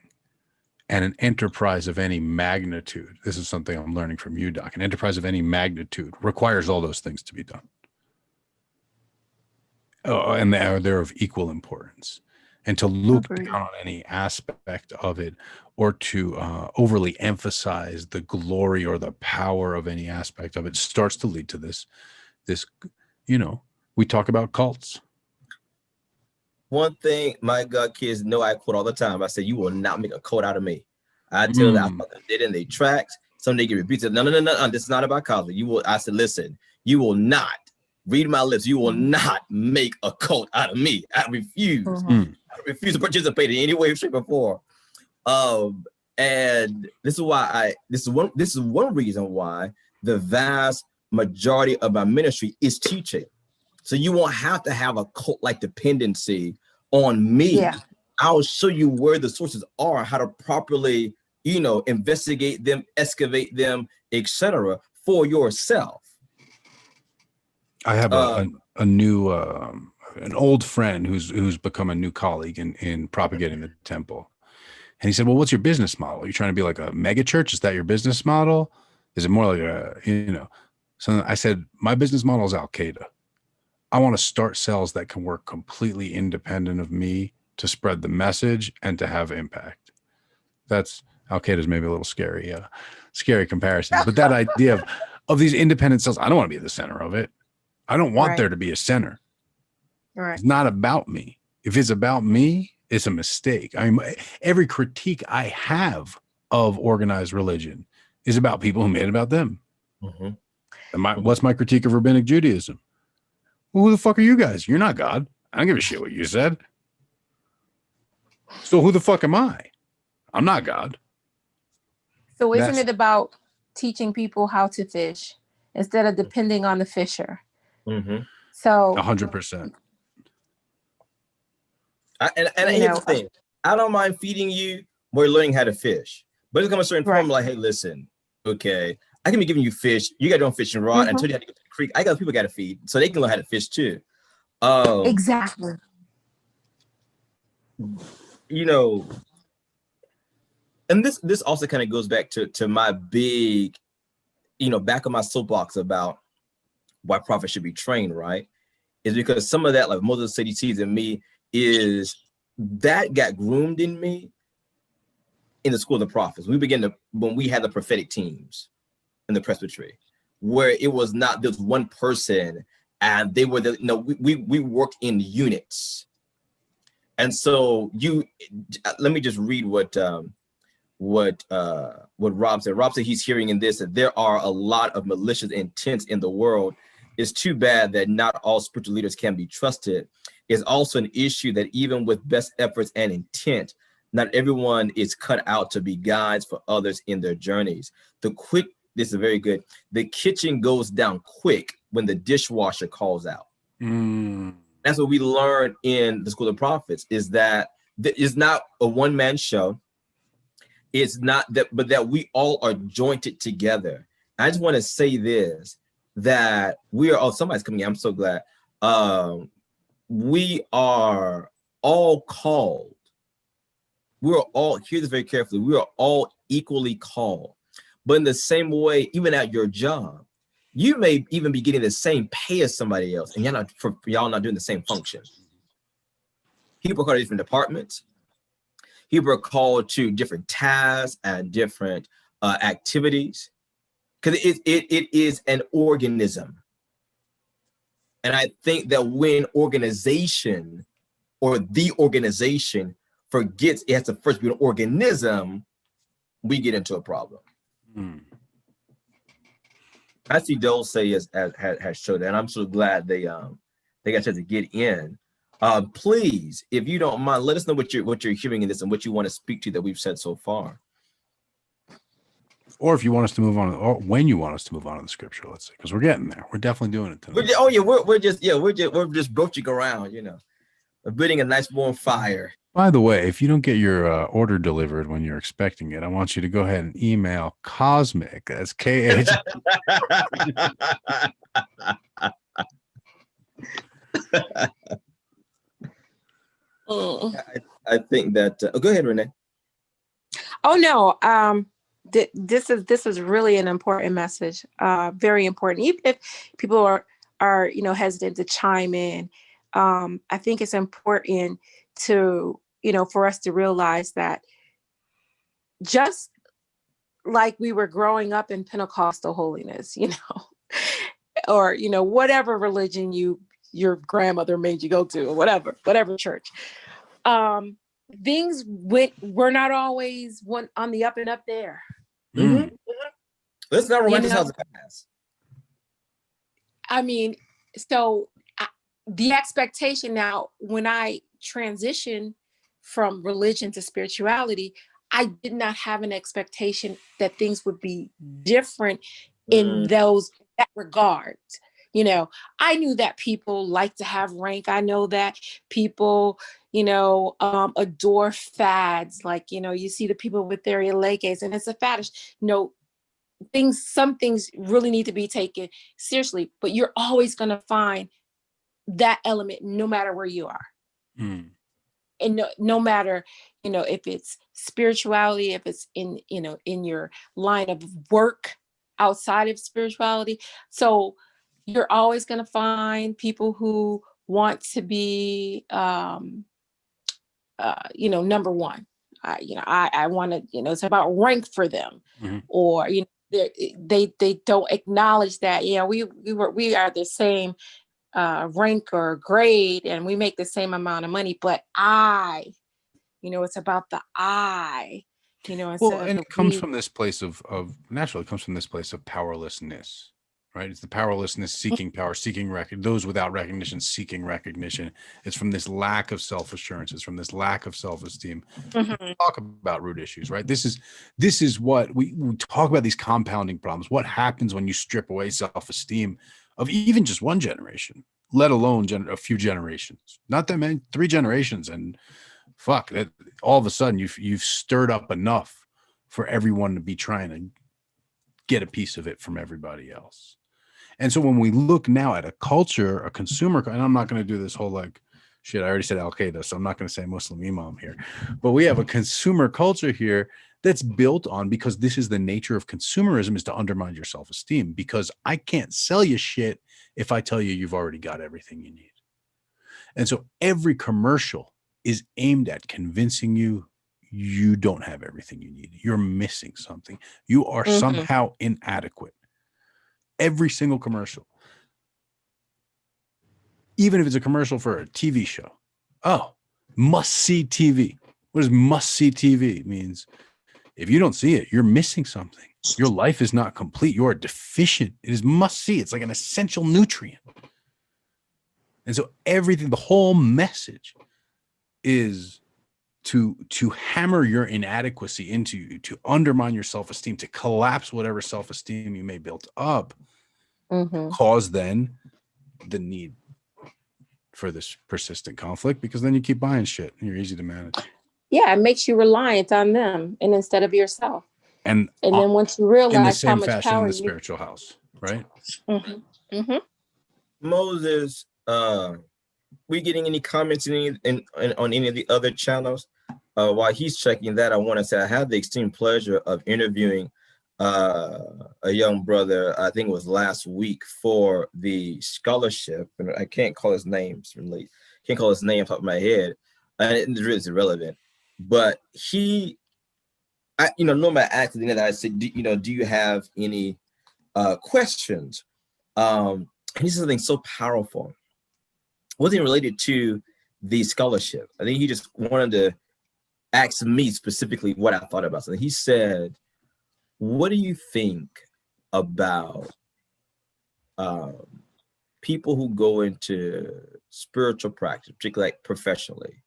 And an enterprise of any magnitude, this is something I'm learning from you, Doc, an enterprise of any magnitude requires all those things to be done. And they're of equal importance. And to look down on any aspect of it, or to overly emphasize the glory or the power of any aspect of it, starts to lead to this, we talk about cults. One thing my God kids know I quote all the time. I say, you will not make a cult out of me. I tell them I did in they tracks. Some they get repeated. No. This is not about college. You will. I said, listen, you will not read my lips. You will not make a cult out of me. I refuse. I refuse to participate in any way, shape, or form. And this is why this is one reason why the vast majority of my ministry is teaching. So you won't have to have a cult-like dependency on me. Yeah. I'll show you where the sources are, how to properly, investigate them, excavate them, etc., for yourself. I have a new, an old friend who's become a new colleague in propagating the temple, and he said, "Well, what's your business model? Are you trying to be like a mega church? Is that your business model? Is it more like a, So I said, my business model is Al Qaeda. I want to start cells that can work completely independent of me to spread the message and to have impact. That's Al Qaeda is maybe a little scary comparison, but that idea of these independent cells, I don't want to be at the center of it. I don't want there to be a center. Right. It's not about me. If it's about me, it's a mistake. I mean, every critique I have of organized religion is about people who made it about them. And what's my critique of rabbinic Judaism? Well, who the fuck are you guys? You're not God. I don't give a shit what you said. So who the fuck am I? I'm not God. So isn't it about teaching people how to fish instead of depending on the fisher? So 100%. And here's the thing. I don't mind feeding you while you're learning how to fish. But it's come a certain point like, hey, listen, okay, I can be giving you fish. You got your own fishing rod. Until you have to go to the creek. I got people got to feed, so they can learn how to fish too. Exactly. And this also kind of goes back to my big, back of my soapbox about why prophets should be trained, right? Is because some of that, like Moses said he sees in me, is that got groomed in me in the school of the prophets. When we had the prophetic teams in the presbytery, where it was not just one person and they were we worked in units. And so let me just read what Rob said. Rob said he's hearing in this that there are a lot of malicious intents in the world. It's too bad that not all spiritual leaders can be trusted. It's also an issue that even with best efforts and intent, not everyone is cut out to be guides for others in their journeys. This is very good. The kitchen goes down quick when the dishwasher calls out. That's what we learned in the School of Prophets, is that it's not a one-man show. It's not that, but that we all are jointed together. I just want to say this, that we are, somebody's coming in, I'm so glad. We are all called. We're all, hear this very carefully, we are all equally called. But in the same way, even at your job, you may even be getting the same pay as somebody else, and y'all not doing the same function. People are called to different departments. People are called to different tasks and different activities, because it is an organism. And I think that when organization or the organization forgets it has to first be an organism, we get into a problem. I see Dole say has showed that, and I'm so glad they got a chance to get in. Please, if you don't mind, let us know what you're hearing in this and what you want to speak to that we've said so far. Or if you want us to move on, or when you want us to move on to the scripture, let's say, because we're getting there. We're definitely doing it tonight. We're just broaching around, building a nice warm fire. By the way, if you don't get your order delivered when you're expecting it, I want you to go ahead and email Cosmic. That's KH. I think that. Go ahead, Renee. Oh no, this is really an important message, very important. Even if people are hesitant to chime in, I think it's important to for us to realize that just like we were growing up in Pentecostal holiness, or whatever religion your grandmother made you go to, or whatever church. Things were not always on the up and up there. Mm-hmm. Let's not romanticize the past. I mean, so the expectation now, when I transitioned from religion to spirituality, I did not have an expectation that things would be different in that regard. I knew that people like to have rank. I know that people, adore fads. Like, you see the people with their leggings, and it's a faddish. Some things really need to be taken seriously, but you're always going to find that element no matter where you are. And no matter, if it's spirituality, if it's in your line of work outside of spirituality. So you're always going to find people who want to be, number one. I want to, it's about rank for them, or, they don't acknowledge that, we are the same rank or grade, and we make the same amount of money, but it's about the I, Well, and it comes from this place of naturally, it comes from this place of powerlessness, right? It's the powerlessness seeking power, seeking those without recognition, seeking recognition. It's from this lack of self-assurance. It's from this lack of self-esteem. Talk about root issues, right? This is what we talk about, these compounding problems. What happens when you strip away self-esteem of even just one generation, let alone a few generations, not that many, 3 generations, and fuck that, all of a sudden you've stirred up enough for everyone to be trying to get a piece of it from everybody else. And so when we look now at a culture, a consumer, and I'm not going to do this whole like shit, I already said Al-Qaeda, so I'm not going to say Muslim Imam here, but we have a consumer culture here that's built on, because this is the nature of consumerism, is to undermine your self-esteem, because I can't sell you shit if I tell you you've already got everything you need. And so every commercial is aimed at convincing you don't have everything you need. You're missing something. You are somehow inadequate. Every single commercial. Even if it's a commercial for a TV show. Oh, must-see TV. What does must-see TV? It means if you don't see it, you're missing something. Your life is not complete. You are deficient. It is must-see. It's like an essential nutrient. And so everything, the whole message is to hammer your inadequacy into you, to undermine your self-esteem, to collapse whatever self-esteem you may build up, cause then the need for this persistent conflict, because then you keep buying shit and you're easy to manage. Yeah, it makes you reliant on them and instead of yourself. And then once you realize in the same how much fashion power in the spiritual house, right? Moses, we getting any comments on any of the other channels? While he's checking that, I want to say I had the extreme pleasure of interviewing a young brother, I think it was last week, for the scholarship, and I can't call his name, certainly can't call his name off the top of my head, and it's irrelevant. But normally I ask at the end of that, I said, do you have any questions? And he said something so powerful. It wasn't related to the scholarship. I think he just wanted to ask me specifically what I thought about something. He said, what do you think about people who go into spiritual practice, particularly like professionally,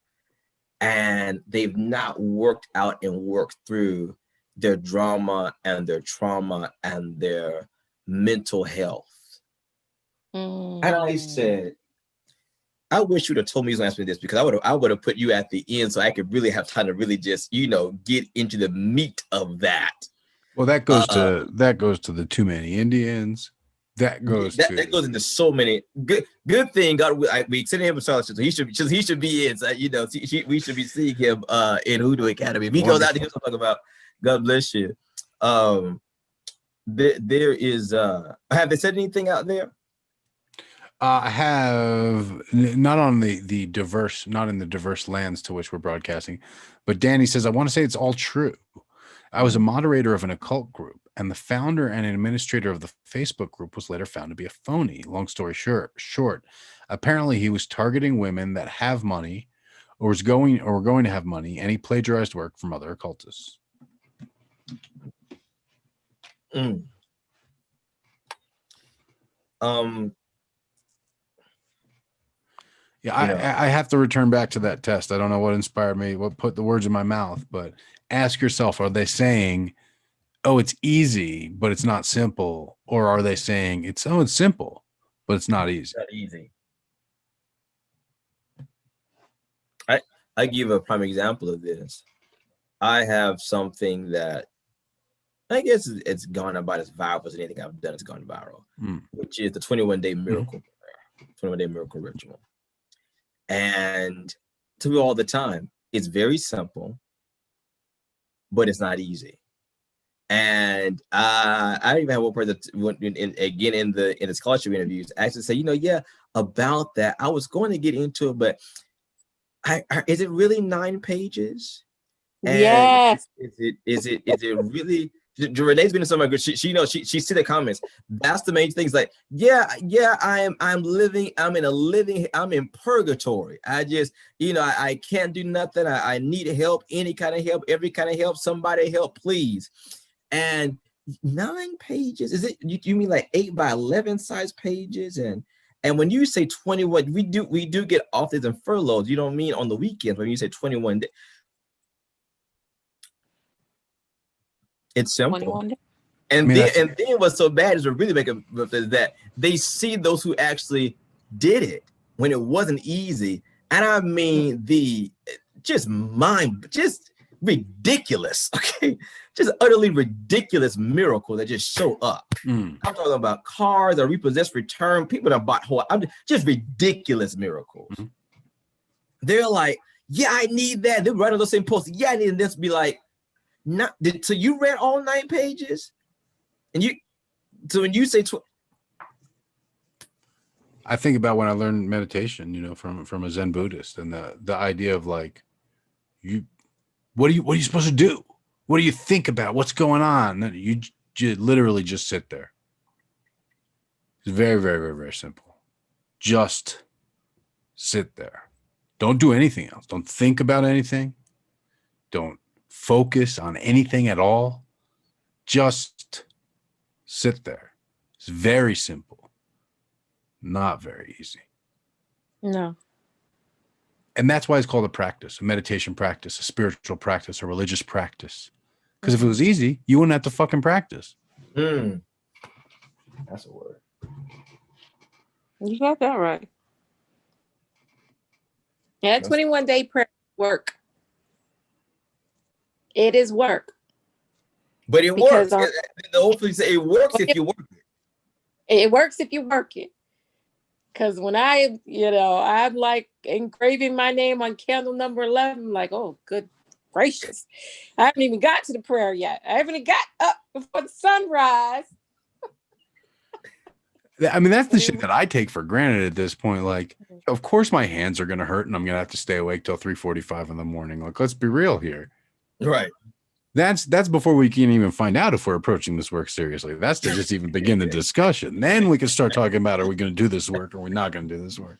and they've not worked out and worked through their drama and their trauma and their mental health? And I said, I wish you would have told me you was answering this, because I would have put you at the end so I could really have time to really just, get into the meat of that. Well, that goes to the too many Indians. That goes that goes into so many good thing. God, we extended him a scholarship, so he should be in. So, we should be seeing him in Hoodoo Academy. If he goes out there, talking about, God bless you. There is have they said anything out there? I have not on the diverse, not in the diverse lands to which we're broadcasting, but Danny says, I want to say it's all true. I was a moderator of an occult group, and the founder and administrator of the Facebook group was later found to be a phony. Long story short, apparently he was targeting women that have money or were going to have money, and he plagiarized work from other occultists. Yeah, I have to return back to that test. I don't know what inspired me, what put the words in my mouth, but ask yourself, are they saying, oh, it's easy, but it's not simple? Or are they saying it's simple, but it's not easy? Not easy. I give a prime example of this. I have something that I guess it's gone about as viral as anything I've done. It's gone viral, which is the 21-day miracle prayer, 21-day miracle ritual. And to me, all the time, it's very simple, but it's not easy. And I even have one person again in the scholarship interviews actually say, about that. I was going to get into it, but is it really 9 pages? And yes. Is it really? Renee's been in some of my good. She see the comments. That's the main thing. It's like, I'm in purgatory. I just, I can't do nothing. I need help, any kind of help, every kind of help. Somebody help, please. And 9 pages, is it? You mean like 8 by 11 size pages? And when you say 21, we do get off days and furloughs. You don't mean on the weekends when you say 21 days. It's simple. And then what's so bad is what really make them is that they see those who actually did it when it wasn't easy. And I mean just ridiculous, okay? Just utterly ridiculous miracle that just show up. I'm talking about cars that repossessed, return, people that bought just ridiculous miracles. They're like, yeah, I need that. They write on those same posts. Yeah, I need this. Be like, so you read all 9 pages, and when you say I think about when I learned meditation, from a Zen Buddhist, and the idea of like, what are you supposed to do? What do you think about? What's going on? You literally just sit there. It's very, very, very, very simple. Just sit there. Don't do anything else. Don't think about anything. Don't focus on anything at all. Just sit there. It's very simple. Not very easy. No. And that's why it's called a practice, a meditation practice, a spiritual practice, a religious practice. Because if it was easy, you wouldn't have to fucking practice. That's a word. You got that right. Yeah, 21-day prayer work. It is work. But it works. Hopefully say it works if you work it. It works if you work it. Because when I'm like engraving my name on candle number 11, I'm like, oh, good gracious. I haven't even got to the prayer yet. I haven't got up before the sunrise. I mean, that's the shit that I take for granted at this point. Like, of course my hands are going to hurt and I'm going to have to stay awake till 3:45 in the morning. Like, let's be real here. Right. That's before we can even find out if we're approaching this work seriously. That's to just even begin the discussion. Then we can start talking about, are we going to do this work or are we not going to do this work?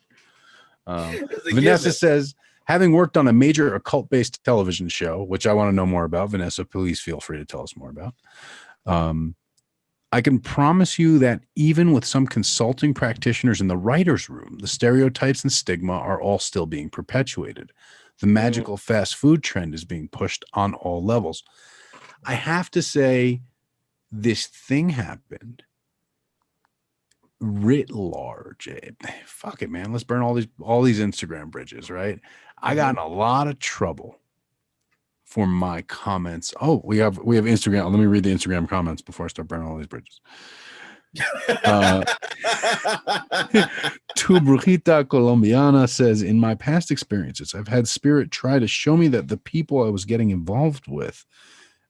Vanessa says, having worked on a major occult-based television show, which I want to know more about, Vanessa, please feel free to tell us more about. I can promise you that even with some consulting practitioners in the writer's room, the stereotypes and stigma are all still being perpetuated. The magical fast food trend is being pushed on all levels. I have to say, this thing happened. writ large, fuck it, man. Let's burn all these Instagram bridges, right? I got in a lot of trouble for my comments. Oh, we have Instagram. Let me read the Instagram comments before I start burning all these bridges. Tu Brujita Colombiana says, in my past experiences, I've had spirit try to show me that the people I was getting involved with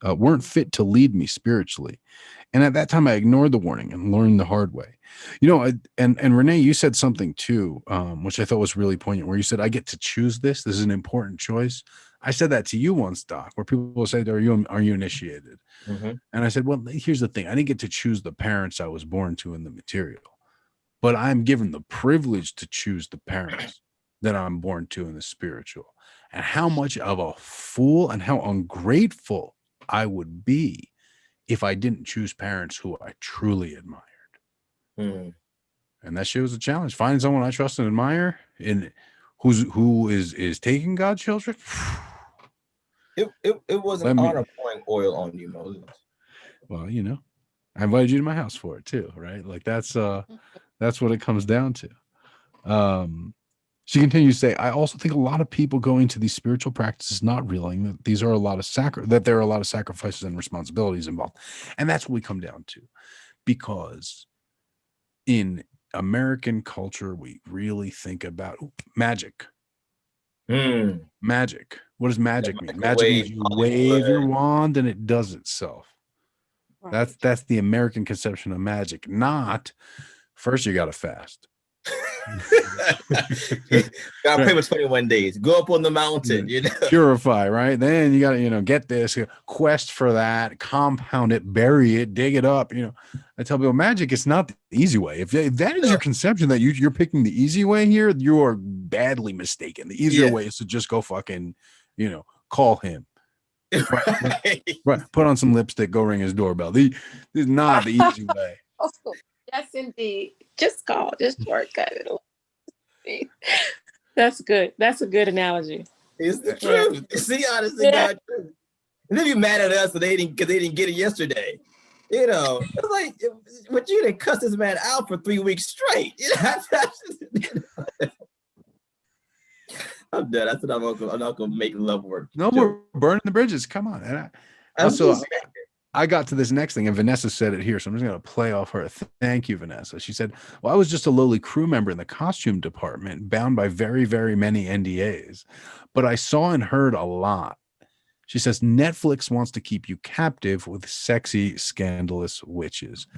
weren't fit to lead me spiritually. And at that time, I ignored the warning and learned the hard way. You know, and Renee, you said something too, which I thought was really poignant, where you said, I get to choose this. This is an important choice. I said that to you once, Doc, where people say, are you initiated? Mm-hmm. And I said, well, here's the thing. I didn't get to choose the parents I was born to in the material, but I'm given the privilege to choose the parents that I'm born to in the spiritual. And how much of a fool and how ungrateful I would be if I didn't choose parents who I truly admired. Mm. And that shit was a challenge. Finding someone I trust and admire and who is taking God's children. It was an honor pouring oil on you, Moses. Well, you know, I invited you to my house for it too, right? Like that's what it comes down to. She continues to say, I also think a lot of people go into these spiritual practices not realizing that there are a lot of sacrifices and responsibilities involved. And that's what we come down to. Because in American culture, we really think about magic. Magic. What does magic mean? Magic means you wave your wand and it does itself. Right. That's the American conception of magic. Not first you got to fast. Gotta pray for 21 days. Go up on the mountain, you know. Purify, right? Then you gotta, get this quest for that, compound it, bury it, dig it up. I tell people magic is not the easy way. If that is your conception that you're picking the easy way here, you are badly mistaken. The easier way is to just go fucking, call him. Right. Put on some lipstick, go ring his doorbell. This is not the easy way. Yes, indeed. Just call, just shortcut it. That's good. That's a good analogy. It's the truth. See, honestly, God, truth. And then you mad at us because they didn't get it yesterday. It's like, but you didn't cuss this man out for 3 weeks straight. I'm done. That's what I'm not gonna make love work. No, we're burning the bridges. Come on. And I got to this next thing, and Vanessa said it here, so I'm just going to play off her. Thank you, Vanessa. She said, well, I was just a lowly crew member in the costume department, bound by very, very many NDAs, but I saw and heard a lot. She says, Netflix wants to keep you captive with sexy, scandalous witches.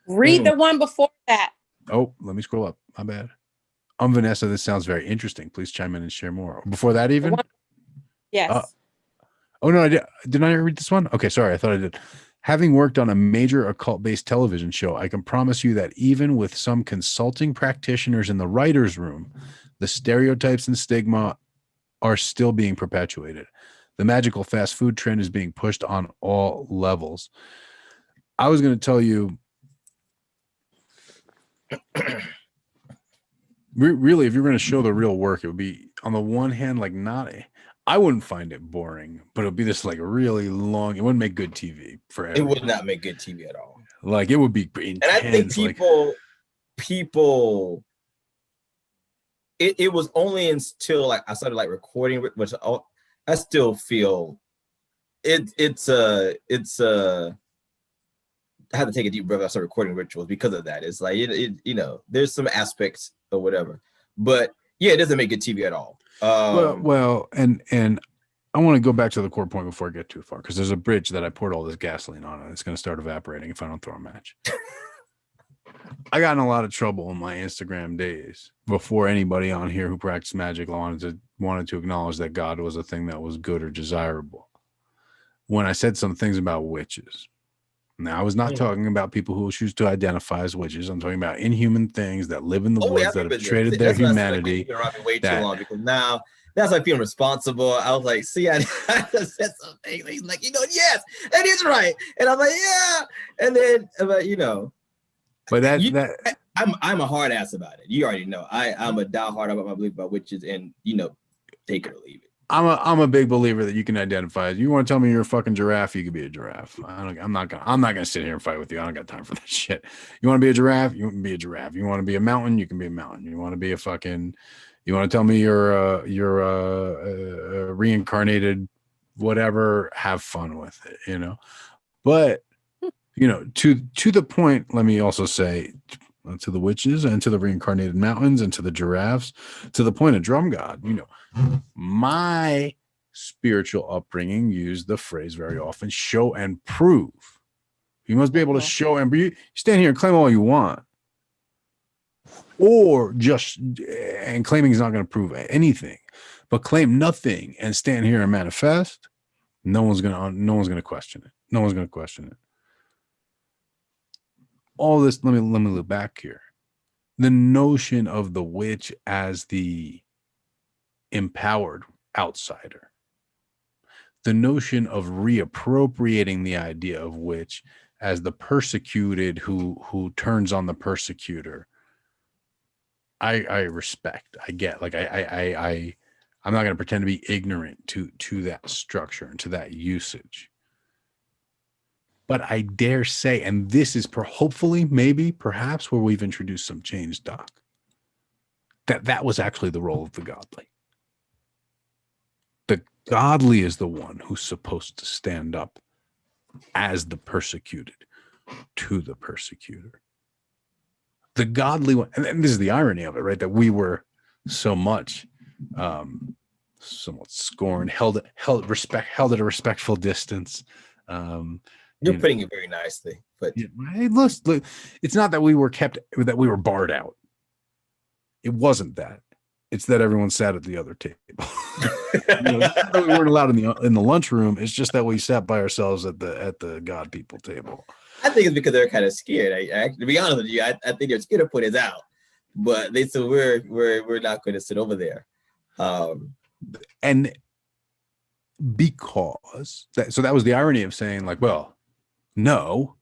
Read the one before that. Oh, let me scroll up. My bad. I'm Vanessa. This sounds very interesting. Please chime in and share more. Before that even? Yes. Oh, no, I did. Didn't I read this one? Okay, sorry. I thought I did. Having worked on a major occult-based television show, I can promise you that even with some consulting practitioners in the writer's room, the stereotypes and stigma are still being perpetuated. The magical fast food trend is being pushed on all levels. I was going to tell you, really, if you're going to show the real work, it would be, on the one hand, like I wouldn't find it boring, but it'll be this like really long. It wouldn't make good TV for everyone. It would not make good TV at all. Like it would be intense. And I think people. It was only until like I started like recording, which I still feel it's I had to take a deep breath. I started recording rituals because of that. It's like there's some aspects or whatever, but yeah, it doesn't make good TV at all. Well, and I want to go back to the core point before I get too far, because there's a bridge that I poured all this gasoline on, and it's going to start evaporating if I don't throw a match. I got in a lot of trouble in my Instagram days before anybody on here who practiced magic wanted to acknowledge that God was a thing that was good or desirable. When I said some things about witches. Now, I was not talking about people who choose to identify as witches. I'm talking about inhuman things that live in the woods that have traded their humanity. Way too long, because now that's like feeling responsible. I was like, see, I just said something. He's like, yes, that is right. And I'm like, yeah. And then, but I'm a hard ass about it. You already know. I'm a diehard about my belief about witches, and take it or leave it. I'm a big believer that you can identify. You want to tell me you're a fucking giraffe, you could be a giraffe. I'm not gonna sit here and fight with you. I don't got time for that shit. You want to be a giraffe, you can be a giraffe. You want to be a mountain, you can be a mountain. You want to be a fucking, you want to tell me you're a reincarnated whatever, have fun with it, you know. But to the point, let me also say, to the witches and to the reincarnated mountains and to the giraffes, to the point of Drum God, my spiritual upbringing used the phrase very often, show and prove. You must be able to show and prove. You stand here and claim all you want, or just, and claiming is not going to prove anything, but claim nothing and stand here and manifest. No one's going to question it. No one's going to question it. All this, let me look back here. The notion of the witch as the empowered outsider, the notion of reappropriating the idea of witch as the persecuted who turns on the persecutor, I respect. I get, like, I'm not going to pretend to be ignorant to that structure and to that usage. But I dare say, and this is hopefully, maybe, perhaps, where we've introduced some change, Doc, that was actually the role of the godly. The godly is the one who's supposed to stand up as the persecuted to the persecutor. The godly one, and this is the irony of it, right? That we were so much somewhat scorned, held at a respectful distance. You're putting it very nicely, but hey, look, it's not that we were barred out. It wasn't that. It's that everyone sat at the other table. We weren't allowed in the lunchroom. It's just that we sat by ourselves at the God people table. I think it's because they're kind of scared. To be honest with you, I think they're scared to put us out, but they said we're not going to sit over there. And because so that was the irony of saying, like, well, no,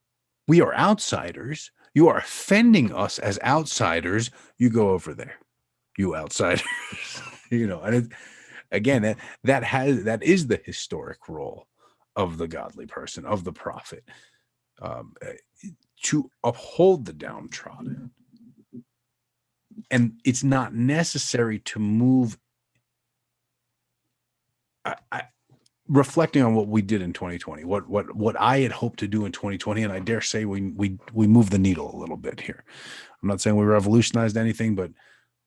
we are outsiders. You are offending us as outsiders. You go over there, you outsiders. And again, that is the historic role of the godly person, of the prophet, to uphold the downtrodden. And it's not necessary to move. Reflecting on what we did in 2020, what I had hoped to do in 2020, and I dare say we moved the needle a little bit here. I'm not saying we revolutionized anything, but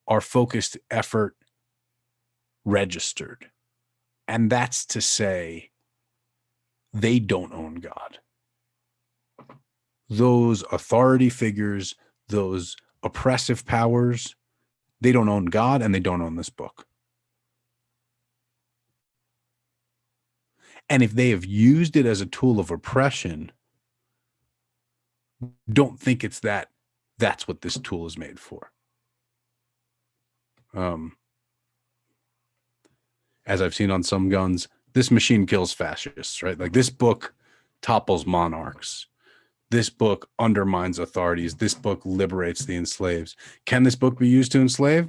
our focused effort registered. And that's to say, they don't own God. Those authority figures, those oppressive powers, they don't own God, and they don't own this book. And if they have used it as a tool of oppression, don't think it's that's what this tool is made for. As I've seen on some guns, this machine kills fascists, right? Like, this book topples monarchs. This book undermines authorities. This book liberates the enslaved. Can this book be used to enslave?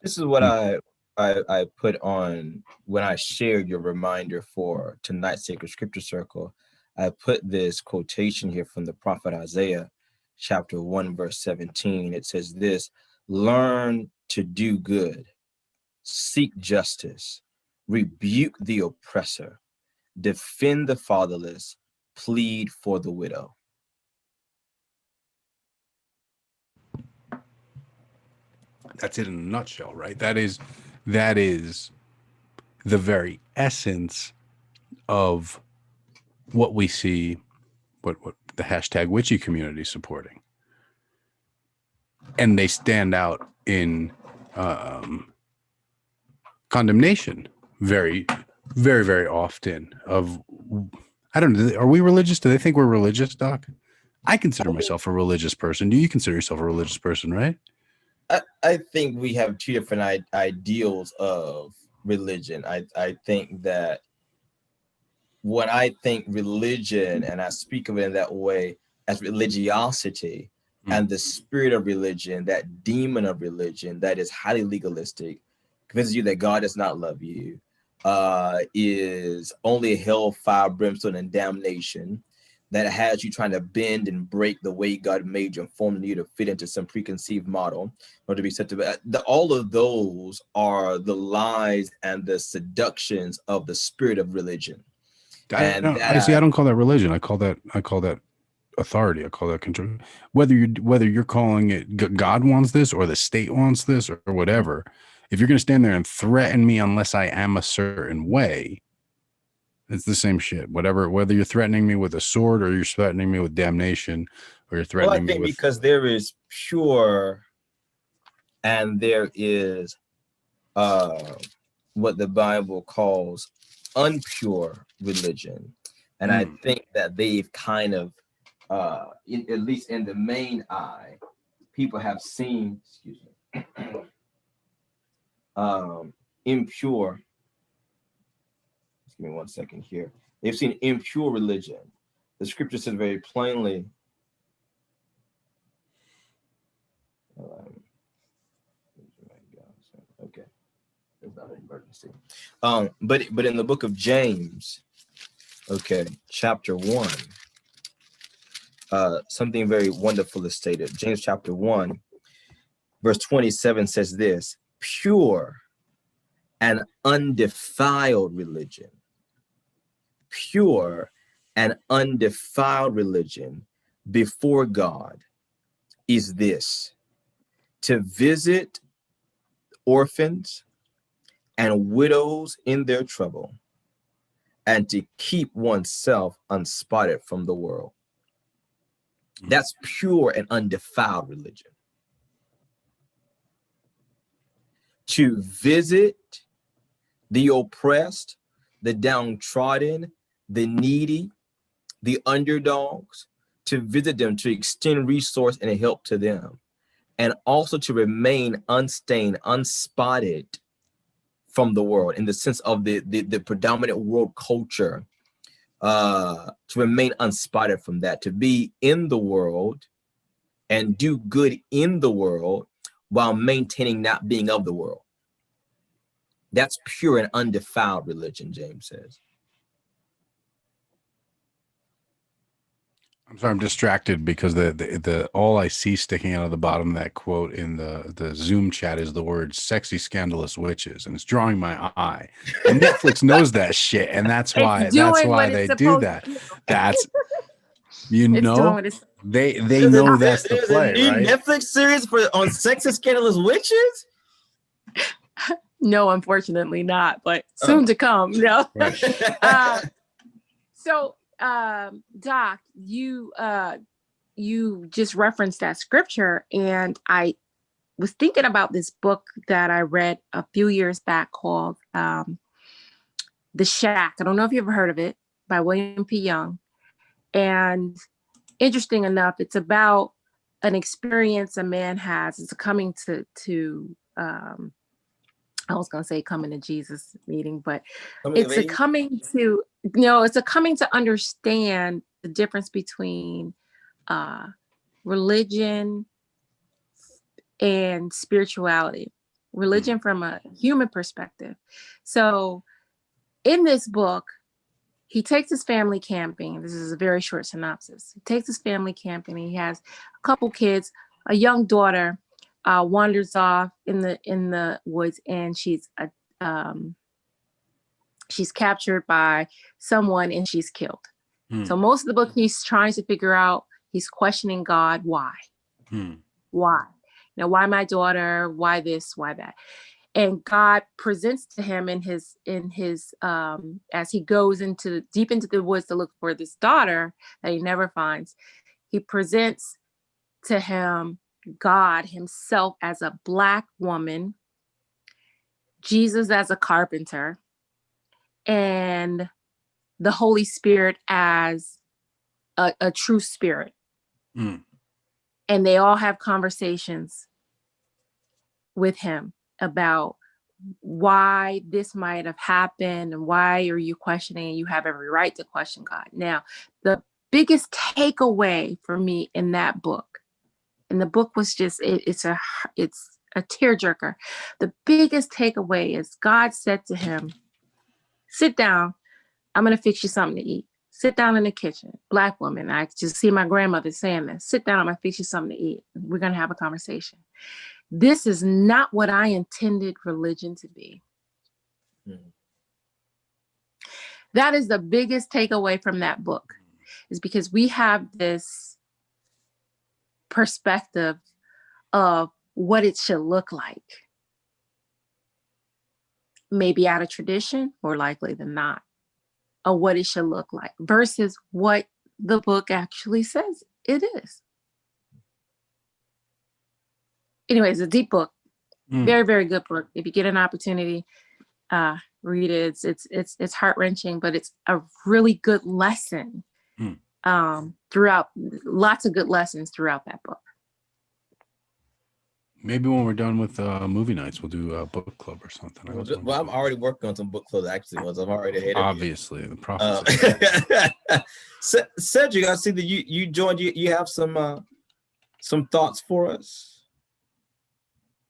This is what I put on when I shared your reminder for tonight's Sacred Scripture Circle. I put this quotation here from the prophet Isaiah, chapter 1, verse 17. It says this: learn to do good, seek justice, rebuke the oppressor, defend the fatherless, plead for the widow. That's it in a nutshell, right? That is the very essence of what we see, what the hashtag witchy community supporting. And they stand out in condemnation very, very, very often of, I don't know, are we religious? Do they think we're religious, Doc? I consider myself a religious person. Do you consider yourself a religious person, right? I think we have two different ideals of religion. I think that when I think religion, and I speak of it in that way, as religiosity, and the spirit of religion, that demon of religion that is highly legalistic, convinces you that God does not love you, is only hell, fire, brimstone, and damnation, that has you trying to bend and break the way God made you and formed you to fit into some preconceived model or to be set to all of those are the lies and the seductions of the spirit of religion. And I see. I don't call that religion. I call that authority. I call that control. Whether you're calling it God wants this or the state wants this or whatever, if you're going to stand there and threaten me unless I am a certain way, it's the same shit. Whether you're threatening me with a sword or you're threatening me with damnation or you're threatening me with, because there is pure and there is what the Bible calls unpure religion. And I think that they've kind of at least in the main eye, people have seen, impure. Give me 1 second here. They've seen impure religion. The scripture says very plainly. Okay, there's not an emergency. But in the book of James, okay, chapter 1. Something very wonderful is stated. James chapter 1, verse 27 says this: pure and undefiled religion. Pure and undefiled religion before God is this: to visit orphans and widows in their trouble, and to keep oneself unspotted from the world. That's pure and undefiled religion. To visit the oppressed, the downtrodden, the needy, the underdogs, to visit them, to extend resource and help to them, and also to remain unstained, unspotted from the world, in the sense of the predominant world culture, to remain unspotted from that, to be in the world and do good in the world while maintaining not being of the world. That's pure and undefiled religion, James says. I'm sorry, I'm distracted because the all I see sticking out of the bottom of that quote in the Zoom chat is the word "sexy scandalous witches," and it's drawing my eye. And Netflix knows that shit, and that's why they do that. That's they know that's the play, right? Netflix series on sexy scandalous witches. No, unfortunately not, but soon to come. No. Right. So, Doc, you just referenced that scripture, and I was thinking about this book that I read a few years back called The Shack. I don't know if you ever heard of it, by William P. Young. And interesting enough, it's about an experience a man has. It's coming to I was going to say coming to Jesus meeting, but it's a coming to understand the difference between religion and spirituality, religion from a human perspective. So in this book, he takes his family camping. This is a very short synopsis. He takes his family camping. He has a couple kids, a young daughter, wanders off in the woods, and she's captured by someone and she's killed. So most of the book he's trying to figure out, he's questioning God, why? Why? Why my daughter? Why this? Why that? And God presents to him in his as he goes deep into the woods to look for this daughter that he never finds. He presents to him God himself as a Black woman, Jesus as a carpenter, and the Holy Spirit as a true spirit. And they all have conversations with him about why this might have happened and why are you questioning. You have every right to question God. Now, the biggest takeaway for me in that book, and the book was just, it's a tearjerker. The biggest takeaway is God said to him, Sit down. I'm going to fix you something to eat. Sit down in the kitchen. Black woman. I just see my grandmother saying this. Sit down. I'm going to fix you something to eat. We're going to have a conversation. This is not what I intended religion to be. Mhm. That is the biggest takeaway from that book, is because we have this perspective of what it should look like. Maybe out of tradition, more likely than not, of what it should look like versus what the book actually says it is. Anyways, a deep book. Very, very good book. If you get an opportunity, read it. It's heart-wrenching, but it's a really good lesson throughout. Lots of good lessons throughout that book. Maybe when we're done with movie nights, we'll do a book club or something. Well, I'm already working on some book clubs actually. Once I'm already ahead of you. Obviously, the prophets. Cedric, I see that you joined. You have some thoughts for us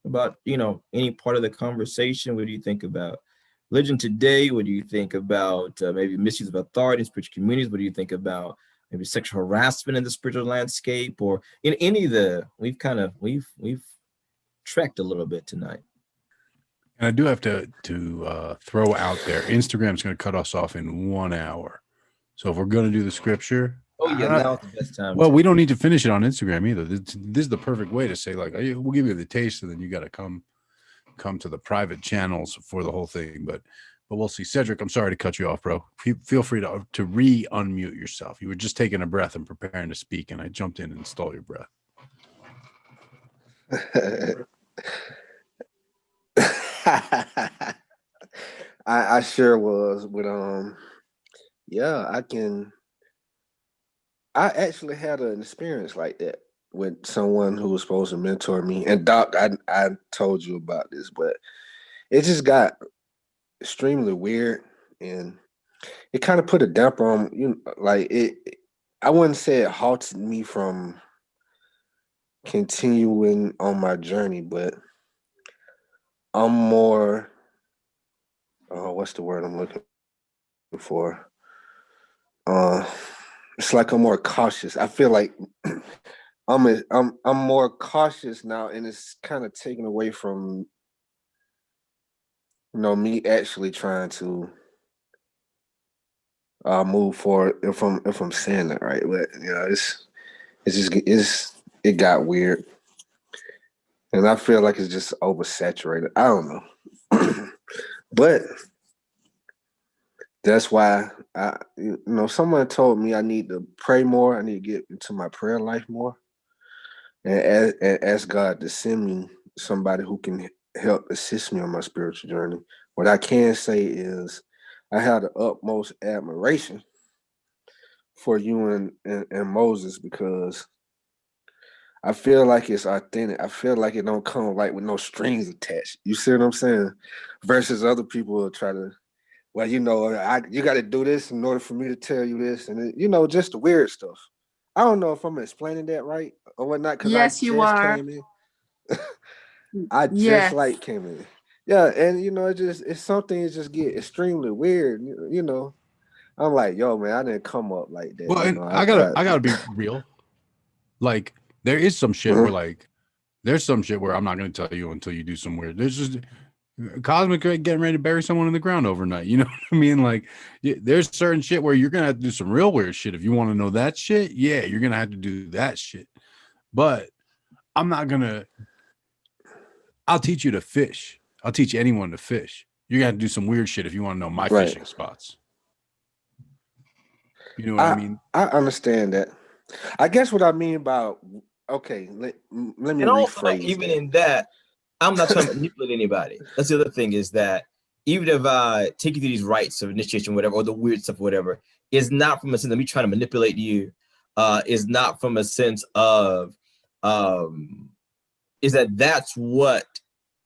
about any part of the conversation. What do you think about religion today? What do you think about maybe misuse of authority in spiritual communities? What do you think about maybe sexual harassment in the spiritual landscape, or in any of the? We've trekked a little bit tonight. And I do have to throw out there, Instagram's going to cut us off in 1 hour. So if we're going to do the scripture, Now's the best time. Well, we don't need to finish it on Instagram either. This is the perfect way to say, like, we'll give you the taste, and then you got to come to the private channels for the whole thing. But we'll see. Cedric, I'm sorry to cut you off, bro. Feel free to re-unmute yourself. You were just taking a breath and preparing to speak, and I jumped in and stole your breath. I sure was, but I actually had an experience like that with someone who was supposed to mentor me. And Doc, I told you about this, but it just got extremely weird, and it kind of put a damper on I wouldn't say it halted me from continuing on my journey, but I'm more what's the word I'm looking for? It's like I'm more cautious. I feel like I'm more cautious now, and it's kind of taken away from me actually trying to move forward, if I'm saying that right. But it got weird, and I feel like it's just oversaturated. I don't know. But that's why someone told me I need to pray more. I need to get into my prayer life more, and ask God to send me somebody who can help assist me on my spiritual journey. What I can say is I have the utmost admiration for you and Moses, because I feel like it's authentic. I feel like it don't come like with no strings attached. You see what I'm saying? Versus other people will try to, well, you got to do this in order for me to tell you this, and just the weird stuff. I don't know if I'm explaining that right or whatnot, because Yes, you are. came in. I just came in. Yeah, and it's something that just get extremely weird. I'm like, yo, man, I didn't come up like that. Well, and I gotta be real. Like, there is some shit where there's some shit where I'm not gonna tell you until you do some weird. There's just Cosmic getting ready to bury someone in the ground overnight. You know what I mean? Like, there's certain shit where you're gonna have to do some real weird shit if you want to know that shit. Yeah, you're gonna have to do that shit. But I'm not gonna. I'll teach you to fish. I'll teach anyone to fish. You're gonna have to do some weird shit if you want to know my fishing spots. You know what I mean? I understand that. I guess what I mean about let me and also, rephrase. Even in that, I'm not trying to manipulate anybody. That's the other thing, is that even if I take you through these rites of initiation, whatever, or the weird stuff, whatever, is not from a sense of me trying to manipulate you. Is not from a sense of is that's what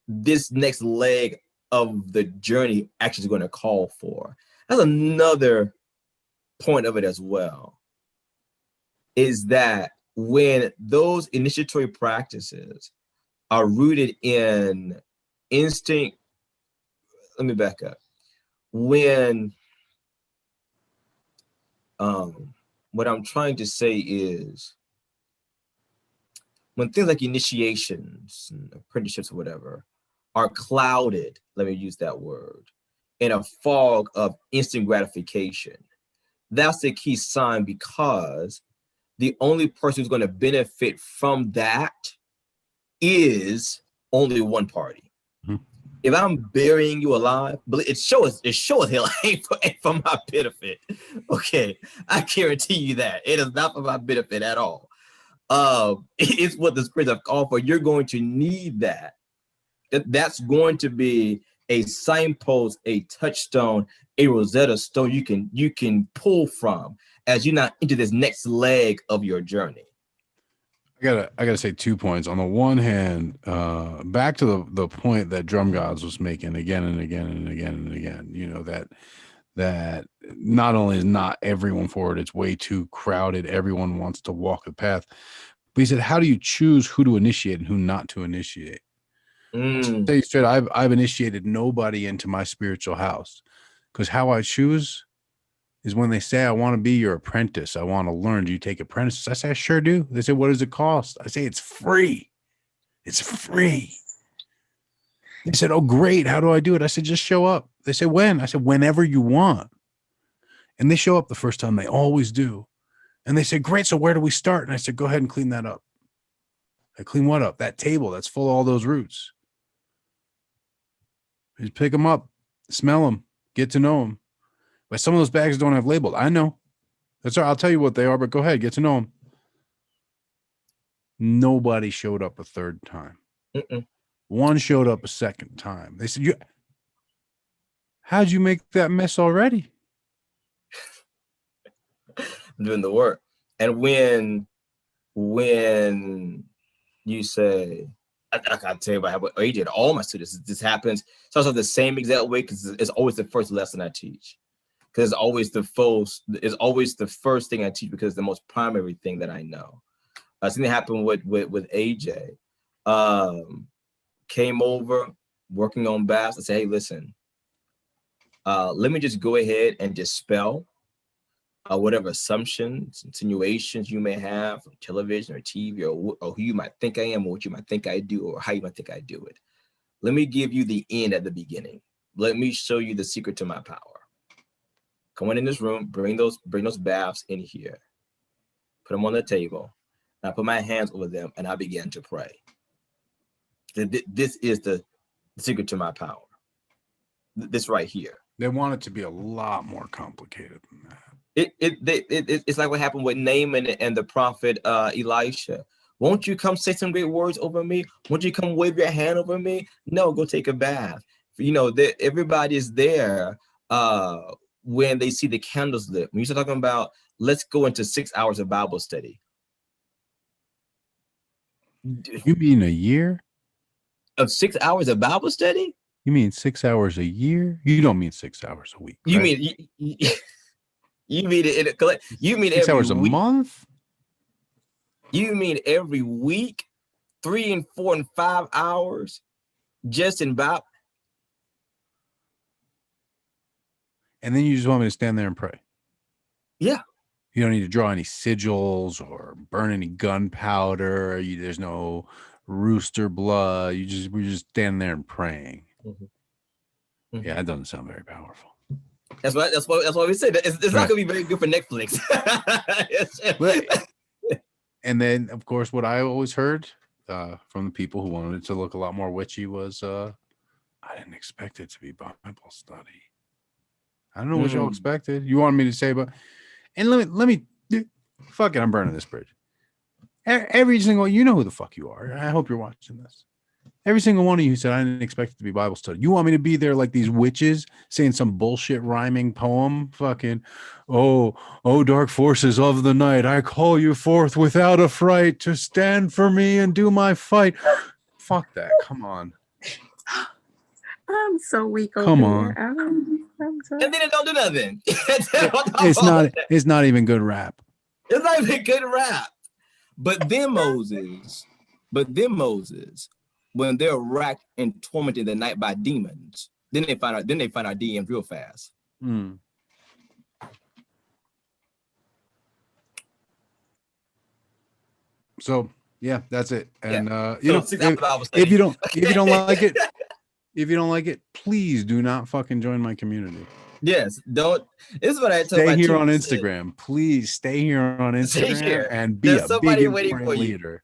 this next leg of the journey actually is going to call for. That's another point of it as well, is that when those initiatory practices are rooted in instinct, let me back up. when what I'm trying to say is when things like initiations and apprenticeships or whatever are clouded, let me use that word, in a fog of instant gratification, that's the key sign, because the only person who's going to benefit from that is only one party. Mm-hmm. If I'm burying you alive, but it sure as hell ain't for my benefit. Okay, I guarantee you that it is not for my benefit at all. It's what the spirits have called for. You're going to need that. That's going to be a signpost, a touchstone, a Rosetta Stone you can pull from as you're not into this next leg of your journey. I gotta say 2 points. On the one hand, back to the point that Drum Gods was making again and again and again and again. You know, that not only is not everyone for it, it's way too crowded. Everyone wants to walk the path. But he said, how do you choose who to initiate and who not to initiate? To tell you straight, I've initiated nobody into my spiritual house, because how I choose is when they say, I want to be your apprentice. I want to learn. Do you take apprentices? I say, I sure do. They say, what does it cost? I say, it's free. It's free. They said, oh, great. How do I do it? I said, just show up. They say, when? I said, whenever you want. And they show up the first time. They always do. And they said, great. So where do we start? And I said, go ahead and clean that up. I clean what up? That table that's full of all those roots. Just pick them up, smell them, get to know them. But some of those bags don't have labeled. I know. That's all right. I'll tell you what they are, but go ahead, get to know them. Nobody showed up a third time. One showed up a second time. They said, how'd you make that mess already? I'm doing the work. And when you say, I can't tell you about what AJ did, all my students, this happens. It's also the same exact way, because it's always the first lesson I teach. Because it's always the first thing I teach, because it's the most primary thing that I know. Something happened with AJ. Came over, working on bass. I said, hey, listen, let me just go ahead and dispel whatever assumptions, insinuations you may have from television or TV, or who you might think I am, or what you might think I do, or how you might think I do it. Let me give you the end at the beginning. Let me show you the secret to my power. Come on in this room, bring those baths in here, put them on the table. And I put my hands over them and I began to pray. This is the secret to my power. This right here. They want it to be a lot more complicated than that. It's like what happened with Naaman and the prophet Elisha. Won't you come say some great words over me? Won't you come wave your hand over me? No, go take a bath. You know, everybody is there when they see the candles lit. When you start talking about, let's go into 6 hours of Bible study. You mean a year? Of 6 hours of Bible study? You mean 6 hours a year? You don't mean 6 hours a week. You right? mean you mean it? You mean 6 every hours a week? month? You mean every week, 3 and 4 and 5 hours, just in Bible? And then you just want me to stand there and pray? Yeah. You don't need to draw any sigils or burn any gunpowder. There's no rooster blood. We're just standing there and praying. Mm-hmm. Mm-hmm. Yeah, that doesn't sound very powerful. That's why we say that it's not going to be very good for Netflix. And then, of course, what I always heard from the people who wanted it to look a lot more witchy was, I didn't expect it to be Bible study. I don't know what y'all expected. You wanted me to say, but, and let me, fuck it, I'm burning this bridge. Every single, you know who the fuck you are. I hope you're watching this. Every single one of you said, I didn't expect it to be Bible study. You want me to be there like these witches saying some bullshit rhyming poem? Fucking, oh, dark forces of the night, I call you forth without a fright to stand for me and do my fight. Fuck that. Come on. I'm so weak. Come on. And then it don't do nothing. It's not even good rap. It's not even good rap. But then Moses, when they're racked and tormented the night by demons, Then they find our DMs real fast. Hmm. So yeah, that's it. And you So know, if you don't like it, please do not fucking join my community. Yes, don't. This is what I told Stay my here team. on Instagram. Please stay here on Stay Instagram here. and be There's a somebody big waiting for important you. leader.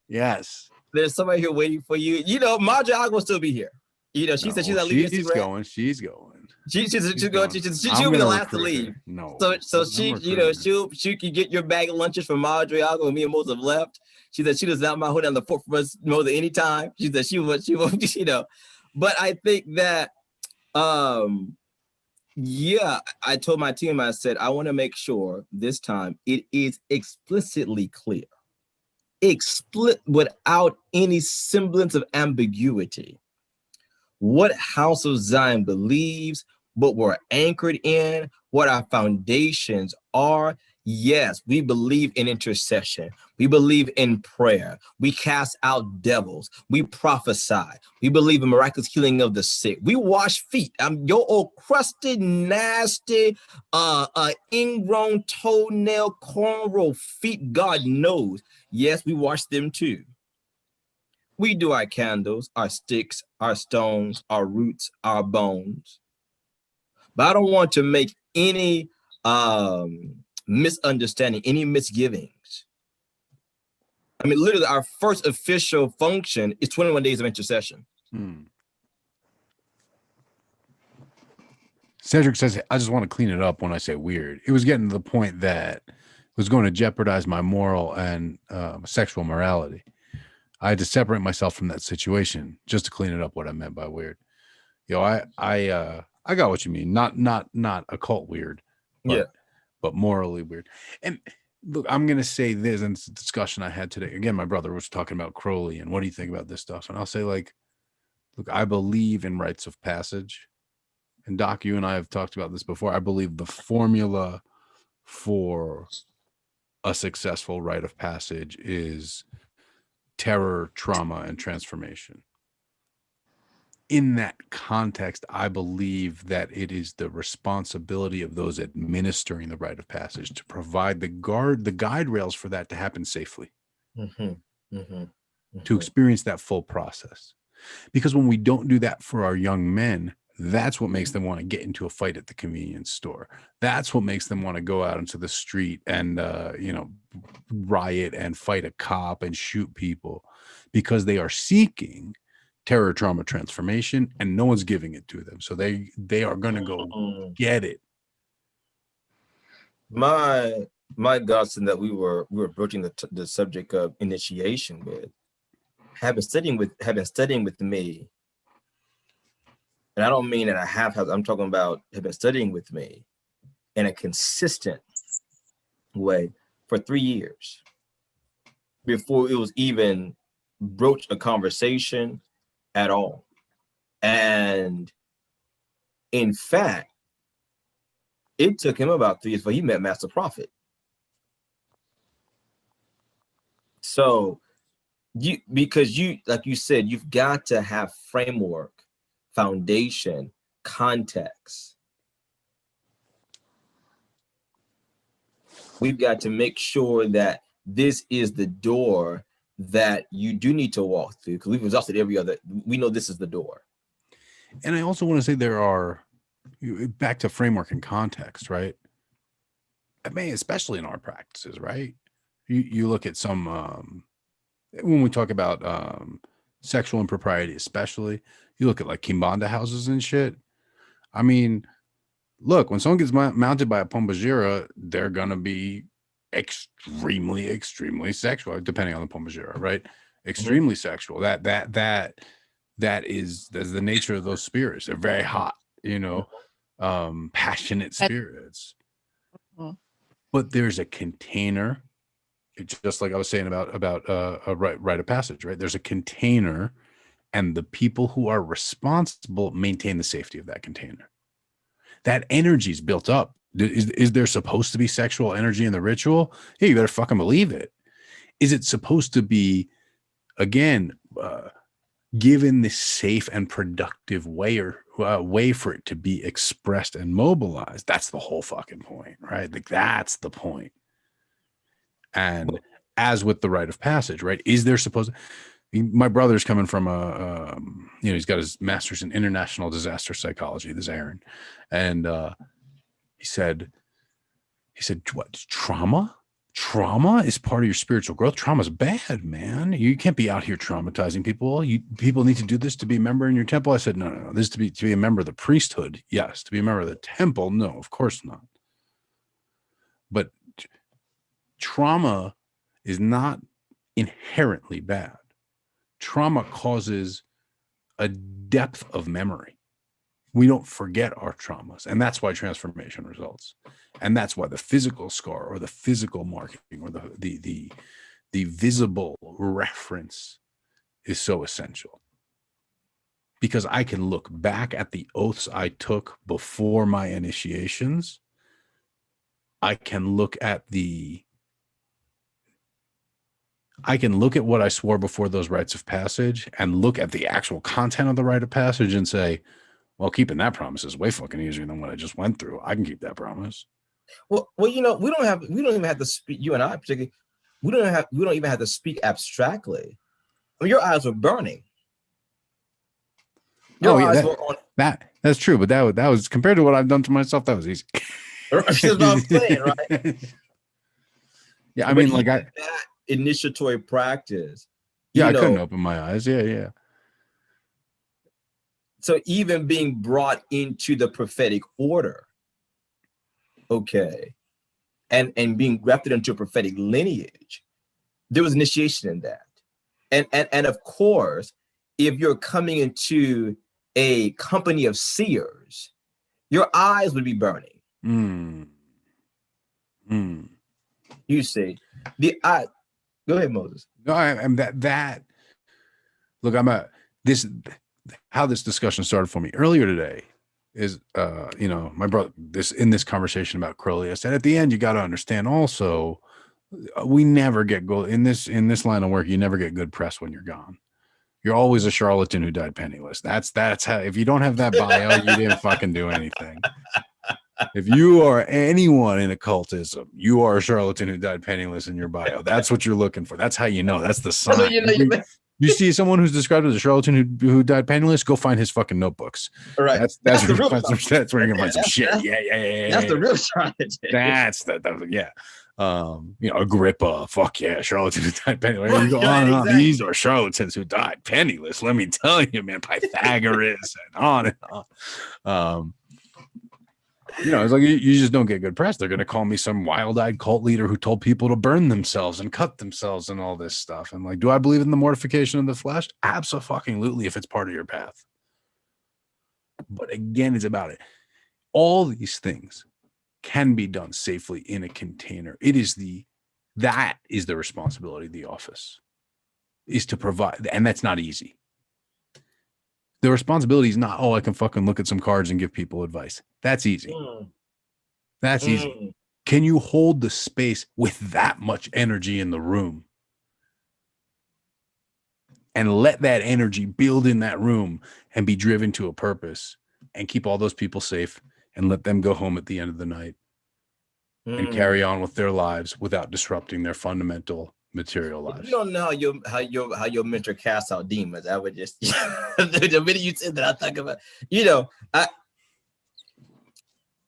Yes. There's somebody here waiting for you. You know, Marja will still be here. You know, she said she's not leaving Instagram. She's going. She'll be I'm the gonna last to recruit leave. her. No. So she, you know, she can get your bag of lunches from Madriago and me and Moses have left. She said she does not mind holding down the fort for us more than any time. She said she won't, you know. But I think that yeah, I told my team, I said, I want to make sure this time it is explicitly clear, without any semblance of ambiguity, what House of Zion believes, what we're anchored in, what our foundations are. Yes, we believe in intercession. We believe in prayer. We cast out devils. We prophesy. We believe in miraculous healing of the sick. We wash feet. Your old crusted, nasty, ingrown toenail, cornrow feet, God knows. Yes, we wash them too. We do our candles, our sticks, our stones, our roots, our bones. But I don't want to make any misunderstanding, any misgivings. I mean, literally, our first official function is 21 days of intercession. Cedric says, I just want to clean it up when I say weird. It was getting to the point that it was going to jeopardize my moral and sexual morality. I had to separate myself from that situation just to clean it up what I meant by weird. You know, I got what you mean. Not occult weird, but morally weird. And look, I'm gonna say this, and it's a discussion I had today. Again, my brother was talking about Crowley and what do you think about this stuff? And I'll say, like, look, I believe in rites of passage. And Doc, you and I have talked about this before. I believe the formula for a successful rite of passage is terror, trauma, and transformation. In that context, I believe that it is the responsibility of those administering the rite of passage to provide the guide rails for that to happen safely, to experience that full process. Because when we don't do that for our young men, that's what makes them want to get into a fight at the convenience store. That's what makes them want to go out into the street and, riot and fight a cop and shoot people, because they are seeking terror, trauma, transformation, and no one's giving it to them. So they are going to go get it. My godson that we were approaching the subject of initiation with, have been studying with me. And I don't mean that I'm talking about have been studying with me in a consistent way for 3 years before it was even broached a conversation at all. And in fact, it took him about 3 years before he met Master Prophet. So because like you said, you've got to have framework, foundation, context. We've got to make sure that this is the door that you do need to walk through, because we've exhausted we know this is the door. And I also want to say there are, back to framework and context, right? I mean, especially in our practices, right? You look at some, when we talk about sexual impropriety, especially, you look at like Kimbanda houses and shit. I mean, look, when someone gets mounted by a Pombagira, they're going to be extremely, extremely sexual, depending on the Pombagira, right? Extremely sexual. That is the nature of those spirits. They're very hot, passionate spirits. But there's a container. It's just like I was saying about a rite of passage, right? There's a container, and the people who are responsible maintain the safety of that container. That energy is built up. Is there supposed to be sexual energy in the ritual? Yeah, you better fucking believe it. Is it supposed to be, again, given this safe and productive way for it to be expressed and mobilized. That's the whole fucking point, right? Like that's the point. And as with the rite of passage, right? Is there supposed my brother's coming from he's got his master's in international disaster psychology, this Aaron. And he said, what, trauma? Trauma is part of your spiritual growth. Trauma's bad, man. You can't be out here traumatizing people. People need to do this to be a member in your temple. I said, no. This is to be a member of the priesthood. Yes. To be a member of the temple. No, of course not. But trauma is not inherently bad. Trauma causes a depth of memory. We don't forget our traumas, and that's why transformation results. And that's why the physical scar or the physical marking or the visible reference is so essential. Because I can look back at the oaths I took before my initiations. I can look at what I swore before those rites of passage and look at the actual content of the rite of passage and say, well, keeping that promise is way fucking easier than what I just went through. I can keep that promise. Well, we don't even have to speak. You and I particularly, we don't even have to speak abstractly. I mean, your eyes were burning. Your eyes were on. That's true, but that was compared to what I've done to myself. That was easy. That's what I'm saying, right? Yeah, I mean, like that initiatory practice. Yeah, I couldn't open my eyes. Yeah. So even being brought into the prophetic order, okay, and being grafted into a prophetic lineage, there was initiation in that. And of course, if you're coming into a company of seers, your eyes would be burning. You see, go ahead, Moses. No, I'm that. Look, how this discussion started for me earlier today is, my brother, in this conversation about Crowley, I said, at the end, you got to understand also, we never get gold in this line of work. You never get good press when you're gone. You're always a charlatan who died penniless. That's how, if you don't have that bio, you didn't fucking do anything. If you are anyone in occultism, you are a charlatan who died penniless in your bio. That's what you're looking for. That's how you know. That's the sign. You see someone who's described as a charlatan who died penniless, go find his fucking notebooks. All right. That's where you're gonna find some shit. Yeah. That's the real charlatan. That's yeah. Agrippa, fuck yeah, charlatan who died penniless. You go on and on. Exactly. These are charlatans who died penniless. Let me tell you, man, Pythagoras and on. It's like you just don't get good press. They're going to call me some wild-eyed cult leader who told people to burn themselves and cut themselves and all this stuff. And like, do I believe in the mortification of the flesh? Absolutely, if it's part of your path. But again, it's about it. All these things can be done safely in a container. That is the responsibility of the office, is to provide, and that's not easy. The responsibility is not, I can fucking look at some cards and give people advice. That's easy. That's easy. Can you hold the space with that much energy in the room and let that energy build in that room and be driven to a purpose and keep all those people safe and let them go home at the end of the night and carry on with their lives without disrupting their fundamental material lives? You don't know how your mentor casts out demons. I would just the minute you said that, I thought about,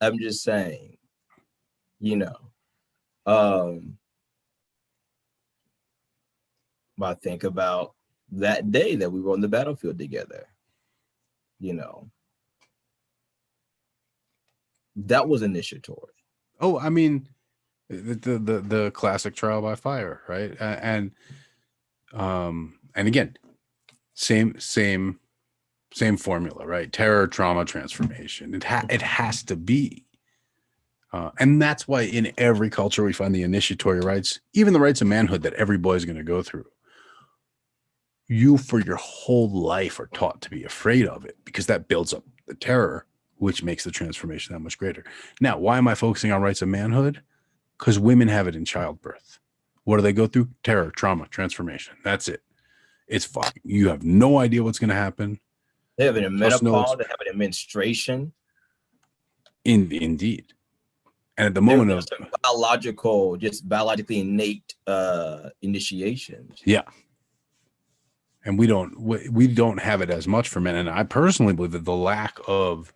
I'm just saying, I think about that day that we were on the battlefield together. That was initiatory. Oh, I mean, the classic trial by fire, right? And again, same formula, right? Terror, trauma, transformation. It has to be, and that's why in every culture we find the initiatory rites, even the rites of manhood that every boy is going to go through. You, for your whole life, are taught to be afraid of it because that builds up the terror, which makes the transformation that much greater. Now, why am I focusing on rites of manhood? Because women have it in childbirth. What do they go through? Terror, trauma, transformation. That's it. It's fucking, you have no idea what's going to happen. They have a Trust no menopause, they have an menstruation. Indeed. And at the moment There's some biologically innate initiations. Yeah. And we don't have it as much for men. And I personally believe that the lack of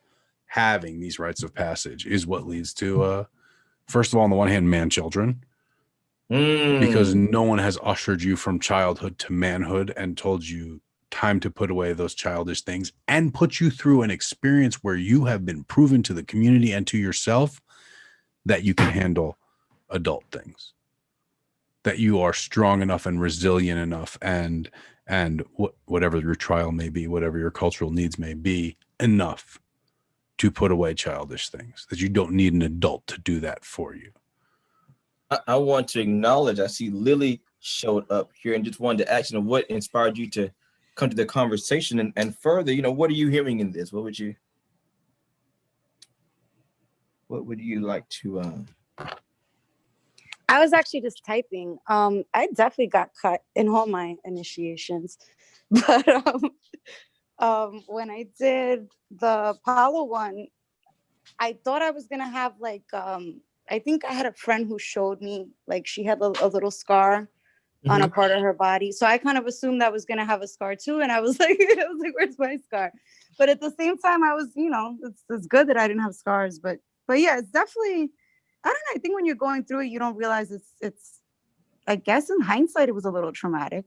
having these rites of passage is what leads to, first of all, on the one hand, man children, because no one has ushered you from childhood to manhood and told you time to put away those childish things and put you through an experience where you have been proven to the community and to yourself that you can handle adult things, that you are strong enough and resilient enough and whatever your trial may be, whatever your cultural needs may be, enough to put away childish things, that you don't need an adult to do that for you. I want to acknowledge, I see Lily showed up here and just wanted to ask, what inspired you to come to the conversation and further, what are you hearing in this? What would you like to I was actually just typing. I definitely got cut in all my initiations, but when I did the Apollo one, I thought I was gonna have I think I had a friend who showed me she had a little scar on a part of her body, so I kind of assumed I was gonna have a scar too, and I was like, where's my scar? But at the same time, I was, it's good that I didn't have scars, but yeah, it's definitely. I don't know. I think when you're going through it, you don't realize it's. I guess in hindsight, it was a little traumatic.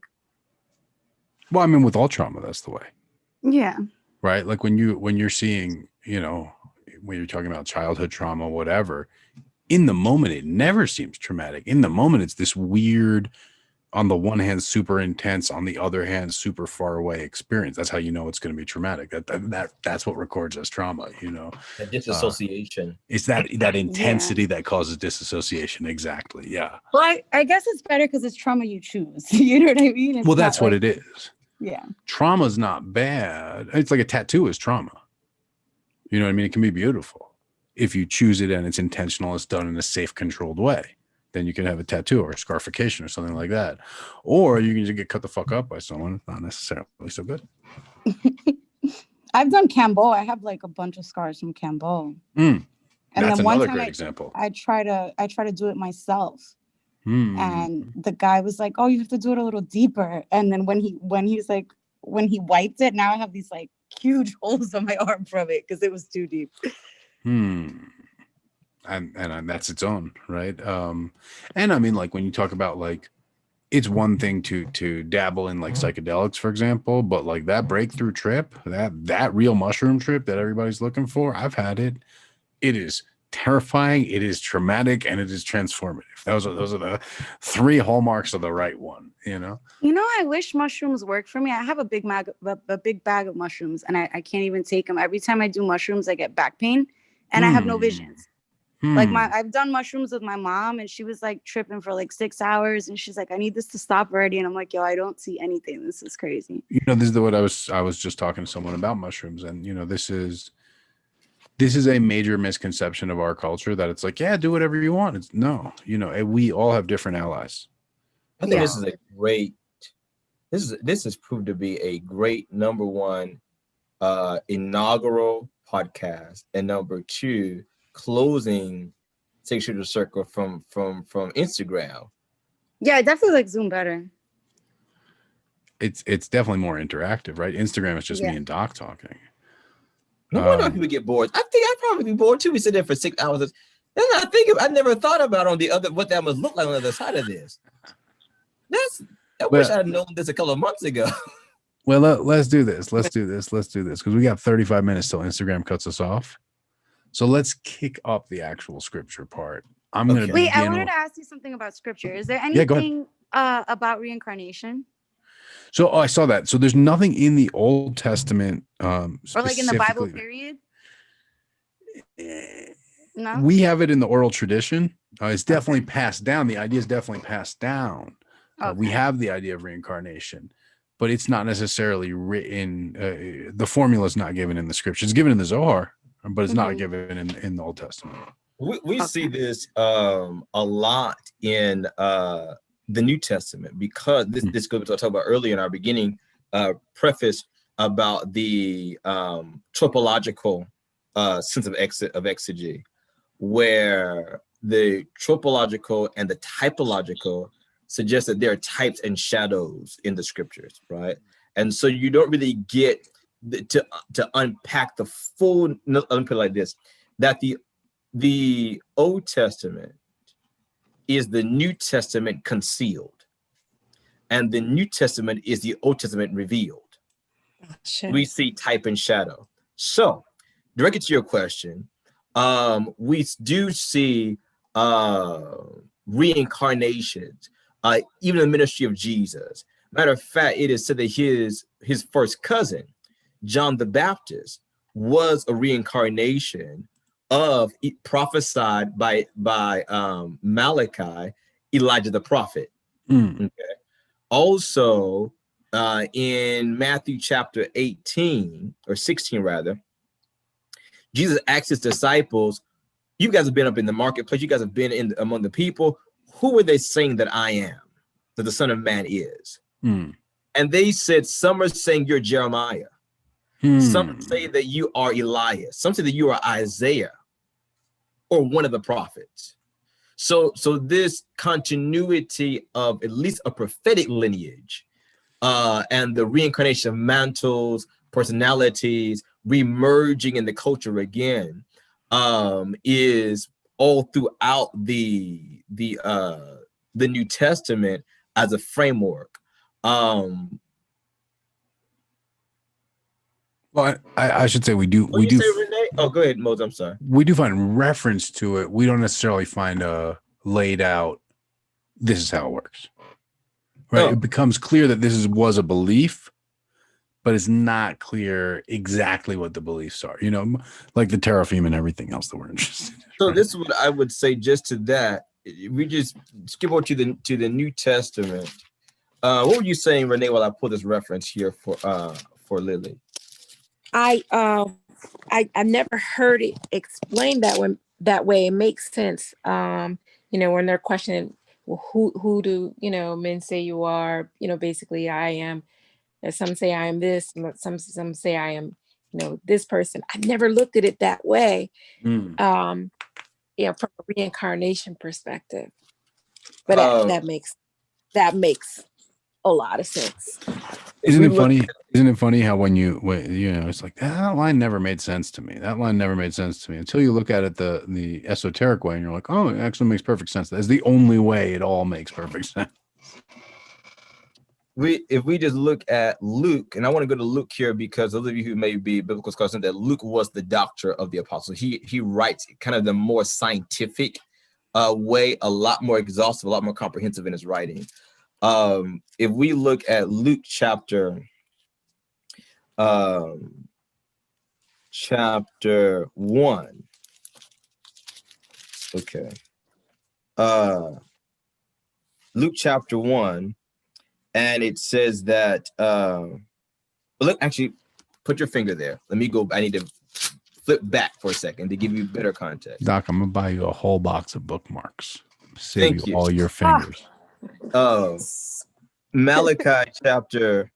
Well, I mean, with all trauma, that's the way. Yeah. Right. Like when you're seeing, when you're talking about childhood trauma, whatever, in the moment, it never seems traumatic. In the moment, it's this weird, on the one hand, super intense, on the other hand, super far away experience. That's how you know it's going to be traumatic. That's what records as trauma, The disassociation. It's that intensity that causes disassociation. Exactly. Yeah. Well, I guess it's better because it's trauma you choose. You know what I mean? It's that's what it is. Yeah. Trauma's not bad. It's like a tattoo is trauma. You know what I mean? It can be beautiful if you choose it and it's intentional. It's done in a safe, controlled way. Then you can have a tattoo or a scarification or something like that. Or you can just get cut the fuck up by someone. It's not necessarily so good. I've done Cambo. I have a bunch of scars from Cambo. And that's then one another time great example. I try to do it myself. And the guy was like, "Oh, you have to do it a little deeper." And then when he wiped it, now I have these huge holes on my arm from it because it was too deep. And that's its own, right? And I mean, when you talk about it's one thing to dabble in psychedelics, for example, but that breakthrough trip, that real mushroom trip that everybody's looking for, I've had it. It is terrifying, it is traumatic, and it is transformative. Those are the three hallmarks of the right one, I wish mushrooms work for me. I have a big bag of mushrooms, and I can't even take them. Every time I do mushrooms, I get back pain, and I have no visions. I've done mushrooms with my mom, and she was tripping for 6 hours, and she's like, "I need this to stop already." And I'm like, "Yo, I don't see anything. This is crazy." This is what I was just talking to someone about mushrooms, and this is a major misconception of our culture that it's yeah, do whatever you want. It's no, we all have different allies. I think this is a great. This has proved to be a great number one inaugural podcast, and number two closing Sacred Circle from Instagram. Yeah, I definitely like Zoom better. It's definitely more interactive, right? Instagram is just me and Doc talking. No wonder people get bored. I think I'd probably be bored too. We sit there for 6 hours. I never thought about what that must look like on the other side of this. I wish I'd known this a couple of months ago. Well, let's do this. Let's do this because we got 35 minutes till Instagram cuts us off. So let's kick up the actual scripture part. I'm going to wait. I wanted to ask you something about scripture. Is there anything about reincarnation? So I saw that. So there's nothing in the Old Testament, or in the Bible period. No, we have it in the oral tradition. It's definitely passed down. The idea is definitely passed down. We have the idea of reincarnation, but it's not necessarily written. The formula is not given in the scripture. It's given in the Zohar, but it's not given in the Old Testament. We see this a lot in the New Testament, because this goes to what I talked about earlier in our beginning preface about the tropological sense of exegy, where the tropological and the typological suggest that there are types and shadows in the scriptures, right? And so you don't really get to unpack the full. Let me put it like this: that the Old Testament is the New Testament concealed, and the New Testament is the Old Testament revealed. Sure. We see type and shadow. So, directed to your question, we do see reincarnations, even in the ministry of Jesus. Matter of fact, it is said that his first cousin, John the Baptist, was a reincarnation of prophesied by Malachi, Elijah the prophet. Okay. Also, in Matthew chapter 18 or 16 rather, Jesus asked his disciples, you guys have been up in the marketplace, you guys have been among the people, who are they saying that I am, that the Son of Man is? And they said, some are saying you're Jeremiah, some say that you are Elias, some say that you are Isaiah or one of the prophets. So this continuity of at least a prophetic lineage and the reincarnation of mantles, personalities, remerging in the culture again, is all throughout the New Testament as a framework. Well, I should say we do. What you say, Renee? Oh, go ahead, Moses. I'm sorry. We do find reference to it. We don't necessarily find laid out. This is how it works, right? Oh. It becomes clear that was a belief, but it's not clear exactly what the beliefs are. You know, like the teraphim and everything else that we're interested in. So right? this is what I would say just to that. We just skip over to the New Testament. What were you saying, Renee, while I pull this reference here for Lily? I've never heard it explained that way. It makes sense. You know, when they're questioning, well, who do men say you are? You know, basically, I am. Some say I am this. Some say I am. This person. I've never looked at it that way. From a reincarnation perspective, but that makes a lot of sense. Isn't it funny? Isn't it funny how when it's like that line never made sense to me. That line never made sense to me until you look at it the esoteric way, and you're like, oh, it actually makes perfect sense. That's the only way it all makes perfect sense. If we just look at Luke, and I want to go to Luke here because those of you who may be biblical scholars know that Luke was the doctor of the apostles. He writes kind of the more scientific way, a lot more exhaustive, a lot more comprehensive in his writing. If we look at Luke chapter 1, okay. Luke chapter 1, and it says that look, actually put your finger there. Let me go. I need to flip back for a second to give you better context. Doc, I'm gonna buy you a whole box of bookmarks. Save you all your fingers. Malachi chapter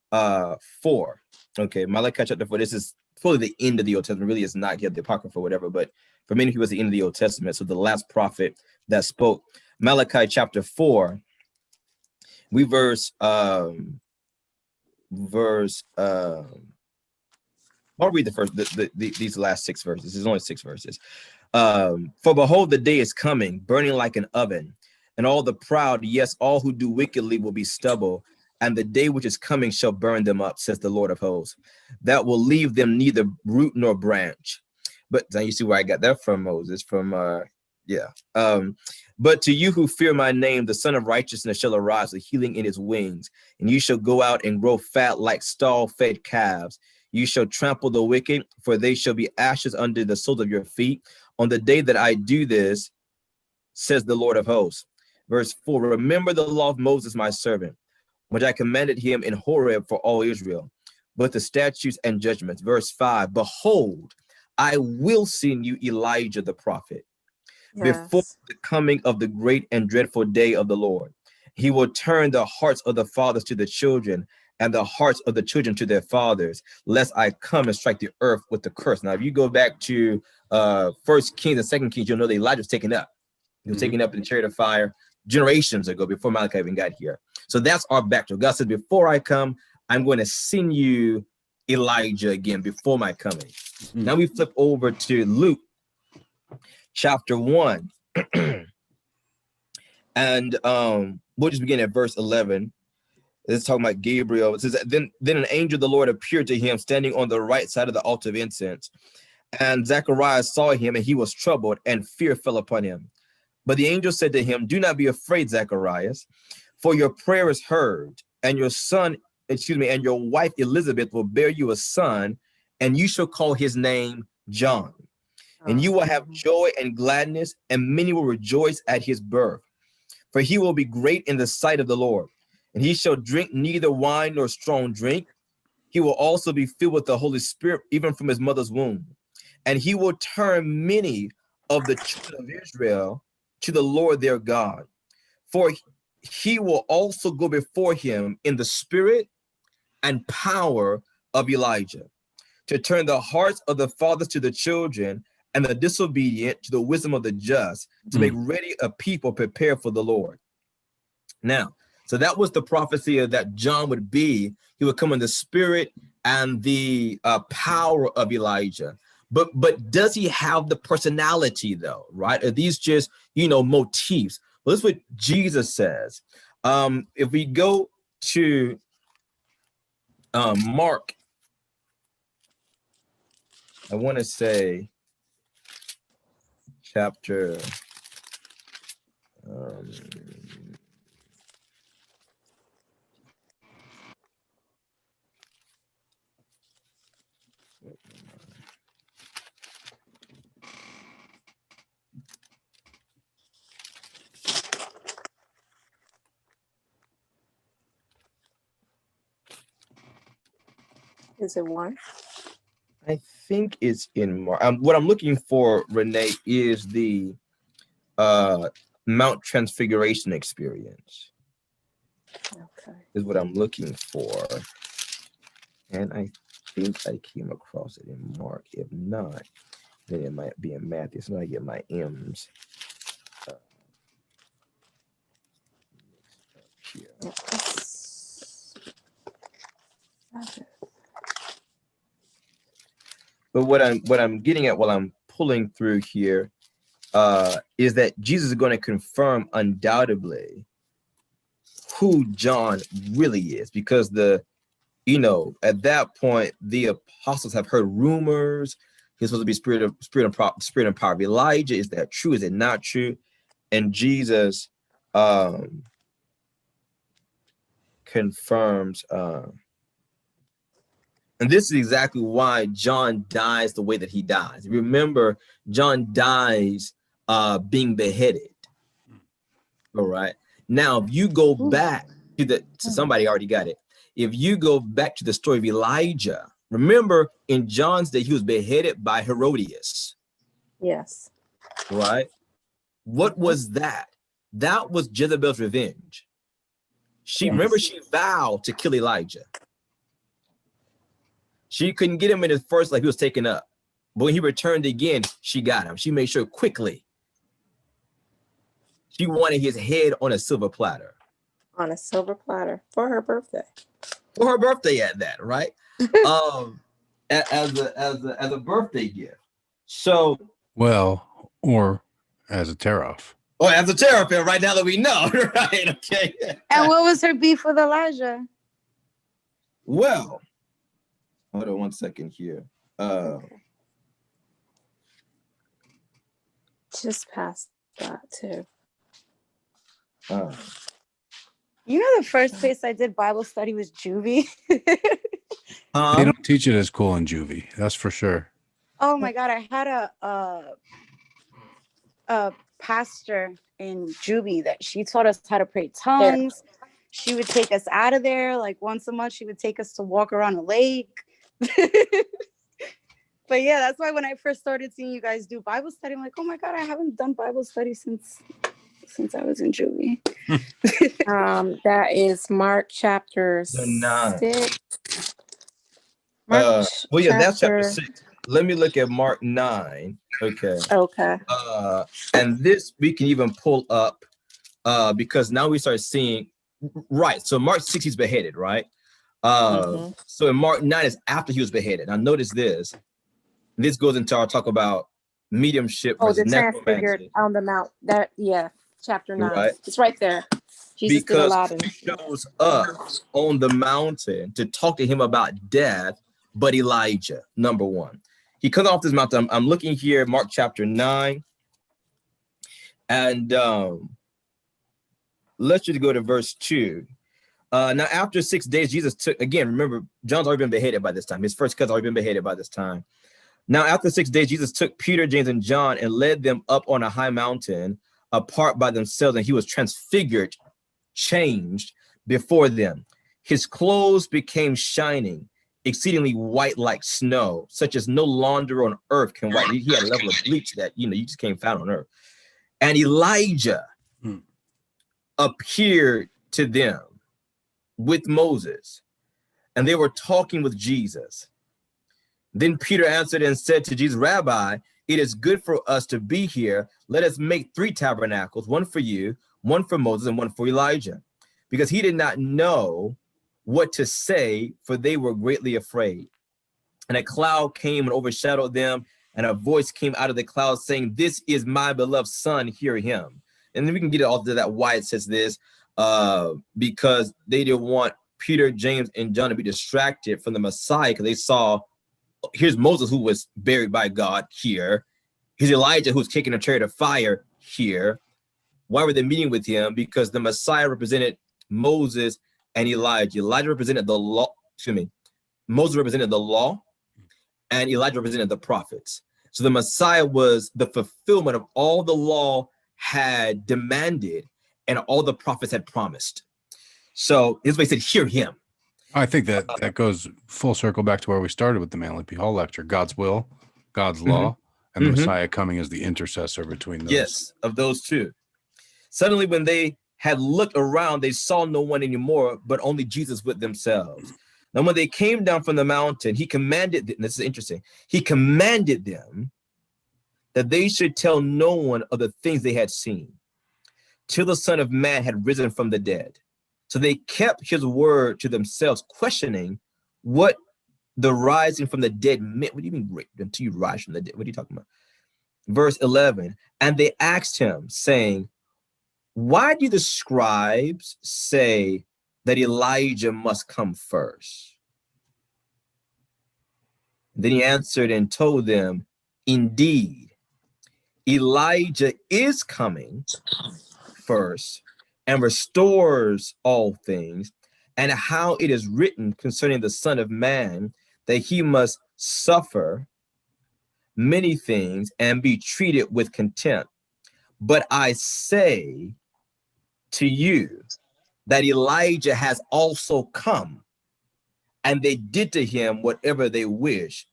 4. Okay, Malachi chapter 4. This is fully the end of the Old Testament. Really, it's not yet the Apocrypha or whatever, but for many people, it's the end of the Old Testament. So the last prophet that spoke. Malachi chapter 4. We I'll read the first these last 6 verses. There's only 6 verses. For behold, the day is coming, burning like an oven, and all the proud, yes, all who do wickedly will be stubble, and the day which is coming shall burn them up, says the Lord of hosts, that will leave them neither root nor branch. But now you see where I got that from, Moses, from but to you who fear my name, the Son of Righteousness shall arise with healing in his wings, and you shall go out and grow fat like stall-fed calves. You shall trample the wicked, for they shall be ashes under the soles of your feet. On the day that I do this, says the Lord of hosts. Verse 4, remember the law of Moses, my servant, which I commanded him in Horeb for all Israel, but the statutes and judgments. Verse 5, behold, I will send you Elijah the prophet, before the coming of the great and dreadful day of the Lord. He will turn the hearts of the fathers to the children and the hearts of the children to their fathers, lest I come and strike the earth with the curse. Now, if you go back to First Kings and Second Kings, you'll know that Elijah was taken up. He was taken up in the chariot of fire generations ago, before Malachi even got here. So that's our backdrop. God says, before I come, I'm going to send you Elijah again before my coming. Now we flip over to Luke chapter 1. And we'll just begin at verse 11. It's talking about Gabriel. It says, then an angel of the Lord appeared to him standing on the right side of the altar of incense. And Zacharias saw him, and he was troubled, and fear fell upon him. But the angel said to him, do not be afraid, Zacharias, for your prayer is heard, and your wife Elizabeth will bear you a son, and you shall call his name John. And you will have joy and gladness, and many will rejoice at his birth. For he will be great in the sight of the Lord, and he shall drink neither wine nor strong drink. He will also be filled with the Holy Spirit, even from his mother's womb. And he will turn many of the children of Israel to the Lord their God. For he will also go before him in the spirit and power of Elijah, to turn the hearts of the fathers to the children, and the disobedient to the wisdom of the just, to make ready a people prepared for the Lord. Now, so that was the prophecy of that John would be. He would come in the spirit and the power of Elijah. But does he have the personality though, right? Are these just, motifs? Well, that's what Jesus says. If we go to Mark, I want to say chapter Is it one? I think it's in Mark. What I'm looking for, Renee, is the Mount Transfiguration experience. Okay. Is what I'm looking for. And I think I came across it in Mark. If not, then it might be in Matthew. So I get my M's. Here. But what I'm getting at while I'm pulling through here is that Jesus is going to confirm undoubtedly who John really is, because at that point the apostles have heard rumors. He's supposed to be spirit and power of Elijah. Is that true? Is it not true? And Jesus confirms. And this is exactly why John dies the way that he dies. Remember, John dies being beheaded. All right. Now, if you go back to somebody already got it. If you go back to the story of Elijah, remember in John's day, he was beheaded by Herodias. Yes. Right. What was that? That was Jezebel's revenge. Remember, she vowed to kill Elijah. She couldn't get him in his first life. He was taken up. But when he returned again, she got him. She made sure quickly. She wanted his head on a silver platter. On a silver platter for her birthday. For her birthday at that, right? As a birthday gift. So or as a tear-off. Oh, as a teraphim, right now that we know, right? Okay. And what was her beef with Elijah? Well, hold on one second here. Just past that too. You know, the first place I did Bible study was Juvie. They don't teach it as cool in Juvie, that's for sure. Oh my God, I had a pastor in Juvie that she taught us how to pray tongues. She would take us out of there like once a month. She would take us to walk around a lake. But yeah, that's why when I first started seeing you guys do Bible study, I'm like, oh my God, I haven't done Bible study since since I was in juvie. That is Mark chapter The 9. 6. Mark Well, yeah, that's chapter 6. Let me look at Mark 9. Okay. Okay. And this we can even pull up because now we start seeing, right. So Mark 6, he's beheaded, right? So in Mark 9 is after he was beheaded. Now notice this. This goes into our talk about mediumship Oh, versus the transfigured necromancy. on the mount. That, yeah, chapter 9. Right. It's right there. Jesus did Because Aladdin. he shows up on the mountain to talk to him about death, but Elijah, number one. He comes off this mountain. I'm looking here, Mark chapter 9. And let's just go to verse 2. Now, after 6 days, Jesus took, again, remember, John's already been beheaded by this time. His first cousin already been beheaded by this time. Now, after 6 days, Jesus took Peter, James, and John and led them up on a high mountain apart by themselves, and he was transfigured, changed before them. His clothes became shining, exceedingly white like snow, such as no launderer on earth can whiten. He had a level of bleach that, you just can't find on earth. And Elijah appeared to them with Moses, and they were talking with Jesus. Then Peter answered and said to Jesus, Rabbi, it is good for us to be here. Let us make 3 tabernacles, one for you, one for Moses, and one for Elijah. Because he did not know what to say, for they were greatly afraid. And a cloud came and overshadowed them, and a voice came out of the cloud saying, this is my beloved son, hear him. And then we can get all to that why it says this, because they didn't want Peter, James, and John to be distracted from the Messiah, because they saw, here's Moses who was buried by God here. Here's Elijah who's taking a chariot of fire here. Why were they meeting with him? Because the Messiah represented Moses and Elijah. Elijah represented the law, Moses represented the law, and Elijah represented the prophets. So the Messiah was the fulfillment of all the law had demanded and all the prophets had promised. So his way said, hear him. I think that goes full circle back to where we started with the Manly P. Hall lecture. God's will, God's law, and the Messiah coming as the intercessor between those. Yes, of those two. Suddenly, when they had looked around, they saw no one anymore, but only Jesus with themselves. Now, when they came down from the mountain, he commanded them, this is interesting, he commanded them that they should tell no one of the things they had seen till the Son of Man had risen from the dead. So they kept his word to themselves, questioning what the rising from the dead meant. What do you mean, until you rise from the dead? What are you talking about? Verse 11, and they asked him, saying, why do the scribes say that Elijah must come first? Then he answered and told them, indeed, Elijah is coming first and restores all things, and how it is written concerning the Son of Man, that he must suffer many things and be treated with contempt. But I say to you that Elijah has also come, and they did to him whatever they wished,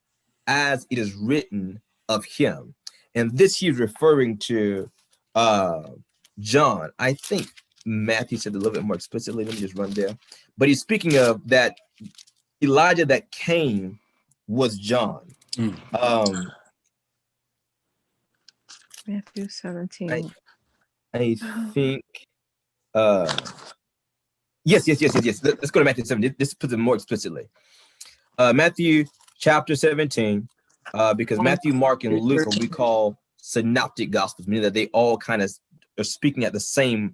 as it is written of him. And this he's referring to John. I think Matthew said a little bit more explicitly. Let me just run there. But he's speaking of that Elijah that came was John. Matthew 17. I think yes. Let's go to Matthew 17. This puts it more explicitly. Matthew chapter 17, because Matthew, Mark, and Luke are what we call synoptic gospels, meaning that they all kind of are speaking at the same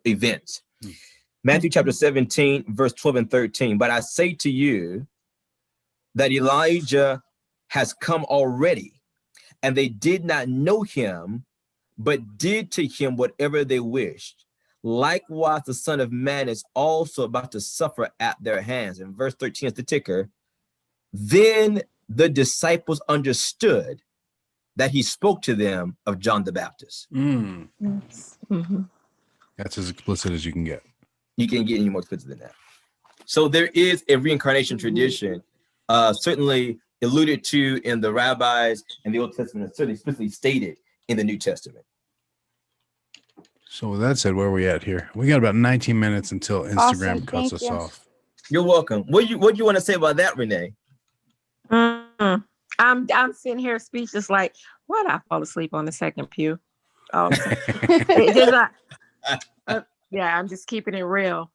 events. Matthew chapter 17, verse 12 and 13. But I say to you that Elijah has come already, and they did not know him, but did to him whatever they wished. Likewise, the Son of Man is also about to suffer at their hands. And verse 13 is the ticker. Then the disciples understood that he spoke to them of John the Baptist. Yes. That's as explicit as you can get. You can't get any more explicit than that. So there is a reincarnation tradition, certainly alluded to in the rabbis and the Old Testament, and certainly explicitly stated in the New Testament. So with that said, where are we at here? We got about 19 minutes until Instagram Awesome, cuts thank us you. off. You're welcome. What do you want to say about that, Renee? I'm sitting here speechless, like, why did I fall asleep on the second pew? Oh, it just, yeah, I'm just keeping it real.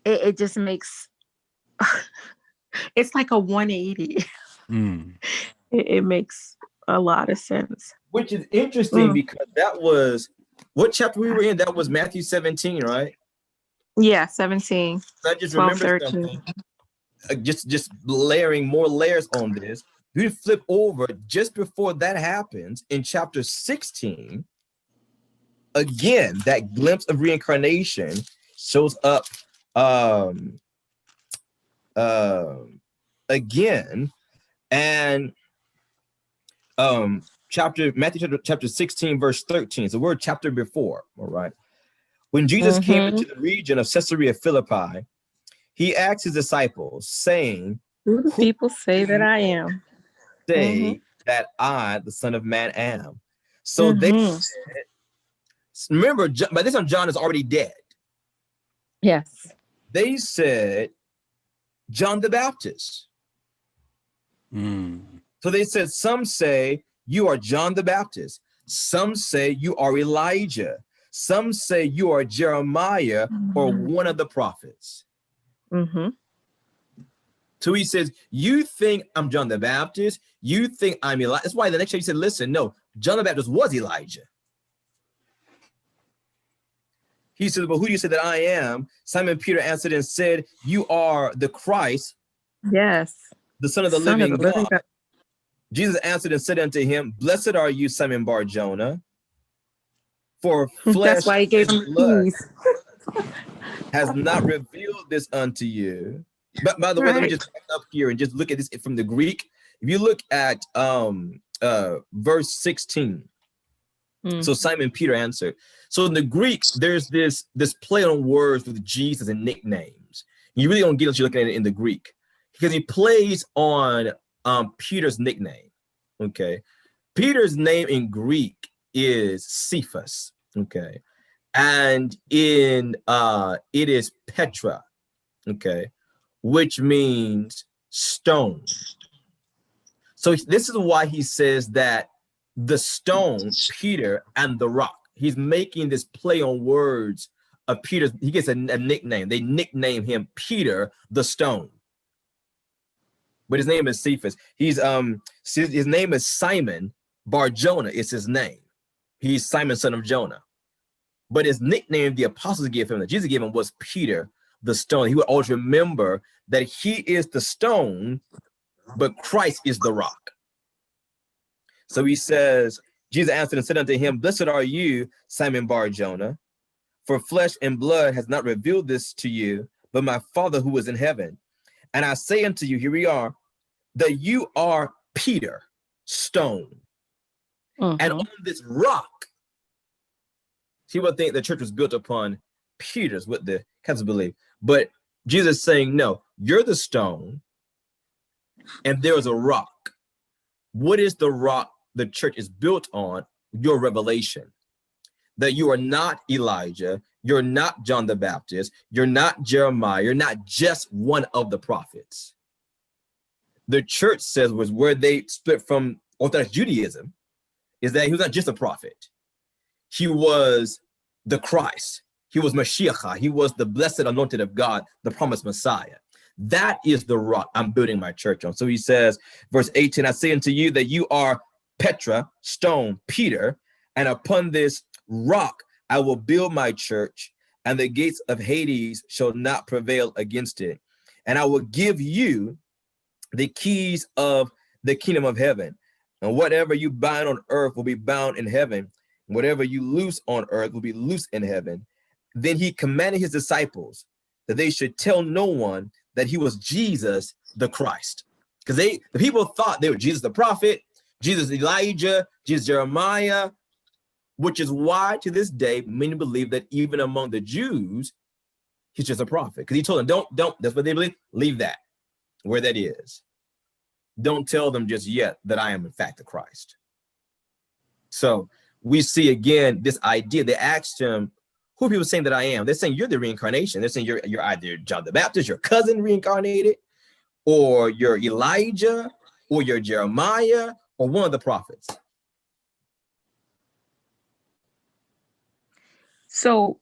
It just makes it's like a 180. Mm. It makes a lot of sense. Which is interesting because that was what chapter we were in. That was Matthew 17, right? Yeah, 17. I just 12, remember 13. something. Just layering more layers on this. You flip over just before that happens in chapter 16. Again, that glimpse of reincarnation shows up again, and Matthew chapter 16 verse 13. So we're a chapter before. All right. When Jesus came into the region of Caesarea Philippi, he asked his disciples, saying, Who do people say that I am? Say that I, the Son of Man, am. So they said, remember, by this time John is already dead. Yes. They said John the Baptist. So they said, some say you are John the Baptist. Some say you are Elijah. Some say you are Jeremiah or one of the prophets. So he says, you think I'm John the Baptist? You think I'm Elijah? That's why the next day he said, listen, no, John the Baptist was Elijah. He said, but who do you say that I am? Simon Peter answered and said, you are the Christ. Yes. The Son of the living God. Jesus answered and said unto him, blessed are you, Simon Bar-Jonah, for flesh That's why he gave him blood has not revealed this unto you. But by the way, let me just back up here and just look at this from the Greek. If you look at verse 16, so Simon Peter answered. So in the Greek, there's this play on words with Jesus and nicknames. You really don't get what you're looking at it in the Greek because he plays on Peter's nickname. Okay, Peter's name in Greek is Cephas. Okay, and in it is Petra. Okay, which means stone. So this is why he says that the stone, Peter, and the rock. He's making this play on words of Peter's. He gets a nickname. They nickname him Peter the Stone. But his name is Cephas. His name is Simon Bar-Jonah is his name. He's Simon, son of Jonah. But his nickname the apostles gave him, that Jesus gave him, was Peter the Stone. He would always remember that he is the stone, but Christ is the rock. So he says, Jesus answered and said unto him, blessed are you, Simon Bar-Jonah, for flesh and blood has not revealed this to you, but my Father who is in heaven. And I say unto you, here we are, that you are Peter, stone. And on this rock, people think the church was built upon Peter's, what the Catholics believe. But Jesus is saying, no, you're the stone, and there is a rock. What is the rock the church is built on? Your revelation. That you are not Elijah, you're not John the Baptist, you're not Jeremiah, you're not just one of the prophets. The church says was where they split from Orthodox Judaism, is that he was not just a prophet. He was the Christ. He was Mashiach. He was the blessed anointed of God, the promised Messiah. That is the rock I'm building my church on. So he says, verse 18, I say unto you that you are Petra, stone, Peter, and upon this rock I will build my church, and the gates of Hades shall not prevail against it. And I will give you the keys of the kingdom of heaven. And whatever you bind on earth will be bound in heaven. Whatever you loose on earth will be loose in heaven. Then he commanded his disciples that they should tell no one that he was Jesus the Christ. Because the people thought they were Jesus the prophet, Jesus Elijah, Jesus Jeremiah, which is why to this day many believe that even among the Jews, he's just a prophet. Because he told them, don't, that's what they believe, leave that where that is. Don't tell them just yet that I am in fact the Christ. So we see again this idea. They asked him, who are people saying that I am? They're saying you're the reincarnation. They're saying you're either John the Baptist, your cousin reincarnated, or you're Elijah, or you're Jeremiah, or one of the prophets. So,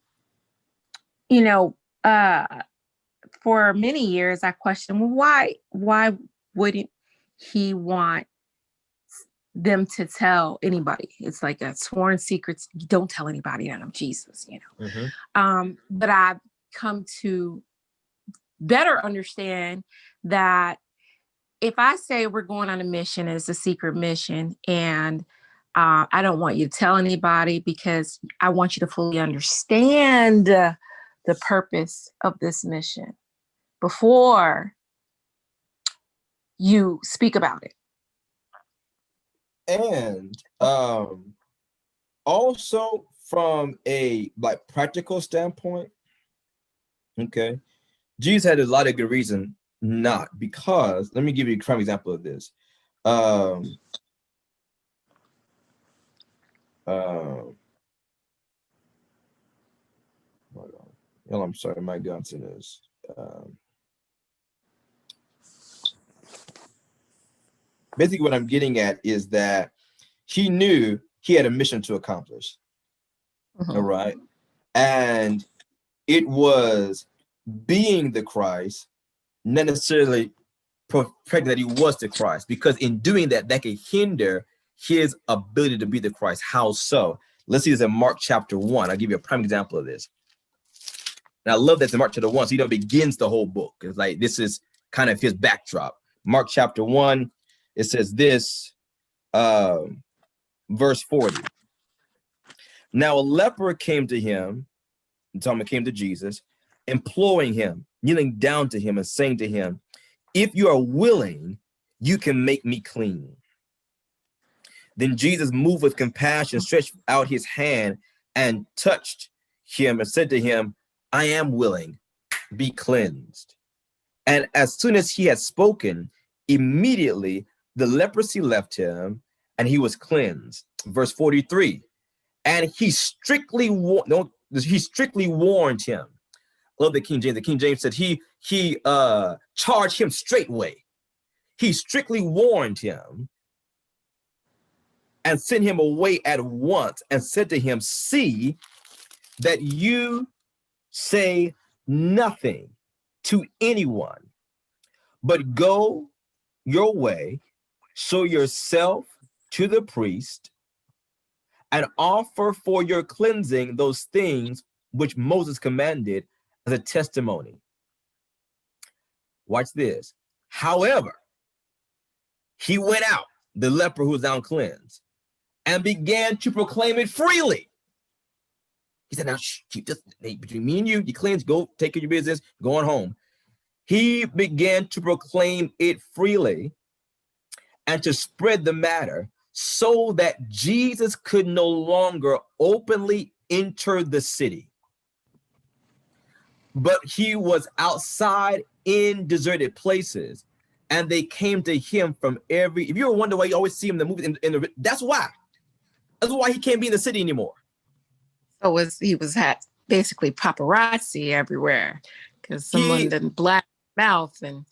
for many years I questioned, well, why wouldn't he want them to tell anybody? It's like a sworn secret. You don't tell anybody that I'm Jesus, But I've come to better understand that if I say we're going on a mission, it's a secret mission, and I don't want you to tell anybody because I want you to fully understand the purpose of this mission before you speak about it. And also from a practical standpoint, okay, Jesus had a lot of good reason not, because let me give you a prime example of this. I'm sorry, my Johnson is basically what I'm getting at is that he knew he had a mission to accomplish. All right. And it was being the Christ, not necessarily perfecting that he was the Christ, because in doing that, that could hinder his ability to be the Christ. How so? Let's see this in Mark chapter 1. I'll give you a prime example of this. And I love that in Mark chapter 1, so begins the whole book. It's like this is kind of his backdrop. Mark chapter 1, it says this, verse 40. Now a leper came to him, and came to Jesus, imploring him, kneeling down to him and saying to him, if you are willing, you can make me clean. Then Jesus, moved with compassion, stretched out his hand and touched him and said to him, I am willing, be cleansed. And as soon as he had spoken, immediately the leprosy left him and he was cleansed. Verse 43, and he strictly warned him. I love the King James. The King James said he charged him straightway. He strictly warned him and sent him away at once and said to him, see that you say nothing to anyone, but go your way, show yourself to the priest, and offer for your cleansing those things which Moses commanded as a testimony. Watch this. However, he went out, the leper who was now cleansed, and began to proclaim it freely. He said, now keep this between me and you, you cleanse, go take care of your business, going home. He began to proclaim it freely and to spread the matter so that Jesus could no longer openly enter the city, but he was outside in deserted places, and they came to him from every. If you ever wonder why you always see him in the movie, that's why. That's why he can't be in the city anymore. So he was basically paparazzi everywhere because someone didn't black mouth and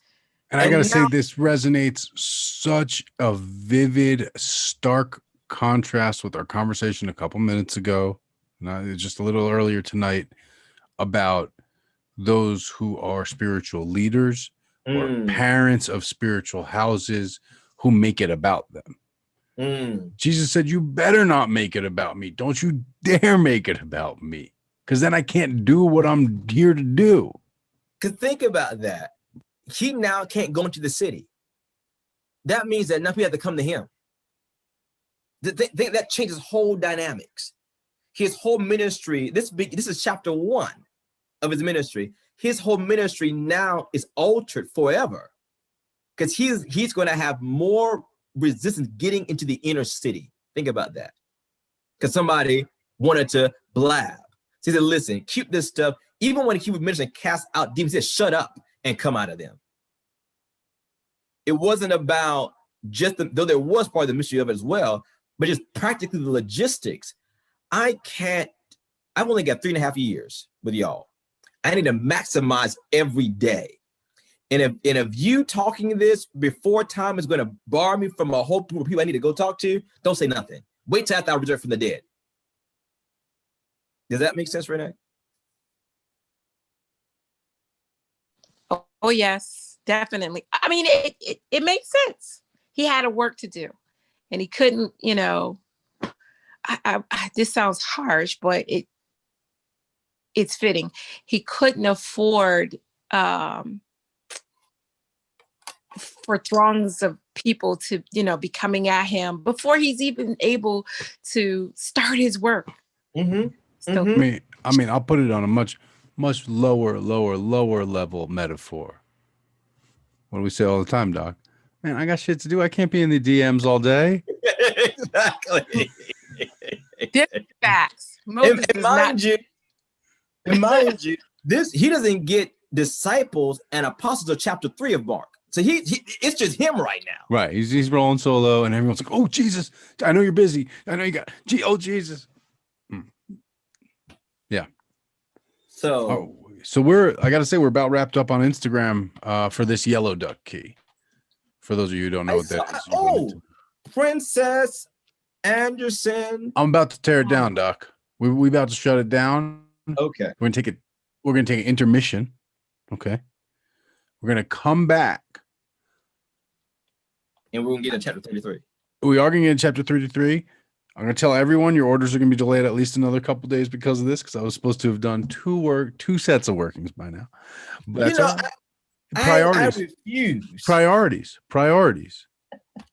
I gotta say, this resonates such a vivid, stark contrast with our conversation a couple minutes ago, just a little earlier tonight, about those who are spiritual leaders or parents of spiritual houses who make it about them. Jesus said, you better not make it about me. Don't you dare make it about me, because then I can't do what I'm here to do. Because think about that. He now can't go into the city. That means that now people have to come to him. That changes whole dynamics. His whole ministry, this is chapter 1 of his ministry. His whole ministry now is altered forever, because he's going to have more resistance getting into the inner city. Think about that. Because somebody wanted to blab. So he said, listen, keep this stuff. Even when he would mention cast out demons, he said, shut up and come out of them. It wasn't about just though there was part of the mystery of it as well, but just practically the logistics I've only got 3.5 years with y'all. I need to maximize every day. And if you talking this before time is going to bar me from a whole group of people I need to go talk to, don't say nothing. Wait till after I resurrect from the dead. Does that make sense, Renee? Oh yes, definitely. I mean, it makes sense. He had a work to do, and he couldn't. This sounds harsh, but it's fitting. He couldn't afford for throngs of people to be coming at him before he's even able to start his work. Mm-hmm. So I mean, I'll put it on a much lower level metaphor. What do we say all the time, Doc? Man, I got shit to do. I can't be in the DMs all day. Exactly. facts. And, Moses and does mind not. you, he doesn't get disciples and apostles of chapter 3 of Mark. So he it's just him right now. Right. He's rolling solo, and everyone's like, "Oh Jesus, I know you're busy. I know you got. Oh Jesus." Yeah. So So I gotta say we're about wrapped up on Instagram for this yellow duck key. For those of you who don't know what that is. Princess Anderson. I'm about to tear it down, Doc. We about to shut it down. Okay. We're gonna take an intermission. Okay. We're gonna come back. And we're gonna get in chapter 33. We are gonna get in chapter 33. I'm gonna tell everyone your orders are gonna be delayed at least another couple days because of this, because I was supposed to have done two sets of workings by now. But that's all right. Priorities. I refuse. Priorities.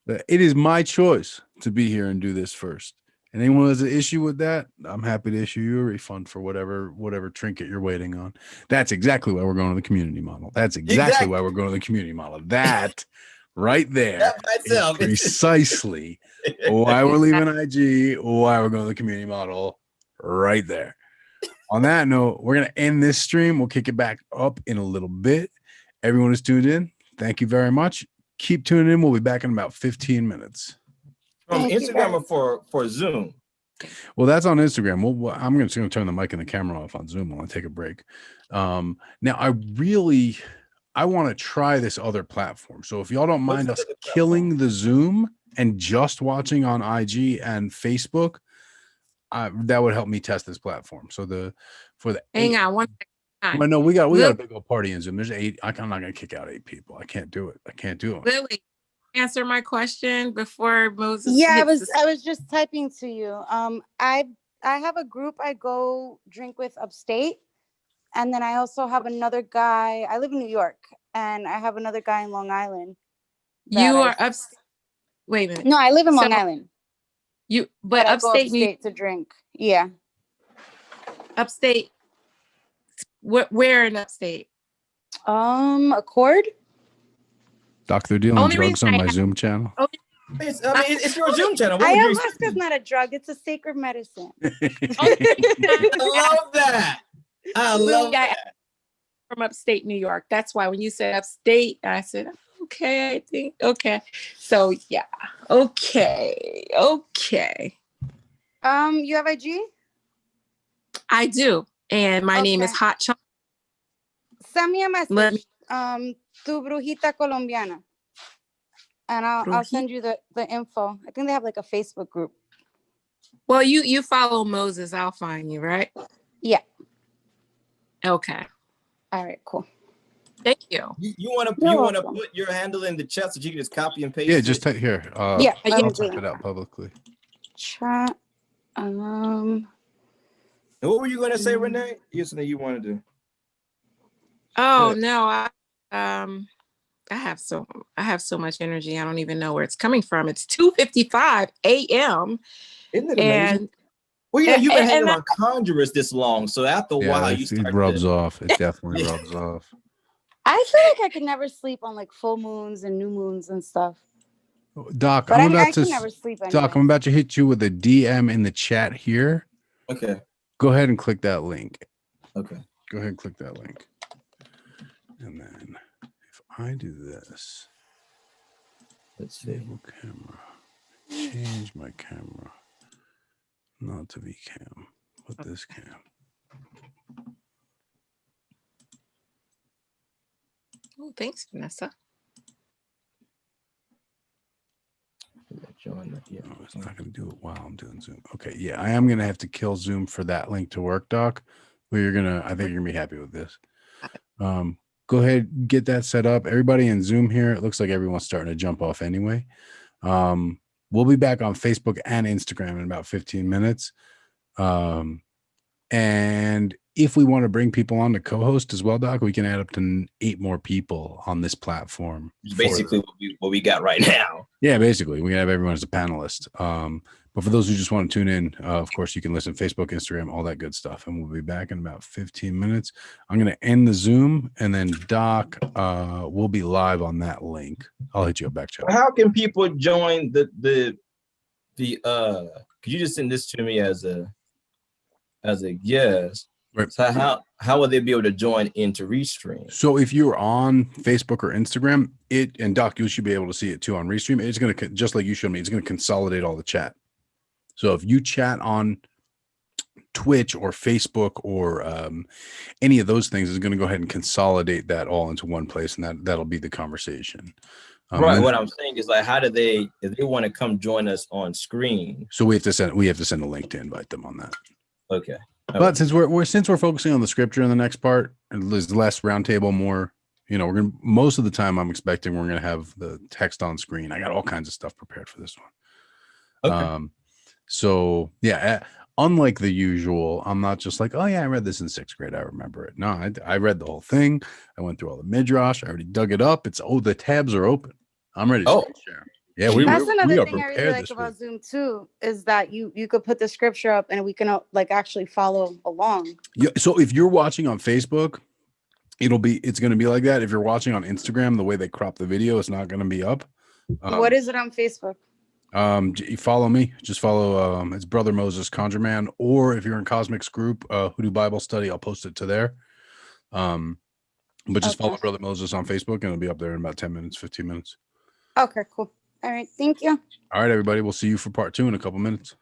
It is my choice to be here and do this first. And anyone who has an issue with that, I'm happy to issue you a refund for whatever trinket you're waiting on. That's exactly why we're going to the community model. That's exactly why we're going to the community model. That right there is precisely why we're leaving IG, why we're going to the community model right there. On that note, we're going to end this stream. We'll kick it back up in a little bit. Everyone who's tuned in, thank you very much. Keep tuning in. We'll be back in about 15 minutes. From Instagram or for Zoom? Well, that's on Instagram. I'm just going to turn the mic and the camera off on Zoom while I take a break. Now, I want to try this other platform. So if y'all don't mind us killing the Zoom and just watching on IG and Facebook, that would help me test this platform. So Hang on one second. Well, no, we got a big old party in Zoom. There's 8. I'm not going to kick out 8 people. I can't do it. Lily, answer my question before Moses. Yeah, I was just typing to you. I have a group I go drink with upstate, and then I also have another guy. I live in New York, and I have another guy in Long Island. You are upstate. Wait a minute. No, I live in Long Island. But upstate New York to drink. Yeah. Upstate. Where in upstate? Accord. Doc, they're dealing drugs on my Zoom channel. It's your Zoom channel. Ayahuasca is not a drug; it's a sacred medicine. I love that. I love that. From upstate New York. That's why when you said upstate, I said, okay, I think okay. So yeah, okay. You have IG? I do, and my name is Hot Chocolate. Send me a message. Tu brujita colombiana, and I'll send you the info. I think they have like a Facebook group. Well, you follow Moses, I'll find you, right? Yeah. Okay. All right. Cool. Thank you. You want to put your handle in the chat so you can just copy and paste? Yeah, just type here. I'll type it out publicly. Chat. And what were you going to say, Renee? Here's something you want to do. Oh no, I have so much energy. I don't even know where it's coming from. It's 2:55 a.m. Isn't it amazing? Well, yeah, you've been hanging on Conjurers this long, so after a while, it rubs off. It definitely rubs off. I feel like I could never sleep on like full moons and new moons and stuff. Doc, I can never sleep anyway. Doc, I'm about to hit you with a DM in the chat here. Okay. Go ahead and click that link. Okay. Go ahead and click that link. And then if I do this, let's see. Camera. Change my camera. Not to be cam, but this cam. Oh, thanks, Vanessa. No, it's not going to do it while I'm doing Zoom. Okay, yeah, I am going to have to kill Zoom for that link to work, Doc. But I think you're going to be happy with this. Go ahead, get that set up. Everybody in Zoom here, it looks like everyone's starting to jump off anyway. We'll be back on Facebook and Instagram in about 15 minutes. And if we want to bring people on to co-host as well, Doc, we can add up to 8 more people on this platform. Basically what we got right now. Yeah, basically, we can have everyone as a panelist. But for those who just want to tune in, of course, you can listen to Facebook, Instagram, all that good stuff. And we'll be back in about 15 minutes. I'm going to end the Zoom, and then Doc will be live on that link. I'll hit you up back chat. How can people join the could you just send this to me as a guest? Right. So how will they be able to join into Restream? So if you're on Facebook or Instagram, and Doc, you should be able to see it too on Restream. It's going to, just like you showed me, it's going to consolidate all the chat. So if you chat on Twitch or Facebook or any of those things, is going to go ahead and consolidate that all into one place, and that'll be the conversation. Right. What I'm saying is, like, how do they, if they want to come join us on screen? So we have to send a link to invite them on that. Okay. But since we're focusing on the scripture in the next part, and there's less roundtable, more, we're gonna, most of the time I'm expecting we're gonna have the text on screen. I got all kinds of stuff prepared for this one. Okay. So yeah, unlike the usual, I'm not just like, oh yeah, I read this in 6th grade, I remember it. No, I read the whole thing. I went through all the midrash. I already dug it up. the tabs are open. I'm ready to share. Yeah, That's we another are thing I prepared really like this about week. Zoom too, is that you could put the scripture up and we can like actually follow along. Yeah, so if you're watching on Facebook, it's going to be like that. If you're watching on Instagram, the way they crop the video, it's not going to be up. What is it on Facebook? You follow me. Just follow. It's Brother Moses Conjure Man, or if you're in Cosmic's group, Hoodoo Bible Study, I'll post it to there. But just follow Brother Moses on Facebook, and it'll be up there in about 10 minutes, 15 minutes. Okay, cool. All right, thank you. All right, everybody. We'll see you for part 2 in a couple minutes.